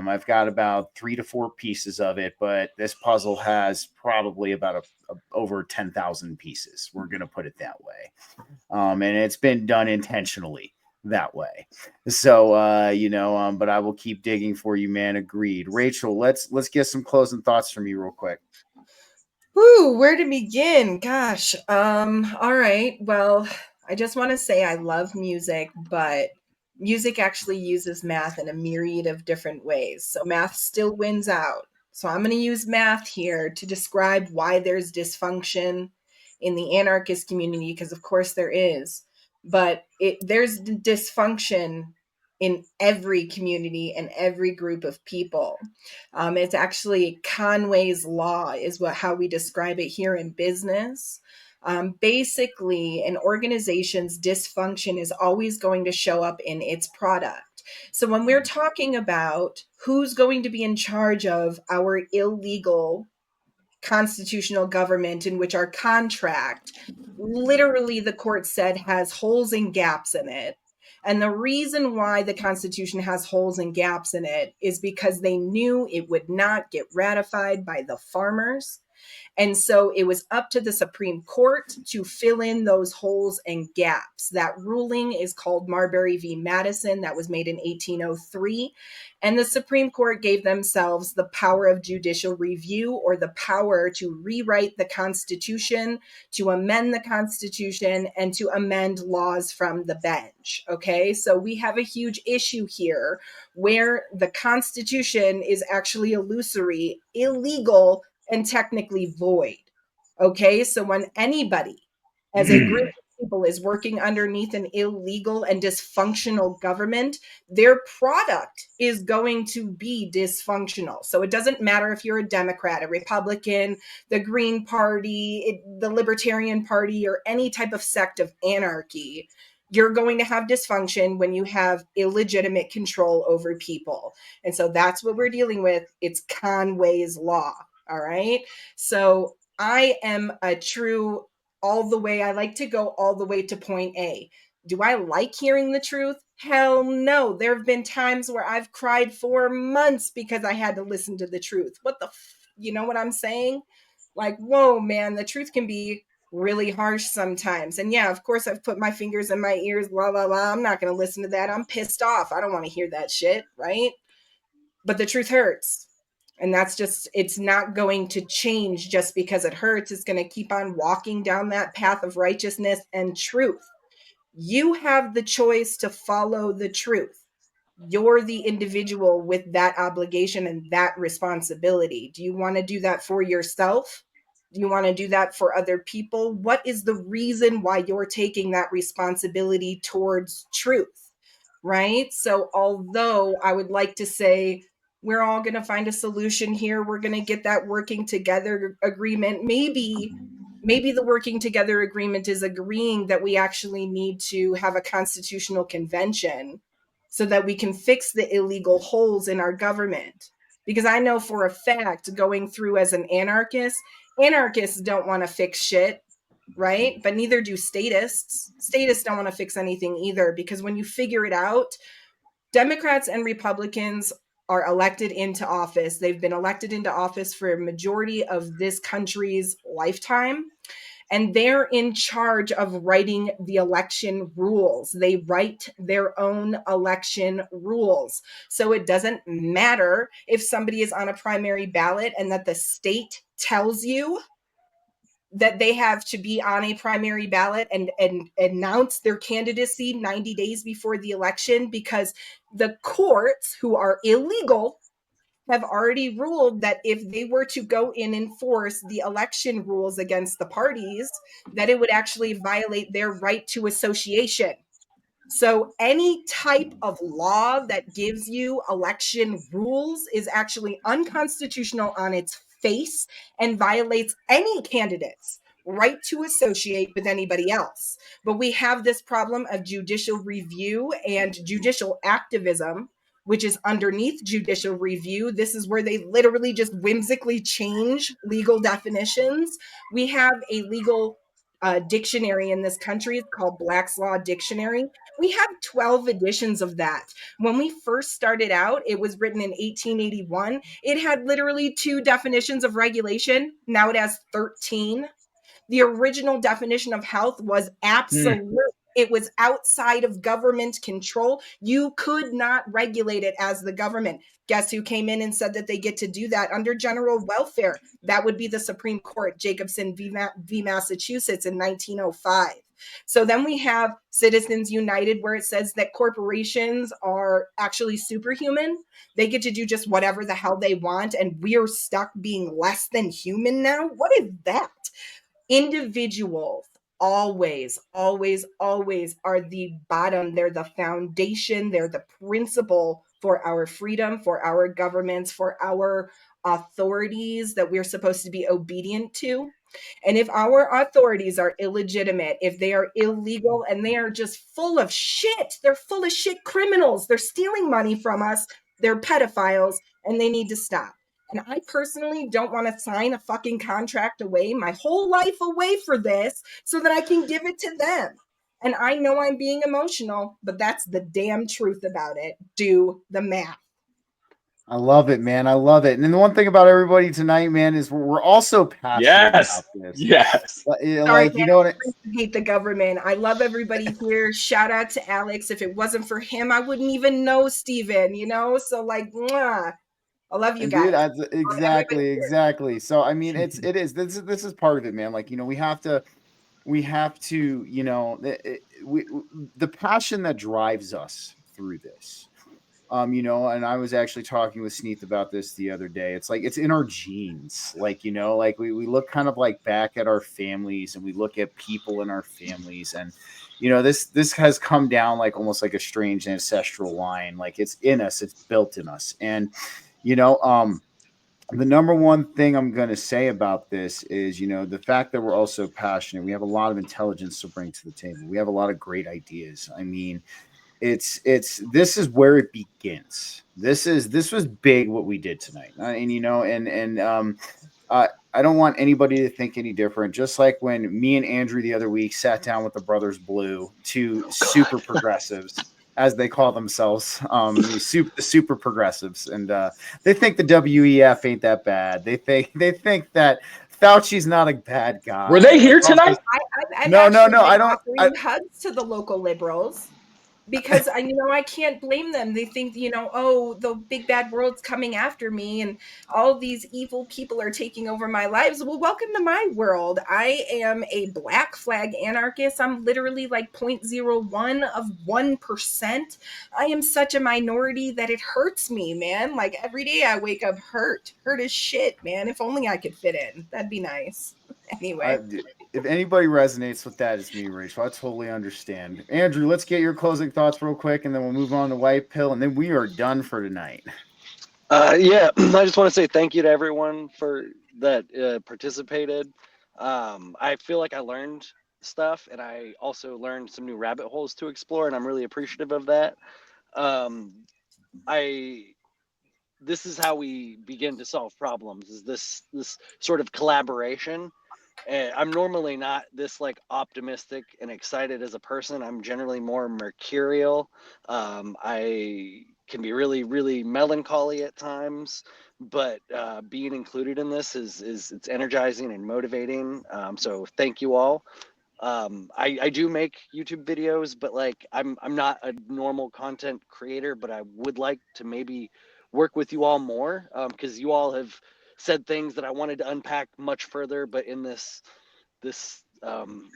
I've got about 3 to 4 pieces of it, but this puzzle has probably about over 10,000 pieces. We're going to put it that way. And it's been done intentionally that way. So, but I will keep digging for you, man. Agreed. Rachel, let's get some closing thoughts from you real quick. Woo, where to begin? Gosh. All right. Well, I just want to say I love music, but music actually uses math in a myriad of different ways. So math still wins out. So I'm going to use math here to describe why there's dysfunction in the anarchist community, because of course there is. But there's dysfunction in every community and every group of people. It's actually Conway's law is how we describe it here in business. Basically, an organization's dysfunction is always going to show up in its product. So when we're talking about who's going to be in charge of our illegal constitutional government, in which our contract, literally the court said, has holes and gaps in it. And the reason why the Constitution has holes and gaps in it is because they knew it would not get ratified by the farmers. And so it was up to the Supreme Court to fill in those holes and gaps. That ruling is called Marbury v. Madison. That was made in 1803. And the Supreme Court gave themselves the power of judicial review, or the power to rewrite the Constitution, to amend the Constitution, and to amend laws from the bench. Okay, so we have a huge issue here where the Constitution is actually illusory, illegal, and technically void. Okay, so when anybody as a group of people is working underneath an illegal and dysfunctional government, their product is going to be dysfunctional. So it doesn't matter if you're a Democrat, a Republican, the Green Party, the Libertarian Party, or any type of sect of anarchy. You're going to have dysfunction when you have illegitimate control over people. And so that's what we're dealing with. It's Conway's law. All right. So I am a true all the way. I like to go all the way to point A. Do I like hearing the truth? Hell no. There have been times where I've cried for months because I had to listen to the truth. You know what I'm saying? Like, whoa, man, the truth can be really harsh sometimes. And yeah, of course, I've put my fingers in my ears, blah, blah, blah. I'm not going to listen to that. I'm pissed off. I don't want to hear that shit, right? But the truth hurts. And that's just, it's not going to change just because it hurts. It's going to keep on walking down that path of righteousness and truth. You have the choice to follow the truth. You're the individual with that obligation and that responsibility. Do you want to do that for yourself? Do you want to do that for other people? What is the reason why you're taking that responsibility towards truth? Right? So, although I would like to say we're all going to find a solution here, we're going to get that working together agreement. Maybe the working together agreement is agreeing that we actually need to have a constitutional convention so that we can fix the illegal holes in our government. Because I know for a fact, going through as an anarchist, anarchists don't want to fix shit, right? But neither do statists. Statists don't want to fix anything either, because when you figure it out, Democrats and Republicans are elected into office. They've been elected into office for a majority of this country's lifetime. And they're in charge of writing the election rules. They write their own election rules. So it doesn't matter if somebody is on a primary ballot and that the state tells you that they have to be on a primary ballot and announce their candidacy 90 days before the election, because the courts, who are illegal, have already ruled that if they were to go and enforce the election rules against the parties, that it would actually violate their right to association. So any type of law that gives you election rules is actually unconstitutional on its face and violates any candidate's right to associate with anybody else. But we have this problem of judicial review and judicial activism, which is underneath judicial review. This is where they literally just whimsically change legal definitions. We have a legal dictionary in this country. It's called Black's Law Dictionary. We have 12 editions of that. When we first started out, it was written in 1881. It had literally 2 definitions of regulation. Now it has 13. The original definition of health was absolute. It was outside of government control. You could not regulate it as the government. Guess who came in and said that they get to do that under general welfare? That would be the Supreme Court, Jacobson v. Massachusetts in 1905. So then we have Citizens United, where it says that corporations are actually superhuman. They get to do just whatever the hell they want, and we're stuck being less than human now. What is that? Individuals always are the bottom. They're the foundation. They're the principle for our freedom, for our governments, for our authorities that we're supposed to be obedient to. And if our authorities are illegitimate, if they are illegal and they are just full of shit, they're full of shit criminals, they're stealing money from us, they're pedophiles, and they need to stop. And I personally don't want to sign a fucking contract away, my whole life away for this, so that I can give it to them. And I know I'm being emotional, but that's the damn truth about it. Do the math. I love it, man. I love it. And then the one thing about everybody tonight, man, is we're also passionate about this. Yes. Like, you know what? I hate the government. I love everybody here. Shout out to Alex. If it wasn't for him, I wouldn't even know Steven, you know? So like, mwah. I love you guys. Dude, exactly. So I mean, this is part of it, man. Like, you know, we have to, you know, the passion that drives us through this. You know, and I was actually talking with Sneath about this the other day. It's like it's in our genes. Like, you know, like we look kind of like back at our families, and we look at people in our families, and you know, this has come down like almost like a strange ancestral line. Like it's in us, it's built in us. And you know, the number one thing I'm going to say about this is, you know, the fact that we're also passionate. We have a lot of intelligence to bring to the table. We have a lot of great ideas. I mean, this is where it begins. This was big what we did tonight, and you know, and I don't want anybody to think any different. Just like when me and Andrew the other week sat down with the Brothers Blue, two super progressives, as they call themselves, the super progressives, and they think the WEF ain't that bad. They think that Fauci's not a bad guy. Were they here tonight? I've No, actually no. been I don't. offering hugs to the local liberals because I can't blame them. They think, oh, the big bad world's coming after me and all these evil people are taking over my lives. Well, welcome to my world. I am a black flag anarchist. I'm literally like 0.01 of 1%. I am such a minority that it hurts me, man. Like every day I wake up hurt as shit, man. If only I could fit in. That'd be nice. Anyway. If anybody resonates with that, it's me, Rachel. I totally understand. Andrew, let's get your closing thoughts real quick, and then we'll move on to White Pill, and then we are done for tonight. Yeah, I just want to say thank you to everyone for that participated. I feel like I learned stuff, and I also learned some new rabbit holes to explore, and I'm really appreciative of that. This is how we begin to solve problems, is this sort of collaboration. I'm normally not this like optimistic and excited as a person. I'm generally more mercurial. I can be really, really melancholy at times, but being included in this is it's energizing and motivating. So thank you all. I do make YouTube videos, but like I'm not a normal content creator, but I would like to maybe work with you all more, because you all have said things that I wanted to unpack much further, but in this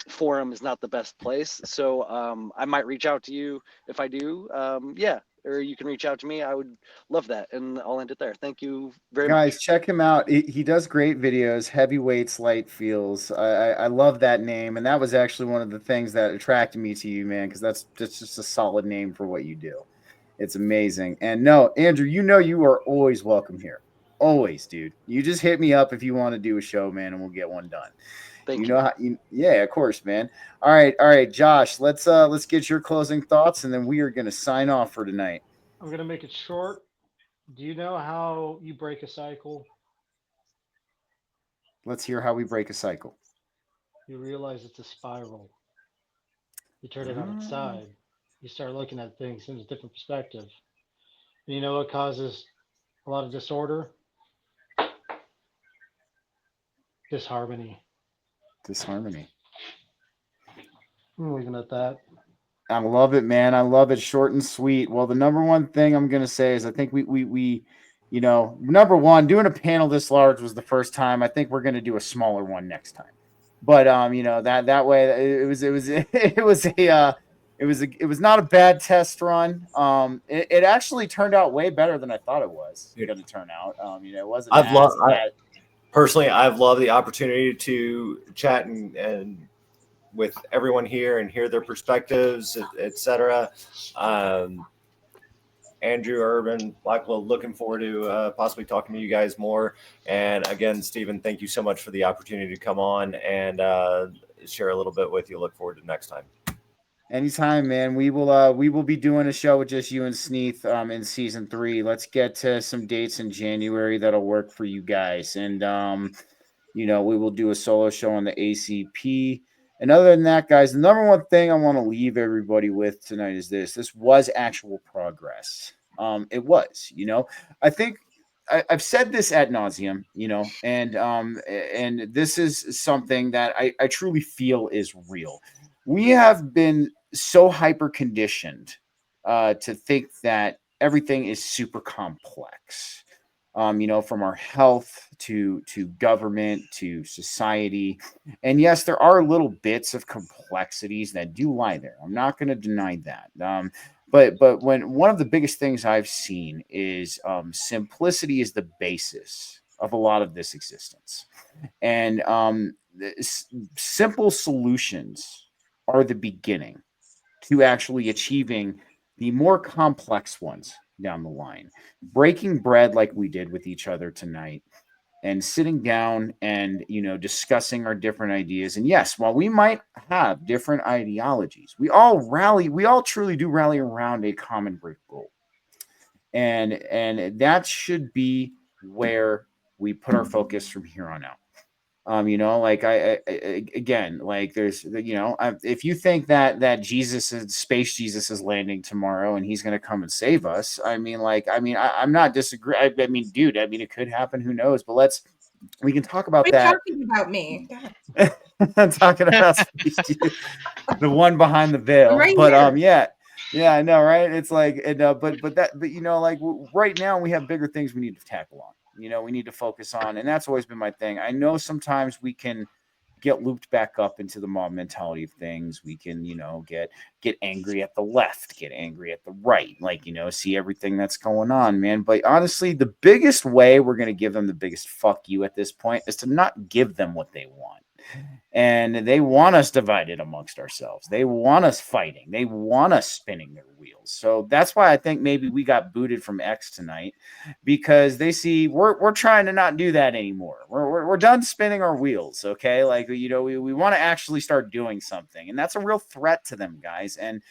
forum is not the best place. So I might reach out to you if I do. Yeah, or you can reach out to me. I would love that, and I'll end it there. Thank you very much. Guys, check him out. He does great videos. Heavyweights, light feels. I love that name, and that was actually one of the things that attracted me to you, man, because that's just a solid name for what you do. It's amazing. And no, Andrew, you are always welcome here. Always, dude. You just hit me up if you want to do a show, man, and we'll get one done. Thank you. Know how yeah, of course, man. All right, Josh, let's get your closing thoughts, and then we are gonna sign off for tonight. I'm gonna make it short. Do you know how you break a cycle? Let's hear how we break a cycle. You realize it's a spiral. You turn it on its side. You start looking at things in a different perspective. And you know what causes a lot of disorder? Disharmony. I'm leaving it at that. I love it, man. I love it. Short and sweet. Well, the number one thing I'm gonna say is I think we number one, doing a panel this large was the first time. I think we're gonna do a smaller one next time. But that way it was not a bad test run. It actually turned out way better than I thought it was going to turn out. It wasn't. Personally, I've loved the opportunity to chat and with everyone here and hear their perspectives, etc. Andrew, Urban, Blackwell, looking forward to possibly talking to you guys more. And again, Stephen, thank you so much for the opportunity to come on and share a little bit with you. Look forward to next time. Anytime, man. We will be doing a show with just you and Sneath in season 3. Let's get to some dates in January that'll work for you guys. And we will do a solo show on the ACP. And other than that, guys, the number one thing I want to leave everybody with tonight is this was actual progress. It was, I think I've said this ad nauseum, and this is something that I truly feel is real. We have been so hyper conditioned to think that everything is super complex. From our health to government to society. And yes, there are little bits of complexities that do lie there. I'm not going to deny that. But when one of the biggest things I've seen is simplicity is the basis of a lot of this existence. And simple solutions are the beginning to actually achieving the more complex ones down the line. Breaking bread like we did with each other tonight and sitting down and discussing our different ideas. And yes, while we might have different ideologies, we all truly do rally around a common great goal. And that should be where we put our focus from here on out. You know, like I again, like there's, you know, if you think that space Jesus is landing tomorrow and he's going to come and save us, I mean, like, I'm not disagree. I mean, dude, I mean, it could happen. Who knows? But we can talk about Quit that. talking about me. I'm talking about space Jesus, the one behind the veil. Right But here. yeah, I know, right? It's like, but you know, like right now we have bigger things we need to tackle on. You know, we need to focus on, and that's always been my thing. I know sometimes we can get looped back up into the mob mentality of things. We can, you know, get angry at the left, get angry at the right, like, you know, see everything that's going on, man. But honestly, the biggest way we're going to give them the biggest fuck you at this point is to not give them what they want. And they want us divided amongst ourselves. They want us fighting. They want us spinning their wheels. So that's why I think maybe we got booted from X tonight, because they see we're trying to not do that anymore. We're done spinning our wheels. Okay, like, you know, we want to actually start doing something, and that's a real threat to them, guys. And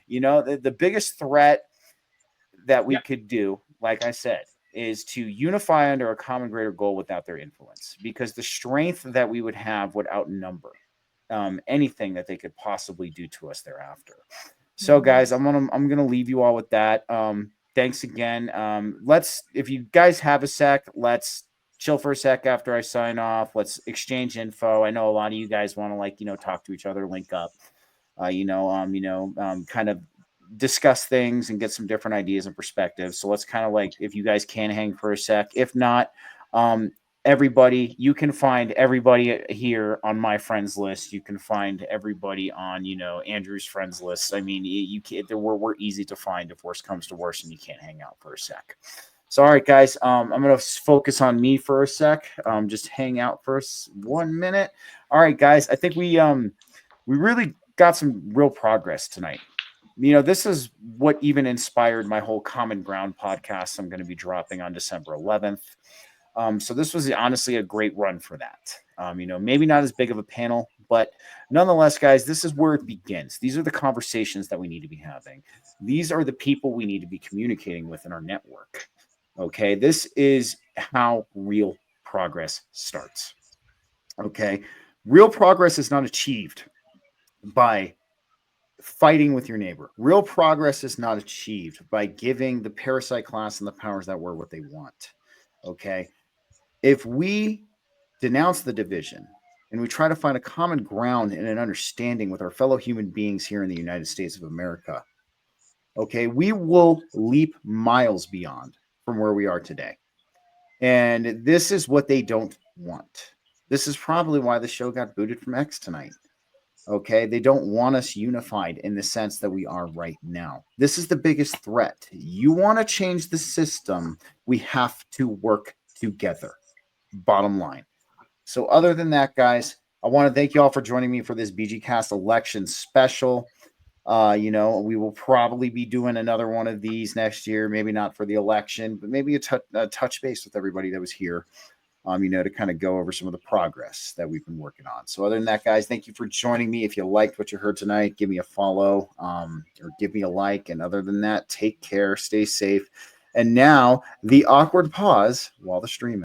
you know, the biggest threat that we could do, like I said, is to unify under a common greater goal without their influence, because the strength that we would have would outnumber anything that they could possibly do to us thereafter. So, guys, I'm gonna leave you all with that. Thanks again. If you guys have a sec, let's chill for a sec after I sign off. Let's exchange info. I know a lot of you guys want to, like, you know, talk to each other, link up, kind of discuss things and get some different ideas and perspectives. So let's kind of, like, if you guys can hang for a sec. If not, everybody, you can find everybody here on my friends list. You can find everybody on, you know, Andrew's friends list. I mean, you can't, we're easy to find if worse comes to worse and you can't hang out for a sec. So, all right, guys, I'm going to focus on me for a sec. Just hang out for 1 minute. All right, guys, I think we really got some real progress tonight. You know, this is what even inspired my whole Common Ground podcast I'm going to be dropping on December 11th. So this was honestly a great run for that. You know, maybe not as big of a panel, but nonetheless, guys, this is where it begins. These are the conversations that we need to be having. These are the people we need to be communicating with in our network. Okay, this is how real progress starts. Okay, real progress is not achieved by fighting with your neighbor. Real progress is not achieved by giving the parasite class and the powers that were what they want. Okay, if we denounce the division and we try to find a common ground and an understanding with our fellow human beings here in the United States of America, okay, we will leap miles beyond from where we are today. And this is what they don't want. This is probably why the show got booted from X tonight. Okay, they don't want us unified in the sense that we are right now. This is the biggest threat. You want to change the system, we have to work together. Bottom line. So other than that, guys, I want to thank you all for joining me for this BGCast election special. You know, we will probably be doing another one of these next year. Maybe not for the election, but maybe a touch base with everybody that was here. You know, to kind of go over some of the progress that we've been working on. So other than that, guys, thank you for joining me. If you liked what you heard tonight, give me a follow or give me a like. And other than that, take care, stay safe. And now the awkward pause while the stream